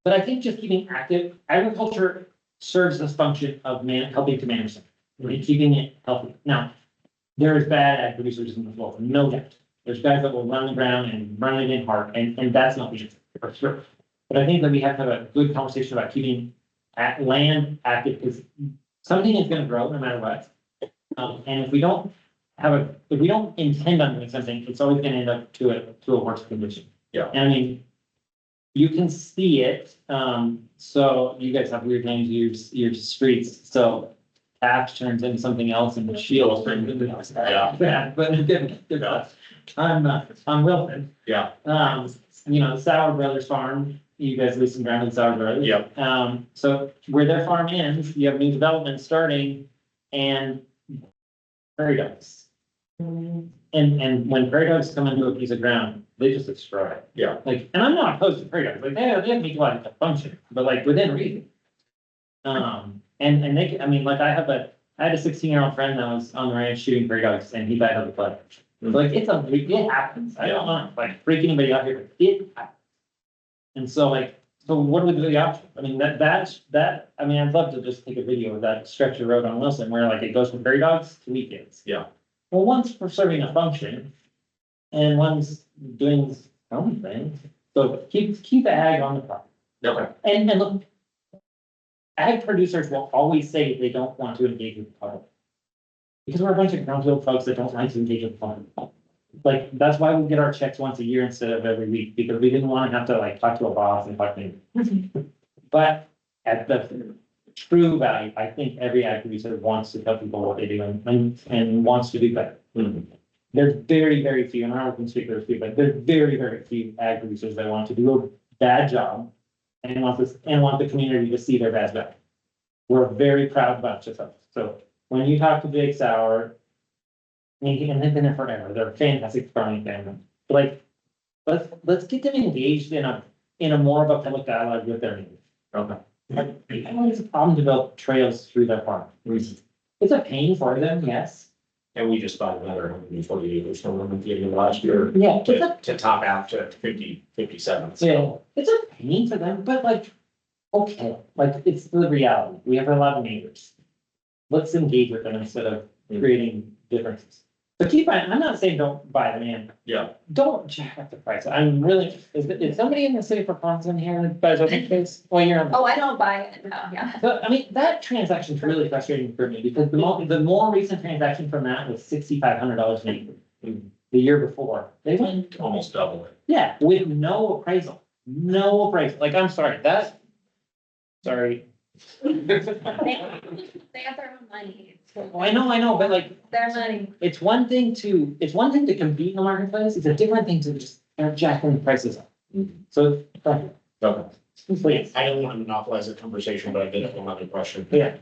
I think just keeping active, agriculture serves this function of helping to manage them, and keeping it healthy. Now, there's bad ag producers in the world, no doubt. There's guys that will run the ground and run it in hard, and that's not the answer, for sure. But I think that we have to have a good conversation about keeping land active, because something is gonna grow no matter what. And if we don't intend on doing something, it's always gonna end up to a worse condition. Yeah. And I mean, you can see it, so you guys have weird names, your streets, so Taft turns into something else and Shields turns into something else. Yeah. But I'm Wilton. Yeah. The Sauer Brothers Farm, you guys lease some ground in Sauer Brothers. Yep. So where their farm ends, you have new development starting and prairie dogs. And when prairie dogs come into a piece of ground, they just destroy it. Yeah. Like, and I'm not opposed to prairie dogs, like, they have ecological function, but like within reason. And they, like, I had a 16-year-old friend that was on the ranch shooting prairie dogs, and he died of the flood. So like, it happens. I don't want to like freak anybody out here, but it happens. And so what do we do with the option? I mean, I'd love to just take a video of that stretch of road on Wilson where like it goes from prairie dogs to wheat fields. Yeah. Well, one's for serving a function and one's doing its own thing. So keep ag on the property. Okay. And look, ag producers will always say they don't want to engage with the public. Because we're a bunch of ground-field folks that don't like to engage with the public. Like, that's why we get our checks once a year instead of every week, because we didn't want to have to like talk to a boss and talk to me. But at the true value, I think every ag producer wants to tell people what they do and wants to do better. There's very, very few, and I don't speak for few, but there's very, very few ag producers that want to do a bad job and want the community to see their bad job. We're a very proud bunch of folks. So when you talk to Jake Sauer, and they've been there forever, they're a fantastic farming family. But like, let's get them engaged in a more of a public dialogue with their neighbors. Okay. Like, I don't think it's a problem to build trails through their farm. It's a pain for them, yes. And we just bought another 140 acres from them at the end of last year. Yeah, it's a, To top out to 57. yeah, it's a pain for them, but like, okay, like, it's the reality. We have a lot of neighbors. Let's engage with them instead of creating differences. But keep in mind, I'm not saying don't buy the land. Yeah. Don't jack up the price. I'm really, is somebody in the city for funds in here that buys a place? Well, you're on. Oh, I don't buy it, no, yeah. So, I mean, that transaction's really frustrating for me because the more recent transaction from that was $6,500 an acre. The year before, they went, Almost double it. yeah, with no appraisal, like, I'm sorry, sorry. They have their own money. Oh, I know, but like, Their money. it's one thing to compete in the marketplace, it's a different thing to just start jacking the prices up. So, Okay. please, I don't want to monopolize the conversation, but I did have one other question. yeah,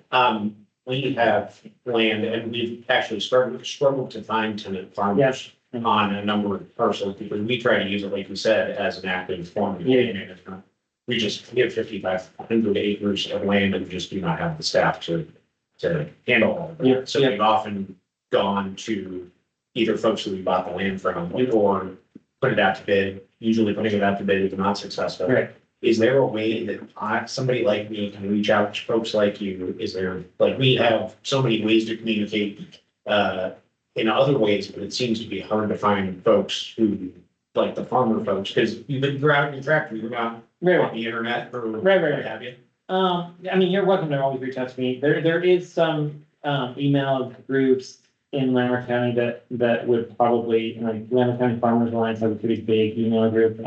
We have land and we've actually struggled to find tenant farmers on a number of parcels because we try to use it, like you said, as an active form of land management. We just have 5,500 acres of land and just do not have the staff to handle all of Yeah, it. So yeah. we've often gone to either folks who we bought the land from or put it out to bid. Usually putting it out to bid is not successful. right. Is there a way that somebody like me can reach out to folks like you? Is there, like, we have so many ways to communicate, in other ways, but it seems to be hard to find folks who, like the farmer folks, because you're out in your tractor, you're not on the internet or Right. what have you. I mean, you're welcome to always reach out to me. There is some, email groups in Lamar County that would probably, like, Lamar County Farmers Alliance has a pretty big email group.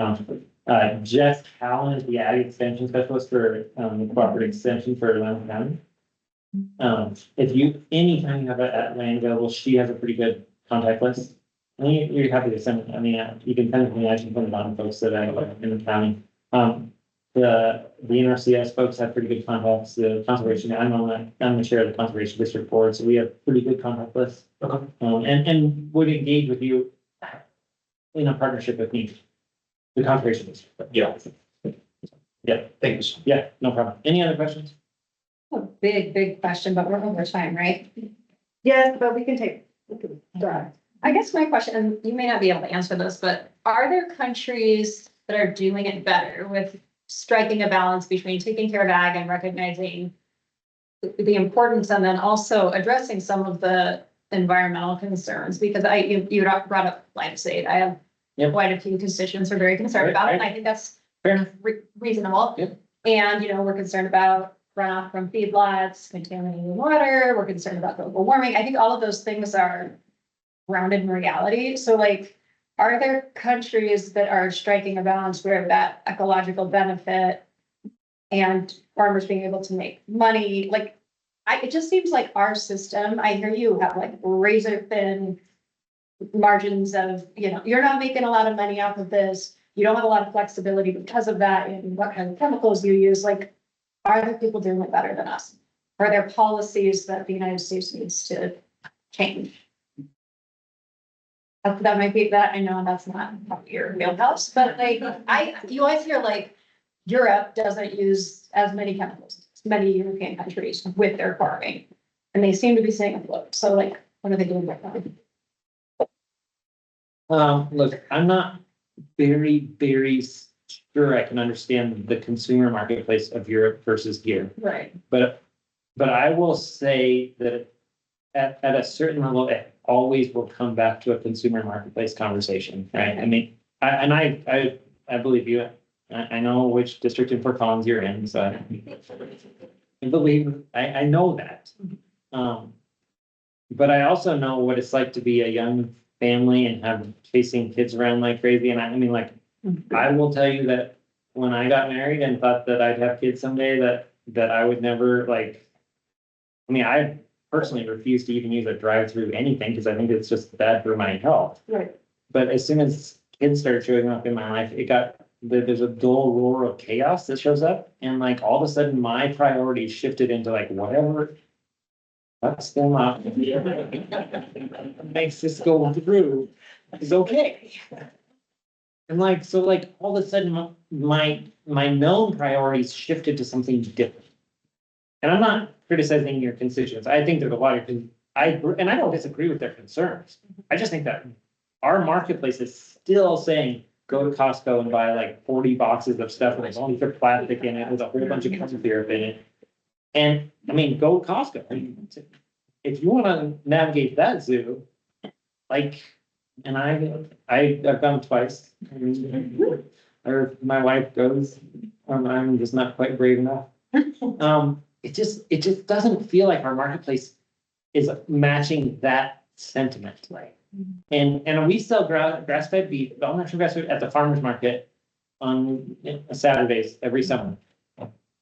Jess Callan is the Ag Extension Specialist for, the cooperative extension for Lamar County. Anytime you have a land available, she has a pretty good contact list. And you're happy to send it, I mean, you can send it to me, I can put it on folks that I know in the county. The NRCS folks have pretty good contacts, the conservation, I'm the chair of the conservation district board, so we have pretty good contact lists. Okay. And would engage with you in a partnership with me, the conservation district. Yeah. Yeah. Thanks. Yeah, no problem. Any other questions? A big question, but we're over time, right? Yes, but we can drive. I guess my question, and you may not be able to answer this, but are there countries that are doing it better with striking a balance between taking care of ag and recognizing the importance and then also addressing some of the environmental concerns? Because you brought up glyphosate. I have quite a few constituents who are very concerned about it. And I think that's reasonable. Yep. And, we're concerned about runoff from feedlots, contaminating water. We're concerned about global warming. I think all of those things are grounded in reality. So like, are there countries that are striking a balance where that ecological benefit and farmers being able to make money, like, it just seems like our system, I hear you have like razor thin margins of, you're not making a lot of money off of this. You don't have a lot of flexibility because of that and what kind of chemicals you use. Like, are there people doing it better than us? Are there policies that the United States needs to change? That might be that, I know that's not your wheelhouse, but like, you always hear like Europe doesn't use as many chemicals as many European countries with their farming. And they seem to be staying afloat. So like, what are they doing right now? Look, I'm not very sure I can understand the consumer marketplace of Europe versus here. Right. But I will say that at a certain level, it always will come back to a consumer marketplace conversation, right? I mean, I believe you. I know which district in Fort Collins you're in, so I know that. But I also know what it's like to be a young family and have chasing kids around like crazy. And I mean, like, I will tell you that when I got married and thought that I'd have kids someday, that I would never I personally refuse to even use a drive-through anything because I think it's just bad for my health. Right. But as soon as kids started showing up in my life, there's a dull roar of chaos that shows up. And like, all of a sudden my priorities shifted into like, whatever. That's still not makes this go through is okay. And like, so like all of a sudden my known priorities shifted to something different. And I'm not criticizing your constituents. I think there's a lot of, and I don't disagree with their concerns. I just think that our marketplace is still saying, go to Costco and buy like 40 boxes of stuff and there's only put plastic in it with a whole bunch of corn syrup in it. And I mean, go to Costco. I mean, if you want to navigate that zoo, like, and I've gone twice. Or my wife goes, I'm just not quite brave enough. It just doesn't feel like our marketplace is matching that sentiment. Right. And we sell grass-fed beef, all natural grass-fed at the farmer's market on Saturdays every summer.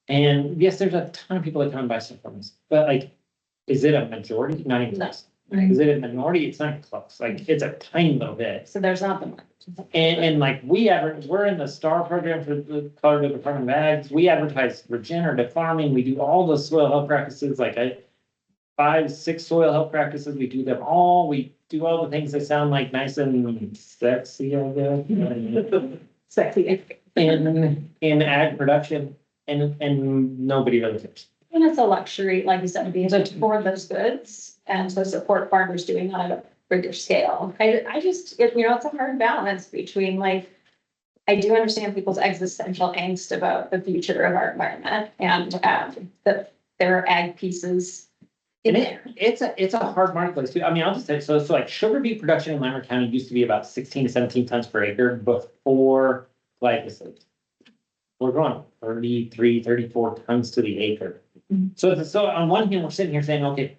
And yes, there's a ton of people that come and buy stuff from us, but like, is it a majority? Not even close. Is it a minority? It's not close. Like, it's a tiny little bit. So there's not the market. And like, we're in the STAR program for the Colorado Department of Ag. We advertise regenerative farming. We do all the soil health practices, like 5, 6 soil health practices. We do them all. We do all the things that sound like nice and sexy, I guess. Sexy. In ag production, and nobody really cares. And it's a luxury, like you said, to be able to afford those goods and to support farmers doing that at a bigger scale. I just, it's a hard balance between like, I do understand people's existential angst about the future of our environment and that there are ag pieces in And there. it's a hard marketplace too. I mean, I'll just say, so like sugar beet production in Lambert County used to be about 16 to 17 tons per acre before glyphosate. We're growing 33, 34 tons to the acre. So on one hand, we're sitting here saying, okay,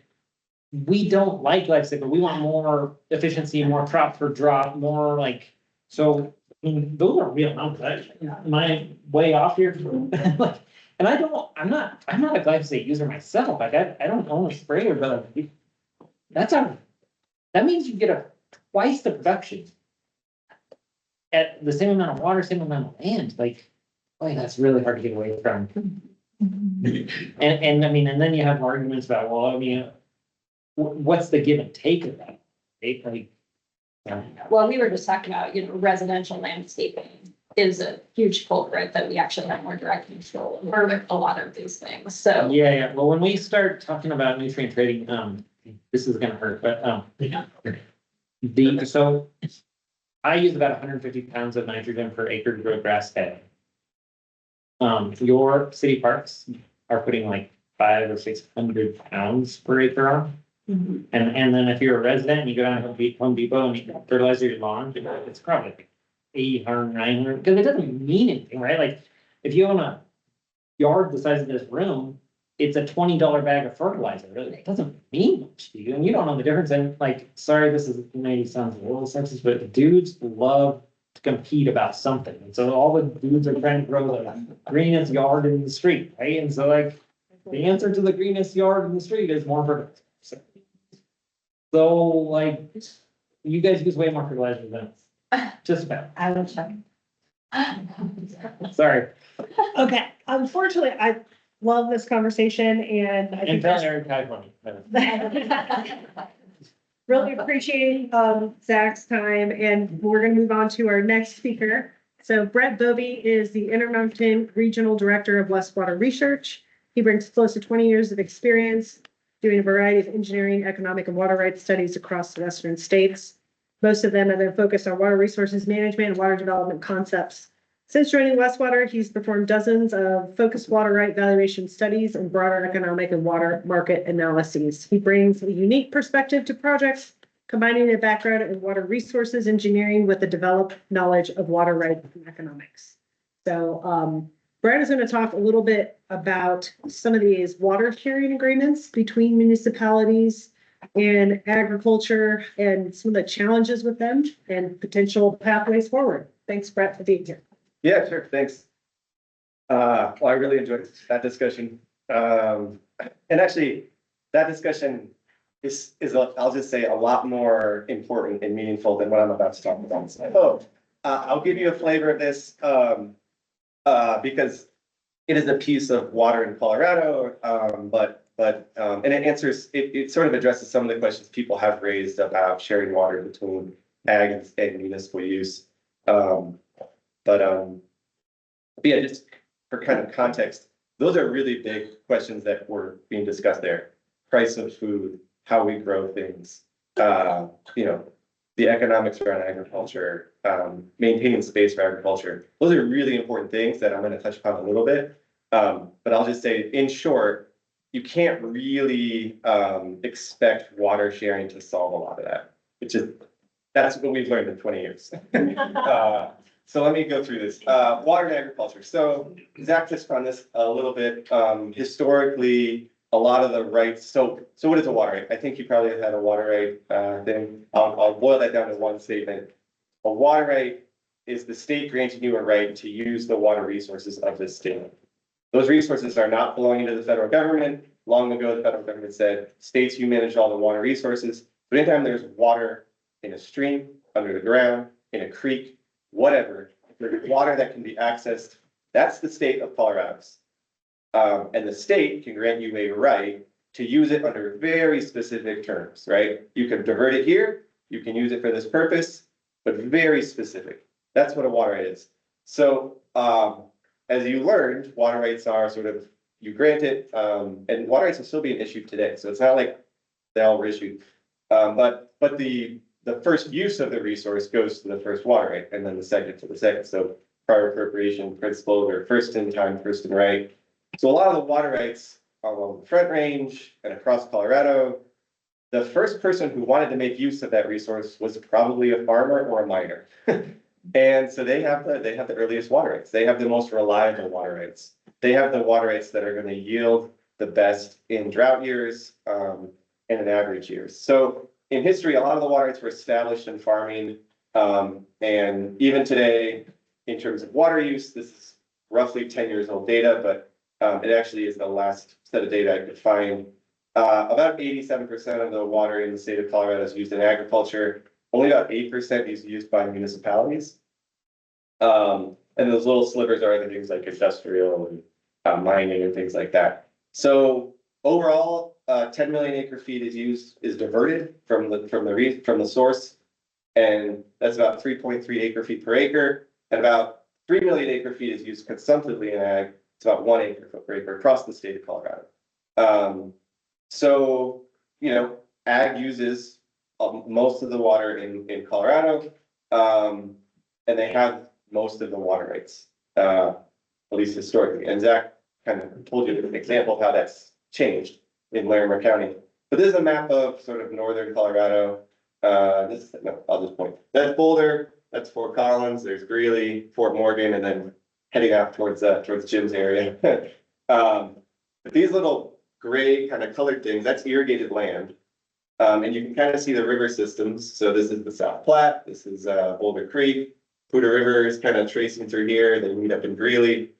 we don't like glyphosate, but we want more efficiency, more crop per drop, more like, so, I mean, those are real numbers. Am I way off here? Like, and I'm not a glyphosate user myself. Like, I don't own a sprayer, but like, that means you get twice the production at the same amount of water, same amount of land. Like, boy, that's really hard to get away from. And I mean, and then you have arguments about, well, I mean, what's the give and take of that? Like, Well, we were just talking about, residential landscaping is a huge culprit that we actually have more direct control over a lot of these things. So yeah. Well, when we start talking about nutrient trading, this is gonna hurt, but so I use about 150 pounds of nitrogen per acre to grow grass fed. Your city parks are putting like 500 or 600 pounds per acre on. And then if you're a resident and you go down to Home Depot and you fertilize your lawn, it's probably like 800, 900, because it doesn't mean anything, right? Like, if you own a yard the size of this room, it's a $20 bag of fertilizer. Really, it doesn't mean much to you, and you don't know the difference. And like, sorry, this is maybe sounds a little sexist, but dudes love to compete about something. And so all the dudes are trying to grow the greenest yard in the street, right? And so like, the answer to the greenest yard in the street is more fertilizer. So like, you guys use way more fertilizer than us. Just about. I will check. Sorry. Okay, unfortunately, I love this conversation and I And think tell Eric California. really appreciate Zach's time, and we're gonna move on to our next speaker. So Brett Bovee is the Intermountain Regional Director of Westwater Research. He brings close to 20 years of experience doing a variety of engineering, economic, and water rights studies across the western states. Most of them have been focused on water resources management and water development concepts. Since joining Westwater, he's performed dozens of focused water right valuation studies and broader economic and water market analyses. He brings a unique perspective to projects, combining a background in water resources engineering with the developed knowledge of water rights and economics. So Brett is going to talk a little bit about some of these water sharing agreements between municipalities and agriculture and some of the challenges with them and potential pathways forward. Thanks, Brett, for being here. Yeah, sure, thanks. Well, I really enjoyed that discussion. And actually, that discussion is I'll just say, a lot more important and meaningful than what I'm about to talk about. So, I'll give you a flavor of this, because it is a piece of water in Colorado, and it sort of addresses some of the questions people have raised about sharing water between ag and municipal use. But yeah, just for kind of context, those are really big questions that were being discussed there. Price of food, how we grow things, you know, the economics around agriculture, maintaining space for agriculture. Those are really important things that I'm going to touch upon a little bit. But I'll just say, in short, you can't really expect water sharing to solve a lot of that, that's what we've learned in 20 years. So let me go through this. Water and agriculture. So Zach touched on this a little bit. Historically, a lot of the rights. So what is a water right? I think you probably have had a water right thing. I'll boil that down to one statement. A water right is the state granting you a right to use the water resources of the state. Those resources are not belonging to the federal government. Long ago, the federal government said, states, you manage all the water resources. But anytime there's water in a stream, under the ground, in a creek, whatever, there's water that can be accessed, that's the state of Colorado's. And the state can grant you a right to use it under very specific terms, right? You can divert it here, you can use it for this purpose, but very specific. That's what a water right is. So as you learned, water rights are sort of, you grant it, and water rights will still be an issue today. So it's not like they all were issued. But the first use of the resource goes to the first water right, and then the second to the second. So prior appropriation principle, or first in time, first in right. So a lot of the water rights along the Front Range and across Colorado, the first person who wanted to make use of that resource was probably a farmer or a miner. And so they have the earliest water rights. They have the most reliable water rights. They have the water rights that are going to yield the best in drought years and in average years. So in history, a lot of the water rights were established in farming. And even today, in terms of water use, this is roughly 10 years old data, but it actually is the last set of data I could find. About 87% of the water in the state of Colorado is used in agriculture. Only about 8% is used by municipalities. And those little slivers are other things like industrial and mining and things like that. So overall, 10 million acre feet is diverted from the source. And that's about 3.3 acre feet per acre. And about 3 million acre feet is used consumptively in ag. It's about 1 acre foot per acre across the state of Colorado. So, you know, ag uses most of the water in Colorado, and they have most of the water rights, at least historically. And Zach kind of told you an example of how that's changed in Larimer County. But this is a map of sort of northern Colorado. I'll just point. That's Boulder, that's Fort Collins, there's Greeley, Fort Morgan, and then heading out towards Jim's area. But these little gray kind of colored things, that's irrigated land. And you can kind of see the river systems. So this is the South Platte, this is Boulder Creek, Poudre River is kind of tracing through here, they meet up in Greeley.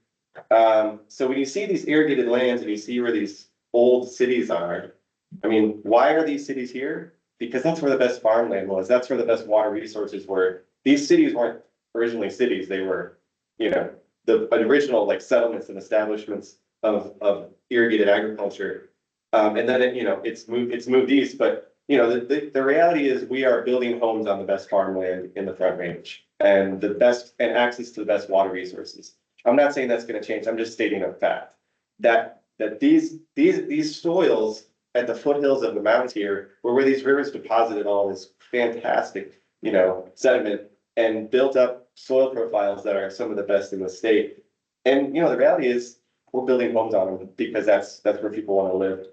So when you see these irrigated lands and you see where these old cities are, I mean, why are these cities here? Because that's where the best farmland was, that's where the best water resources were. These cities weren't originally cities, they were, you know, the original like settlements and establishments of irrigated agriculture. And then it's moved east, but you know, the reality is we are building homes on the best farmland in the Front Range and access to the best water resources. I'm not saying that's going to change. I'm just stating a fact that these soils at the foothills of the mountains here were where these rivers deposited all this fantastic, you know, sediment and built up soil profiles that are some of the best in the state. And you know, the reality is we're building homes on them because that's where people want to live.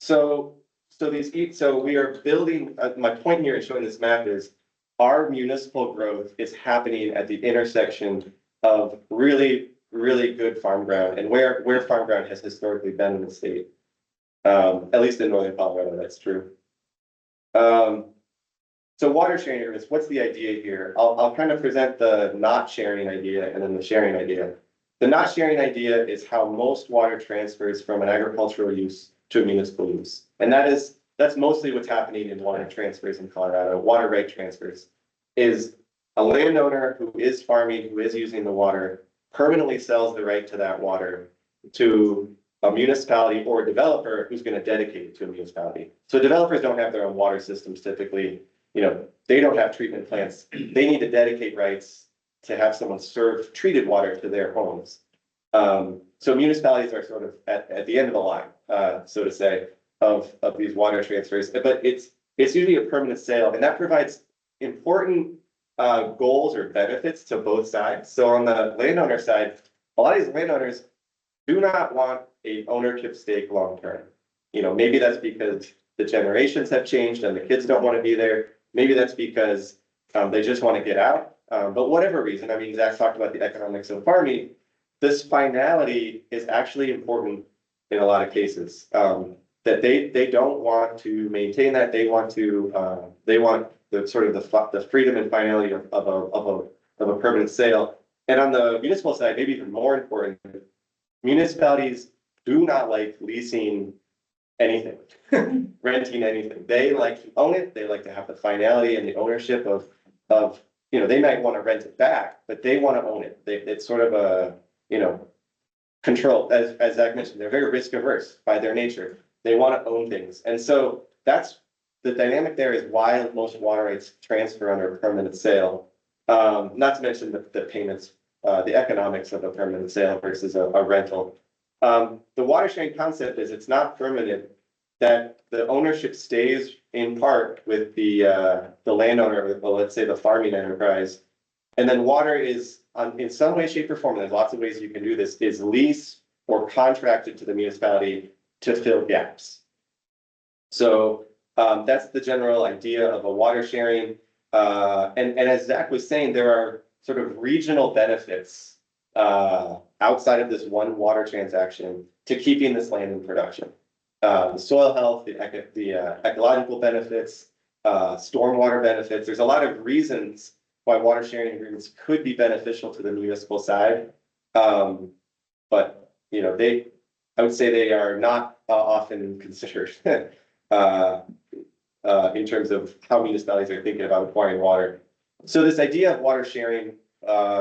So we are building, my point here in showing this map is our municipal growth is happening at the intersection of really, really good farm ground and where farm ground has historically been in the state. At least in northern Colorado, that's true. So water sharing areas, what's the idea here? I'll kind of present the not sharing idea and then the sharing idea. The not sharing idea is how most water transfers from an agricultural use to a municipal use. And that's mostly what's happening in water transfers in Colorado, water right transfers, is a landowner who is farming, who is using the water, permanently sells the right to that water to a municipality or a developer who's going to dedicate it to a municipality. So developers don't have their own water systems typically. You know, they don't have treatment plants. They need to dedicate rights to have someone serve treated water to their homes. So municipalities are sort of at the end of the line, so to say, of these water transfers, but it's usually a permanent sale, and that provides important goals or benefits to both sides. So on the landowner side, a lot of these landowners do not want a ownership stake long term. You know, maybe that's because the generations have changed and the kids don't want to be there. Maybe that's because they just want to get out. But whatever reason, I mean, Zach talked about the economics of farming. This finality is actually important in a lot of cases. That they don't want to maintain that. They want the sort of the freedom and finality of a permanent sale. And on the municipal side, maybe even more important, municipalities do not like leasing anything, renting anything. They like to own it. They like to have the finality and the ownership of, you know, they might want to rent it back, but they want to own it. It's sort of a, you know, control, as Zach mentioned, they're very risk averse by their nature. They want to own things. And so that's the dynamic there is why most water rights transfer under a permanent sale. Not to mention the payments, the economics of a permanent sale versus a rental. The water sharing concept is it's not permanent, that the ownership stays in part with the landowner, well, let's say the farming enterprise. And then water is in some way, shape, or form, and there's lots of ways you can do this, is leased or contracted to the municipality to fill gaps. So that's the general idea of a water sharing. And as Zach was saying, there are sort of regional benefits outside of this one water transaction to keeping this land in production. The soil health, the ecological benefits, stormwater benefits. There's a lot of reasons why water sharing agreements could be beneficial to the municipal side. But, you know, I would say they are not often considered in terms of how municipalities are thinking about acquiring water. So this idea of water sharing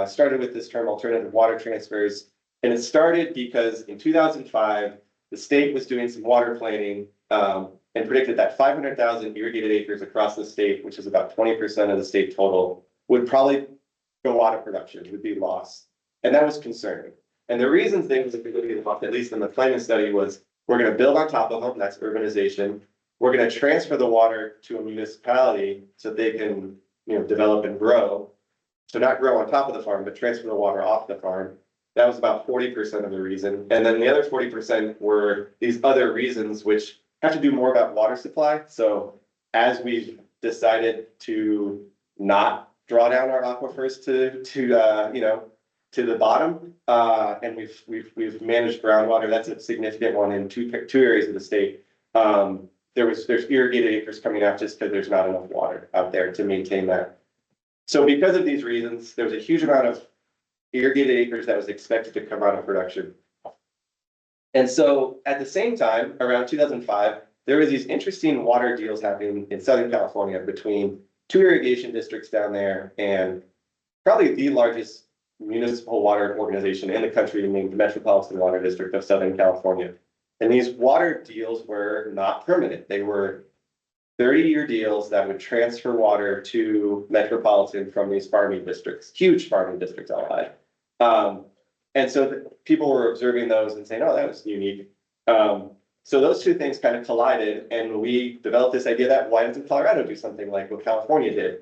started with this term alternative water transfers. And it started because in 2005, the state was doing some water planning and predicted that 500,000 irrigated acres across the state, which is about 20% of the state total, would probably go out of production, would be lost. And that was concerning. And the reasons they was at least in the planning study, was we're going to build on top of them, that's urbanization. We're going to transfer the water to a municipality so they can, you know, develop and grow. So not grow on top of the farm, but transfer the water off the farm. That was about 40% of the reason. And then the other 40% were these other reasons, which have to do more about water supply. So as we've decided to not draw down our aquifers to the bottom, and we've managed groundwater. That's a significant one in two areas of the state. There's irrigated acres coming out just because there's not enough water out there to maintain that. So because of these reasons, there was a huge amount of irrigated acres that was expected to come out of production. And so at the same time, around 2005, there was these interesting water deals happening in Southern California between two irrigation districts down there and probably the largest municipal water organization in the country, named the Metropolitan Water District of Southern California. And these water deals were not permanent. They were 30-year deals that would transfer water to Metropolitan from these farming districts, huge farming districts all had. And so people were observing those and saying, oh, that was unique. So those two things kind of collided, and we developed this idea that why doesn't Colorado do something like what California did?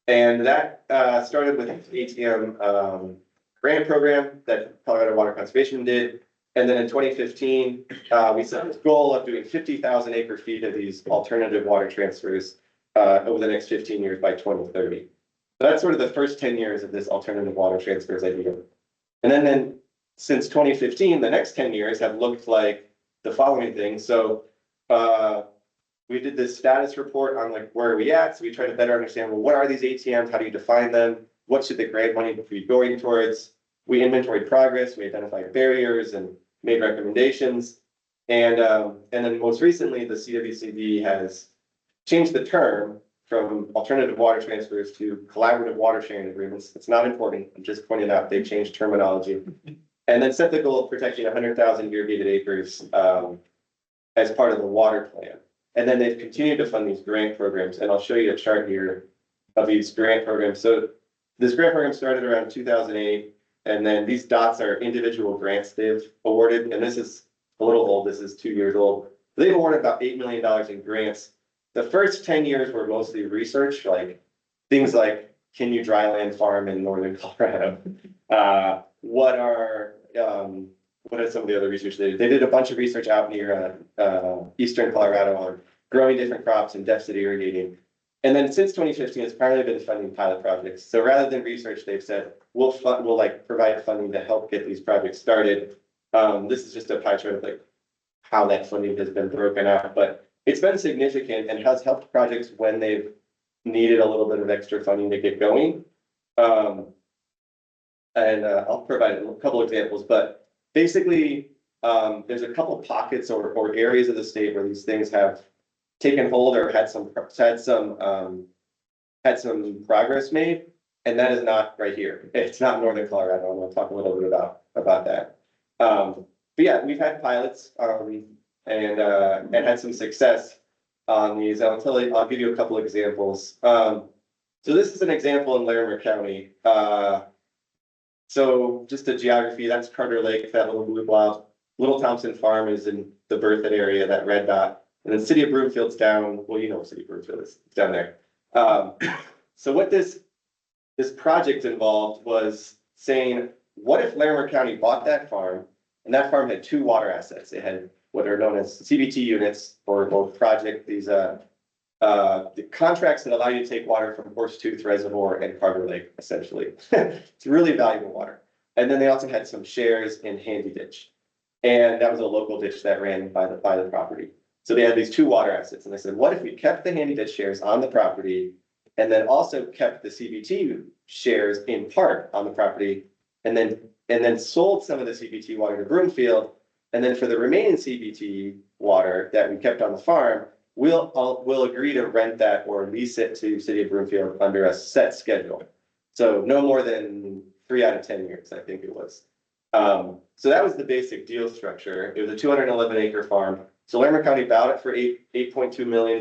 And that started with the ATM grant program that Colorado Water Conservation did. And then in 2015, we set this goal of doing 50,000 acre feet of these alternative water transfers over the next 15 years by 2030. So that's sort of the first 10 years of this alternative water transfers idea. And then since 2015, the next 10 years have looked like the following things. So we did this status report on like, where are we at? So we try to better understand, well, what are these ATMs? How do you define them? What should the grant money be going towards? We inventoried progress, we identified barriers and made recommendations. And then most recently, the CWCD has changed the term from alternative water transfers to collaborative water sharing agreements. It's not important, I'm just pointing out they changed terminology. And then set the goal of protecting 100,000 irrigated acres as part of the water plan. And then they've continued to fund these grant programs. And I'll show you a chart here of these grant programs. So this grant program started around 2008. And then these dots are individual grants they've awarded, and this is a little old, this is 2 years old. They've awarded about $8 million in grants. The first 10 years were mostly research, like things like, can you dryland farm in northern Colorado? What are some of the other research they did? They did a bunch of research out near eastern Colorado on growing different crops and deficit irrigating. And then since 2015, it's primarily been funding pilot projects. So rather than research, they've said, we'll like provide funding to help get these projects started. This is just a pie chart of like how that funding has been broken out, but it's been significant and has helped projects when they've needed a little bit of extra funding to get going. I'll provide a couple examples, but basically, there's a couple pockets or areas of the state where these things have taken hold or had some progress made, and that is not right here. It's not northern Colorado. I'm going to talk a little bit about that. But yeah, we've had pilots and had some success on these. I'll give you a couple examples. So this is an example in Larimer County. So just the geography, that's Carter Lake, that little blue blob. Little Thompson Farm is in the Berthoud area, that red dot. And then City of Broomfield's down, well, you know City of Broomfield is down there. So what this project involved was saying, what if Larimer County bought that farm, and that farm had two water assets? It had what are known as CBT units or project, the contracts that allow you to take water from Horsetooth Reservoir and Carter Lake, essentially. It's really valuable water. And then they also had some shares in Handy Ditch. And that was a local ditch that ran by the property. So they had these two water assets, and they said, what if we kept the Handy Ditch shares on the property and then also kept the CBT shares in part on the property, and then sold some of the CBT water to Broomfield, and then for the remaining CBT water that we kept on the farm, we'll agree to rent that or lease it to City of Broomfield under a set schedule. So no more than 3 out of 10 years, I think it was. So that was the basic deal structure. It was a 211 acre farm. So Larimer County bought it for $8.2 million.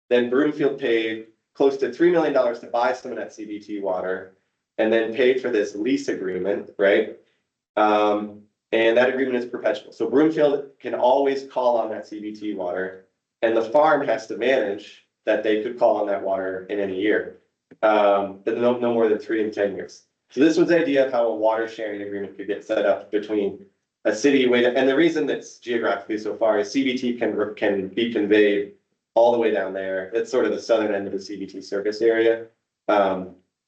Then Broomfield paid close to $3 million to buy some of that CBT water, and then paid for this lease agreement, right? And that agreement is perpetual. So Broomfield can always call on that CBT water, and the farm has to manage that they could call on that water in any year. But no more than 3 and 10 years. So this was the idea of how a water sharing agreement could get set up between a city, and the reason that's geographically so far is CBT can be conveyed all the way down there. It's sort of the southern end of the CBT service area.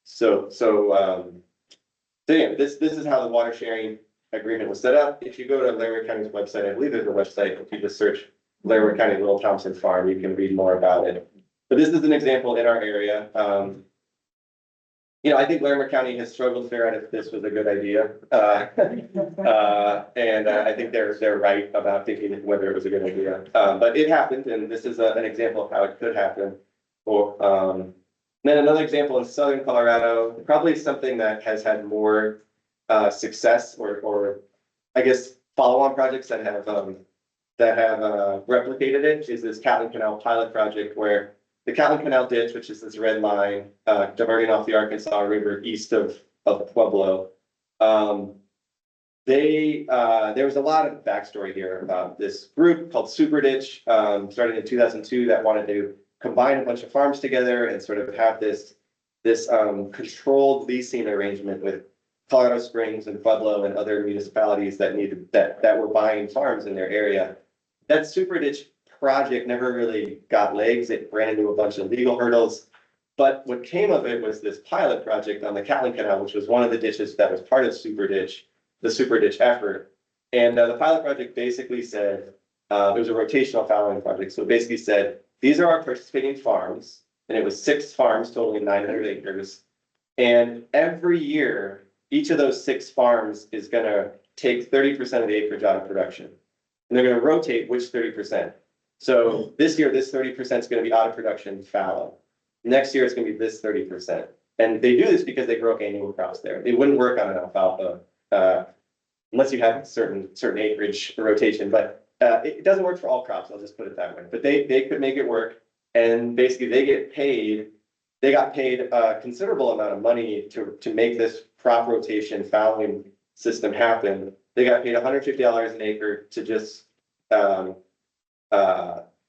So yeah, this is how the water sharing agreement was set up. If you go to Larimer County's website, I believe there's a website. If you just search Larimer County Little Thompson Farm, you can read more about it. But this is an example in our area. I think Larimer County has struggled to figure out if this was a good idea. And I think they're right about thinking whether it was a good idea. But it happened, and this is an example of how it could happen. Then another example in southern Colorado, probably something that has had more success or I guess follow-on projects that have replicated it, is this Catlin Canal pilot project, where the Catlin Canal ditch, which is this red line diverting off the Arkansas River east of Pueblo. There was a lot of backstory here about this group called Super Ditch, started in 2002, that wanted to combine a bunch of farms together and sort of have this controlled leasing arrangement with Colorado Springs and Pueblo and other municipalities that were buying farms in their area. That Super Ditch project never really got legs. It ran into a bunch of legal hurdles. But what came of it was this pilot project on the Catlin Canal, which was one of the ditches that was part of the Super Ditch effort. And the pilot project basically said, it was a rotational fallowing project. So it basically said, these are our participating farms. And it was 6 farms totaling 900 acres. And every year, each of those 6 farms is going to take 30% of the acreage out of production. And they're going to rotate which 30%. So this year, this 30% is going to be out of production fallow. Next year, it's going to be this 30%. And they do this because they grow annual crops there. It wouldn't work on an alfalfa unless you have certain acreage rotation. But it doesn't work for all crops. I'll just put it that way. But they could make it work. And basically, they get paid they got paid a considerable amount of money to make this crop rotation fallowing system happen. They got paid $150 an acre um,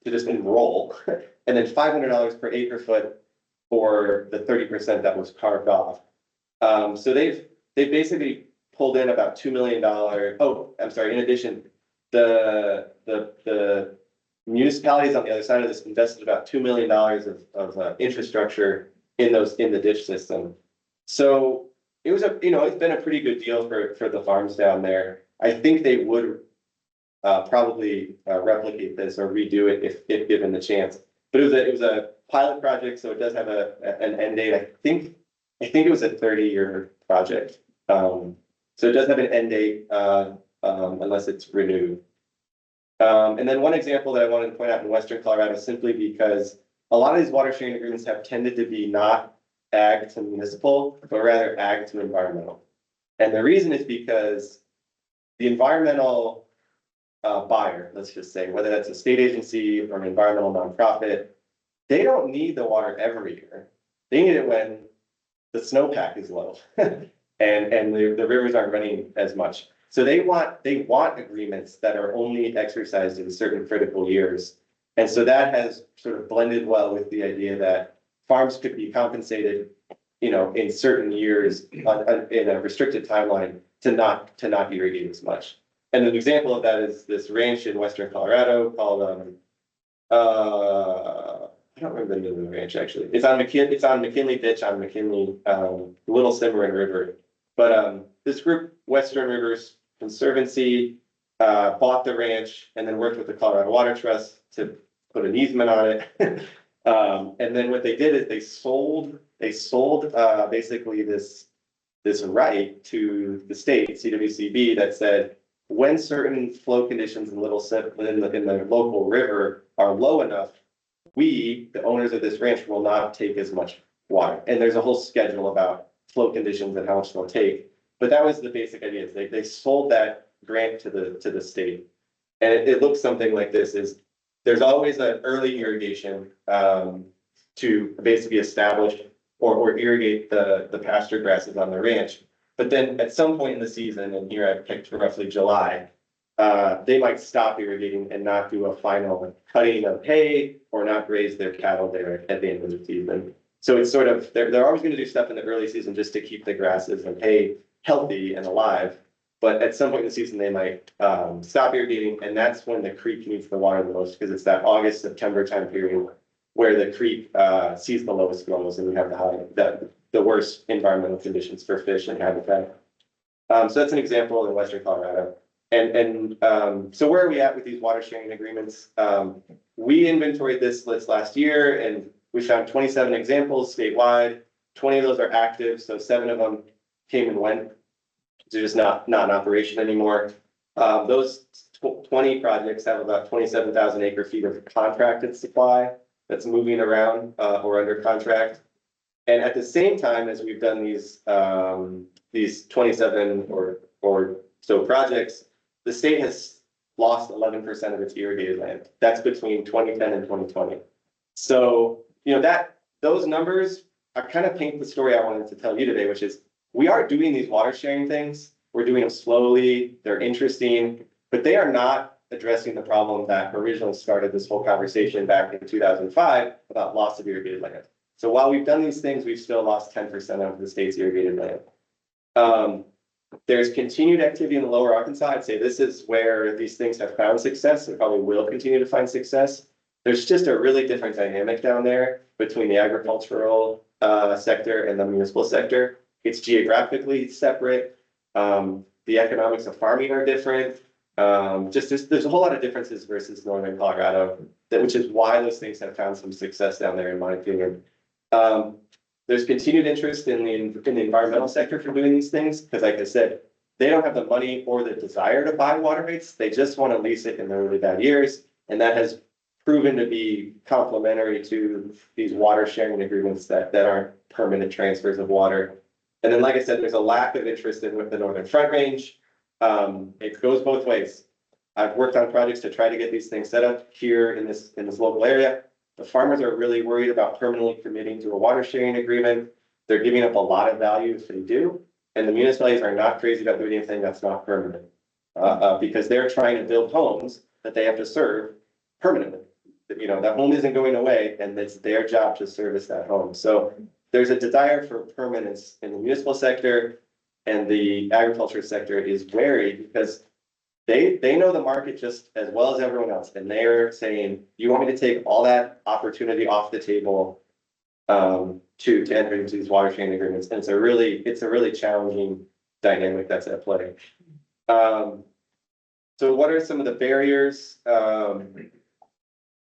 to just enroll, and then $500 per acre foot for the 30% that was carved off. So they've basically pulled in about $2 million. Oh, I'm sorry. In addition, the municipalities on the other side of this invested about $2 million of infrastructure in the ditch system. So it was it's been a pretty good deal for the farms down there. I think they would probably replicate this or redo it if given the chance. But it was a pilot project, so it does have an end date. I think it was a 30-year project. So it does have an end date unless it's renewed. And then one example that I wanted to point out in Western Colorado, simply because a lot of these water sharing agreements have tended to be not ag to municipal, but rather ag to environmental. And the reason is because the environmental buyer, let's just say, whether that's a state agency or an environmental nonprofit, they don't need the water every year. They need it when the snowpack is low and the rivers aren't running as much. So they want agreements that are only exercised in certain critical years. And so that has sort of blended well with the idea that farms could be compensated, in certain years in a restricted timeline to not irrigate as much. And an example of that is this ranch in Western Colorado called I don't remember the name of the ranch actually. It's on McKinley Ditch on McKinley, Little Cimarron River. But this group, Western Rivers Conservancy, bought the ranch and then worked with the Colorado Water Trust to put an easement on it. And then what they did is they sold basically this right to the state, CWCB, that said, when certain flow conditions in the local river are low enough, we, the owners of this ranch, will not take as much water. And there's a whole schedule about flow conditions and how much they'll take. But that was the basic idea. They sold that grant to the state. And it looks something like this: there's always an early irrigation to basically establish or irrigate the pasture grasses on the ranch. But then at some point in the season, and here I picked roughly July, they might stop irrigating and not do a final cutting of hay or not graze their cattle there at the end of the season. So it's sort of, they're always going to do stuff in the early season just to keep the grasses and hay healthy and alive. But at some point in the season, they might stop irrigating, and that's when the creek needs the water the most, because it's that August, September time period where the creek sees the lowest flows and we have the worst environmental conditions for fish and habitat. So that's an example in Western Colorado. And so where are we at with these water sharing agreements? We inventoried this list last year and we found 27 examples statewide. 20 of those are active, so 7 of them came and went. They're just not in operation anymore. Those 20 projects have about 27,000 acre feet of contracted supply that's moving around or under contract. And at the same time as we've done these 27 or so projects, the state has lost 11% of its irrigated land. That's between 2010 and 2020. So, those numbers are kind of paint the story I wanted to tell you today, which is we are doing these water sharing things. We're doing them slowly. They're interesting, but they are not addressing the problem that originally started this whole conversation back in 2005 about loss of irrigated land. So while we've done these things, we've still lost 10% of the state's irrigated land. There's continued activity in the lower Arkansas. I'd say this is where these things have found success and probably will continue to find success. There's just a really different dynamic down there between the agricultural sector and the municipal sector. It's geographically separate. The economics of farming are different. There's a whole lot of differences versus Northern Colorado, which is why those things have found some success down there, in my opinion. There's continued interest in the environmental sector for doing these things, because like I said, they don't have the money or the desire to buy water rights. They just want to lease it in the really bad years. And that has proven to be complementary to these water sharing agreements that aren't permanent transfers of water. And then, like I said, there's a lack of interest with the Northern Front Range. It goes both ways. I've worked on projects to try to get these things set up here in this local area. The farmers are really worried about permanently committing to a water sharing agreement. They're giving up a lot of value if they do. And the municipalities are not crazy about doing anything that's not permanent. Because they're trying to build homes that they have to serve permanently. You know, that home isn't going away and it's their job to service that home. So there's a desire for permanence in the municipal sector, and the agriculture sector is wary because they know the market just as well as everyone else. And they're saying, you want me to take all that opportunity off the table to enter into these water sharing agreements? And it's a really challenging dynamic that's at play. So what are some of the barriers?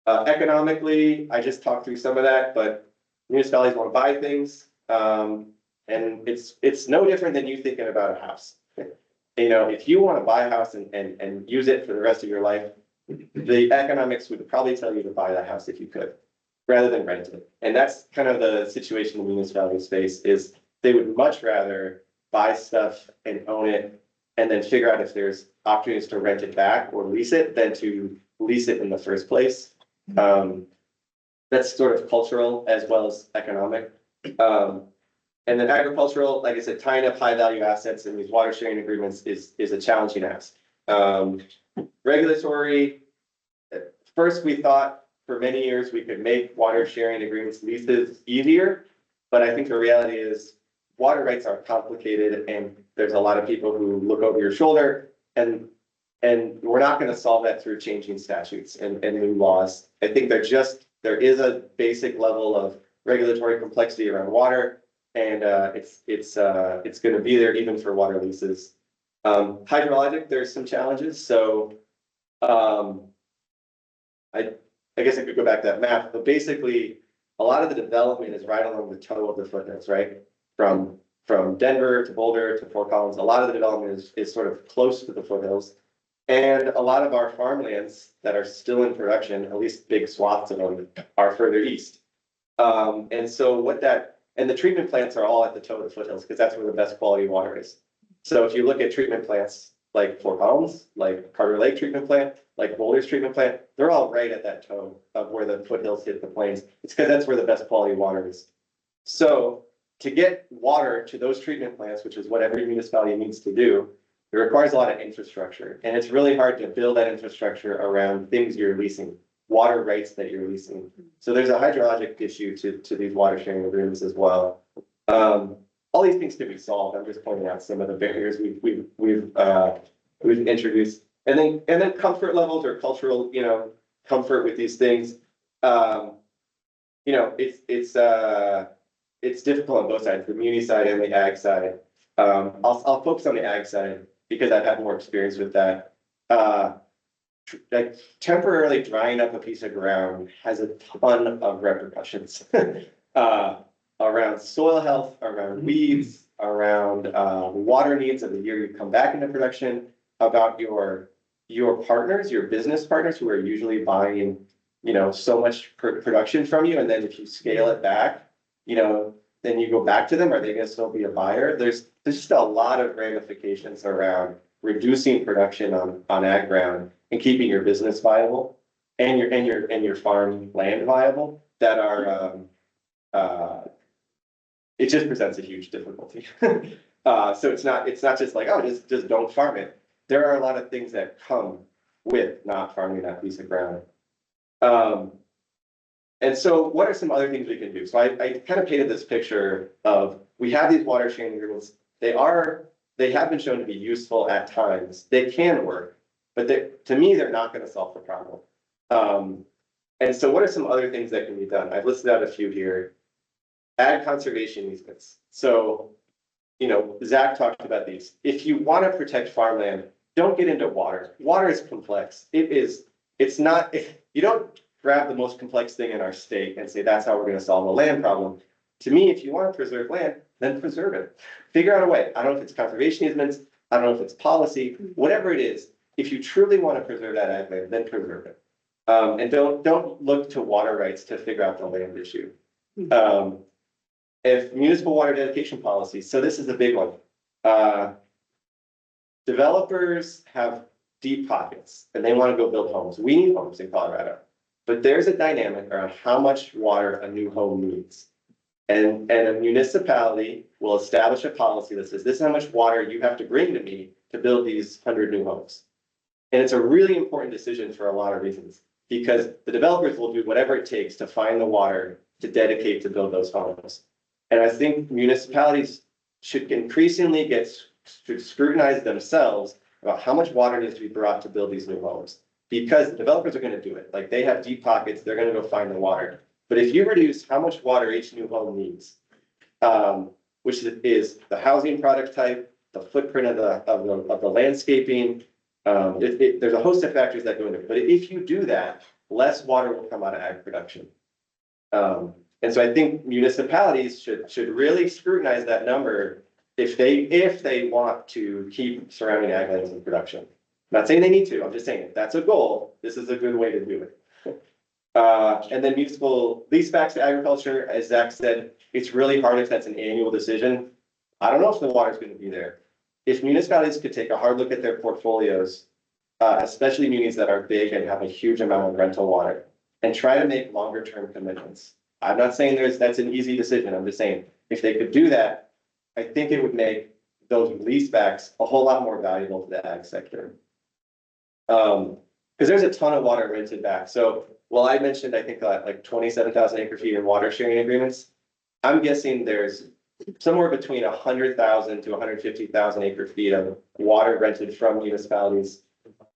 Economically, I just talked through some of that, but municipalities want to buy things. And it's no different than you thinking about a house. You know, if you want to buy a house and use it for the rest of your life, the economics would probably tell you to buy that house if you could, rather than rent it. And that's kind of the situation the municipalities face, is they would much rather buy stuff and own it and then figure out if there's opportunities to rent it back or lease it than to lease it in the first place. That's sort of cultural as well as economic. And then agricultural, like I said, tying up high value assets in these water sharing agreements is a challenging ask. Regulatory, first we thought for many years we could make water sharing agreements, leases easier, but I think the reality is water rights are complicated and there's a lot of people who look over your shoulder, and we're not going to solve that through changing statutes and new laws. I think there is a basic level of regulatory complexity around water. And it's going to be there even for water leases. Hydrologic, there's some challenges. So I guess I could go back to that map, but basically a lot of the development is right along the toe of the foothills, right? From Denver to Boulder to Fort Collins, a lot of the development is sort of close to the foothills. And a lot of our farmlands that are still in production, at least big swaths of them, are further east. And so and the treatment plants are all at the toe of the foothills because that's where the best quality water is. So if you look at treatment plants like Fort Collins, like Carter Lake treatment plant, like Boulder's treatment plant, they're all right at that toe of where the foothills hit the plains. It's because that's where the best quality water is. So to get water to those treatment plants, which is what every municipality needs to do, it requires a lot of infrastructure. And it's really hard to build that infrastructure around things you're leasing, water rights that you're leasing. So there's a hydrologic issue to these water sharing agreements as well. All these things can be solved. I'm just pointing out some of the barriers we've introduced. And then comfort levels or cultural, comfort with these things. It's difficult on both sides, the muni side and the ag side. I'll focus on the ag side because I've had more experience with that. Like temporarily drying up a piece of ground has a ton of repercussions around soil health, around weeds, around water needs of the year you come back into production, about your partners, your business partners who are usually buying, so much production from you. And then if you scale it back, then you go back to them. Are they going to still be a buyer? There's just a lot of ramifications around reducing production on ag ground and keeping your business viable and your farm land viable that are it just presents a huge difficulty. So it's not just like, just don't farm it. There are a lot of things that come with not farming that piece of ground. And so what are some other things we can do? So I kind of painted this picture of, we have these water sharing agreements. They have been shown to be useful at times. They can work, but to me, they're not going to solve the problem. And so what are some other things that can be done? I've listed out a few here. Ag conservation easements. So, Zach talked about these. If you want to protect farmland, don't get into water. Water is complex. It's not, you don't grab the most complex thing in our state and say, that's how we're going to solve the land problem. To me, if you want to preserve land, then preserve it. Figure out a way. I don't know if it's conservation easements. I don't know if it's policy, whatever it is. If you truly want to preserve that ag land, then preserve it. And don't look to water rights to figure out the land issue. If municipal water dedication policies, so this is a big one. Developers have deep pockets and they want to go build homes. We need homes in Colorado. but there's a dynamic around how much water a new home needs. And a municipality will establish a policy that says, this is how much water you have to bring to me to build these 100 new homes. And it's a really important decision for a lot of reasons, because the developers will do whatever it takes to find the water to dedicate to build those homes. And I think municipalities should increasingly should scrutinize themselves about how much water needs to be brought to build these new homes. Because the developers are gonna do it. Like, they have deep pockets, they're gonna go find the water. But if you reduce how much water each new home needs, which is the housing product type, the footprint of the landscaping, there's a host of factors that go into it. But if you do that, less water will come out of ag production. And so I think municipalities should really scrutinize that number if they want to keep surrounding ag lands in production. Not saying they need to, I'm just saying if that's a goal, this is a good way to do it. And then municipal leasebacks to agriculture, as Zach said, it's really hard if that's an annual decision. I don't know if the water's gonna be there. If municipalities could take a hard look at their portfolios, especially munis that are big and have a huge amount of rental water, and try to make longer term commitments. I'm not saying that's an easy decision, I'm just saying, if they could do that, I think it would make those leasebacks a whole lot more valuable to the ag sector. Because there's a ton of water rented back. So, well, I mentioned, I think like 27,000 acre feet in water sharing agreements. I'm guessing there's somewhere between 100,000 to 150,000 acre feet of water rented from municipalities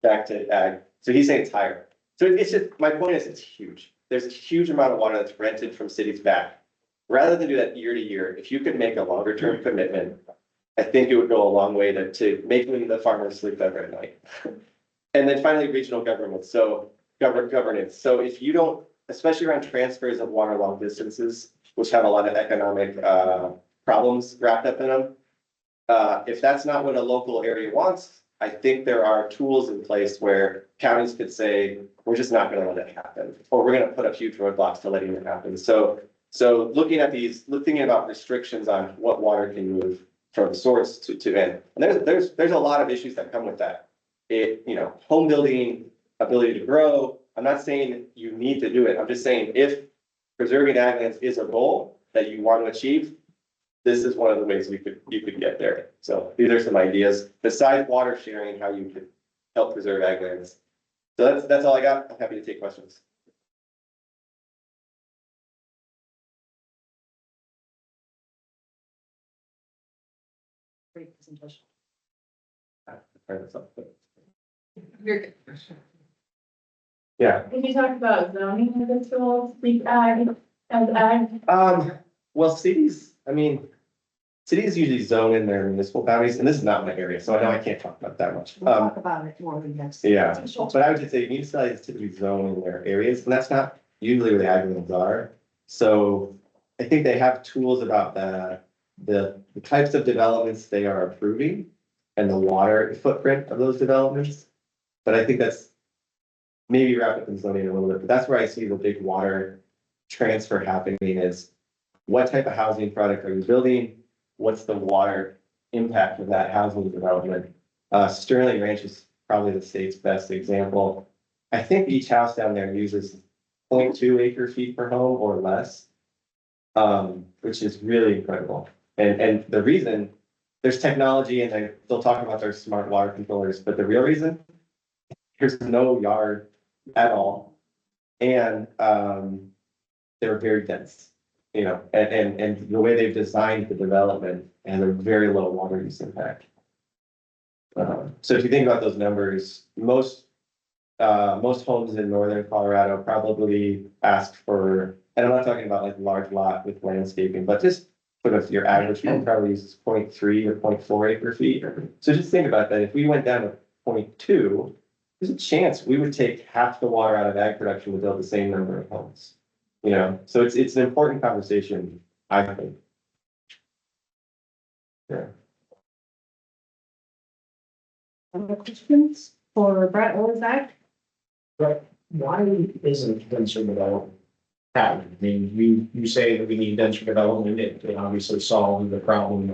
back to ag. So he's saying it's higher. So it's just, my point is, it's huge. There's a huge amount of water that's rented from cities back. Rather than do that year to year, if you could make a longer term commitment, I think it would go a long way to making the farmers sleep better at night. And then finally, regional government. So governance. So if you don't, especially around transfers of water long distances, which have a lot of economic problems wrapped up in them, if that's not what a local area wants, I think there are tools in place where counties could say, we're just not going to let it happen, or we're going to put up huge roadblocks to letting it happen. So looking at thinking about restrictions on what water can move from source to end, and there's a lot of issues that come with that. Home building, ability to grow. I'm not saying you need to do it. I'm just saying if preserving ag lands is a goal that you want to achieve, this is one of the ways you could get there. So these are some ideas besides water sharing, how you could help preserve ag lands. So that's all I got. I'm happy to take questions. Great presentation. You're good. Yeah. Can you talk about zoning of this tool, speak ag, as ag? Well, cities usually zone in their municipal boundaries, and this is not my area, so I know I can't talk about that much. We'll talk about it more in next. Yeah, but I would just say municipalities typically zone in their areas, and that's not usually where the ag lands are. So I think they have tools about the types of developments they are approving and the water footprint of those developments. But I think that's maybe wrapped up in zoning a little bit, but that's where I see the big water transfer happening is what type of housing product are you building? What's the water impact of that housing development? Sterling Ranch is probably the state's best example. I think each house down there uses 0.2 acre feet per home or less, which is really incredible. And the reason, there's technology and they'll talk about their smart water controllers, but the real reason, there's no yard at all. And they're very dense, and the way they've designed the development and a very low water use impact. So if you think about those numbers, most homes in northern Colorado probably ask for, and I'm not talking about like large lot with landscaping, but just sort of your average home probably uses 0.3 or 0.4 acre feet. So just think about that. If we went down to 0.2, there's a chance we would take half the water out of ag production to build the same number of homes. So it's an important conversation, I think. Yeah. Other questions for Brett or Zach? But why isn't denser development happening? I mean, you say that we need denser development, it obviously solves the problem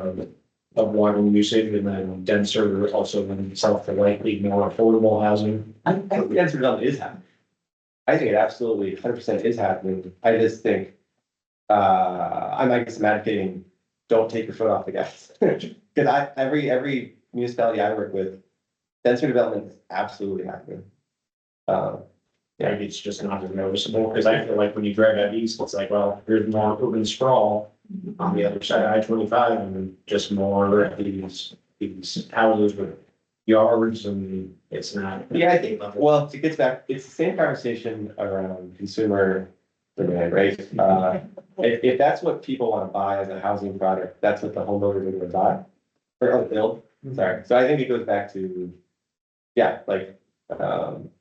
of water usage, and then denser also lends itself to likely more affordable housing. I think the denser development is happening. I think it absolutely 100% is happening. I just think, I'm, I guess, I'm advocating, don't take your foot off the gas. Because every municipality I work with, density development is absolutely happening. Maybe it's just not as noticeable, because I feel like when you drive out east, it's like, well, there's more urban sprawl on the other side of I-25, and just more of these houses with yards, and it's not. Yeah, I think, well, it gets back, it's the same conversation around consumer demand, right? If that's what people want to buy as a housing product, that's what the homeowners are gonna buy. Or build, sorry, so I think it goes back to, yeah, like,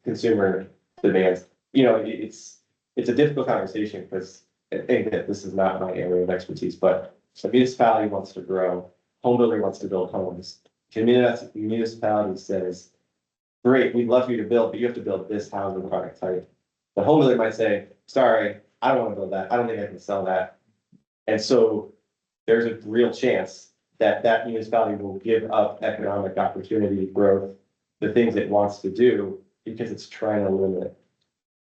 consumer demands. You know, it's a difficult conversation, because I think that this is not my area of expertise, but a municipality wants to grow, home builder wants to build homes. Municipality says, great, we'd love for you to build, but you have to build this housing product type. The home builder might say, sorry, I don't want to build that, I don't think I can sell that. And so there's a real chance that that municipality will give up economic opportunity, growth, the things it wants to do, because it's trying to limit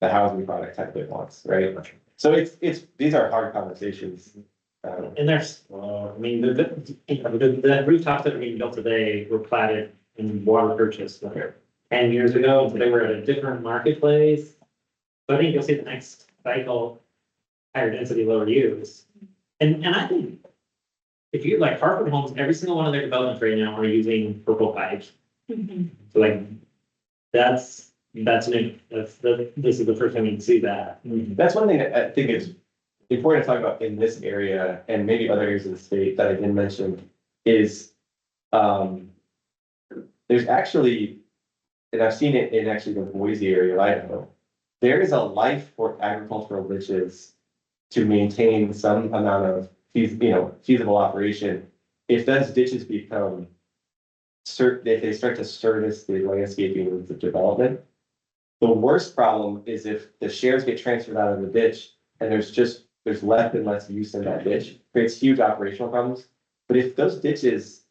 the housing product type it wants, right? So it's, these are hard conversations. And there's, I mean, the rooftops that are being built today were platted in water purchase like 10 years ago, so they were at a different marketplace. So I think you'll see the next cycle, higher density, lower use. And I think if you like Hartford Homes, every single one of their developments right now are using purple pipes. So like, that's new. This is the first time you can see that. That's one thing that I think is important to talk about in this area, and maybe other areas of the state that I didn't mention, is there's actually, and I've seen it in actually the Boise area of Idaho, there is a life for agricultural ditches to maintain some amount of feasible operation. If those ditches become if they start to service the landscaping needs of development. The worst problem is if the shares get transferred out of the ditch and there's less and less use in that ditch, creates huge operational problems. But if those ditches,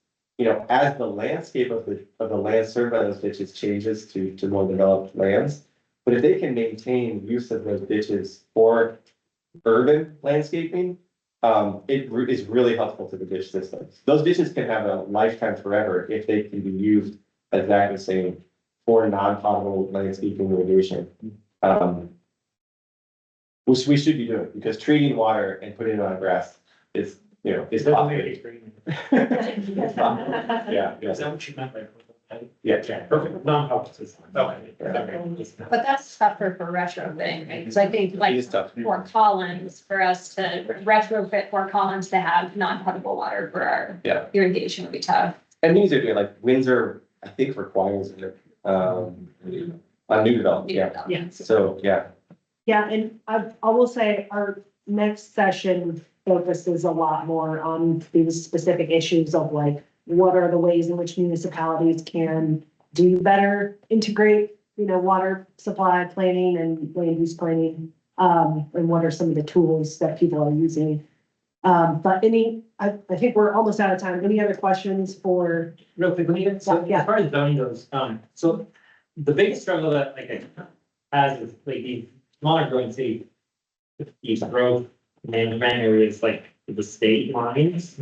as the landscape of the land served by those ditches changes to more developed lands, but if they can maintain use of those ditches for urban landscaping, it is really helpful to the ditch systems. Those ditches can have a lifetime forever if they can be used, as Zach was saying, for non-potable landscaping irrigation. Which we should be doing, because treating water and putting it on grass is popular. Yeah. Is that what you meant by? Yeah. Perfect. Non-public system. Okay. But that's tougher for retrofitting, right? Because I think It like is tough. Fort Collins, for us to retrofit Fort Collins to have non-potable water for our irrigation would be tough. And these are doing, like Windsor, I think requires it, on new development, Yeah. So, yeah. Yeah, and I will say our next session focuses a lot more on these specific issues of like, what are the ways in which municipalities can do better, integrate, water supply planning and land use planning. And what are some of the tools that people are using? But I think we're almost out of time. Any other questions for? Real quickly, so as far as zoning goes, so the biggest struggle that has is like these smaller growing cities, these growth management areas like the state lines.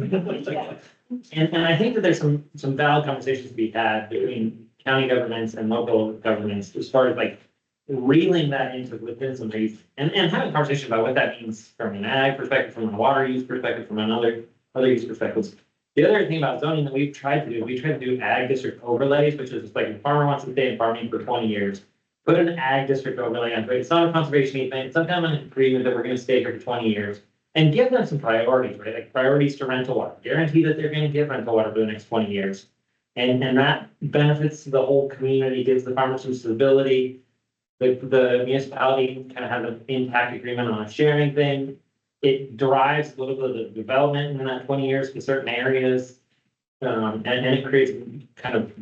And I think that there's some valid conversations to be had between county governments and local governments as far as like reeling that into within some things and having a conversation about what that means from an ag perspective, from a water use perspective, from other use perspectives. The other thing about zoning that we tried to do ag district overlays, which is just like if a farmer wants to stay in farming for 20 years, put an ag district overlay on it. It's not a conservation easement, it's some kind of an agreement that we're going to stay here for 20 years. And give them some priorities, right? Like priorities to rental water. Guarantee that they're going to get rental water for the next 20 years. And that benefits the whole community, gives the farmers some stability. The municipality kind of has an impact agreement on a sharing thing. It derives a little bit of the development in that 20 years in certain areas. And it creates kind of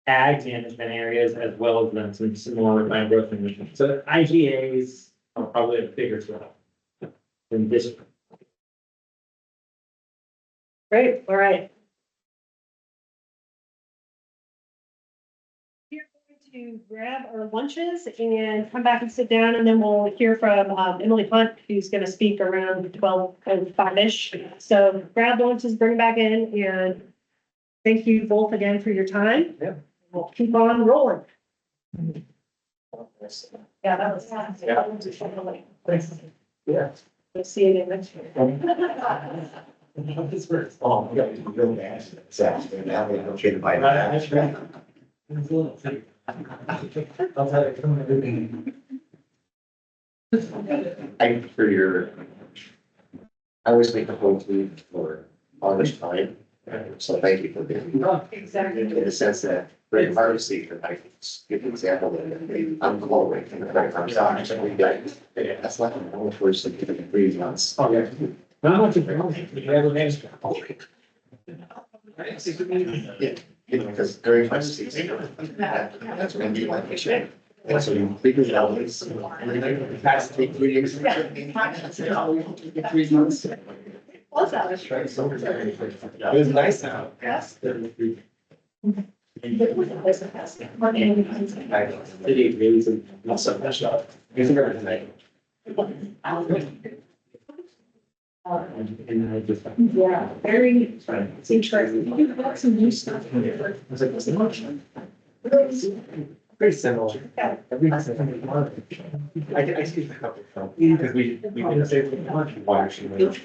ag management areas as well as then some more growth management. So IGAs are probably a bigger threat. In this. Great, all right. to grab our lunches and come back and sit down, and then we'll hear from Emily Hunt, who's gonna speak around 12:05-ish. So grab lunches, bring them back in, and thank you both again for your time. Yeah. We'll keep on rolling. Yeah, that was. Yeah. We'll see you again next year. It's very small. Yeah, it's real bad. Exactly. Now we don't get by that. I, for your, I always make a whole team for all this time. So thank you for being, Exactly. in the sense that very hard to see, but I can give an example that I'm calling from the very first time. That's like an old person in 3 months. Oh, yeah. No, it's Yeah, because during my season, that's when you like to share. And so you figure it out, it's, past 3 years. 3 months. What's that? It was nice now. Yes. City really, not so much stuff. It's very nice. Yeah, very interesting. You've got some new stuff in there. I was like, what's the motion? Very similar. Yeah. I see a couple from, because we did the same thing. Why actually? This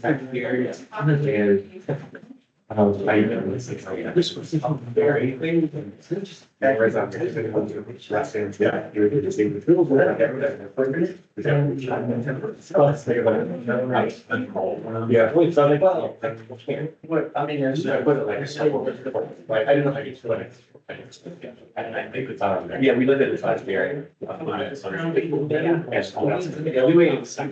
time of year, and I know it's like, this was very thing. That was on there. Last time, yeah, you were the same. Yeah. Wait, so like, well, what, I mean, there's, I put it like, like, I didn't know how you put it. And I think it's on there. Yeah, we lived in this last area. Yeah, we waited.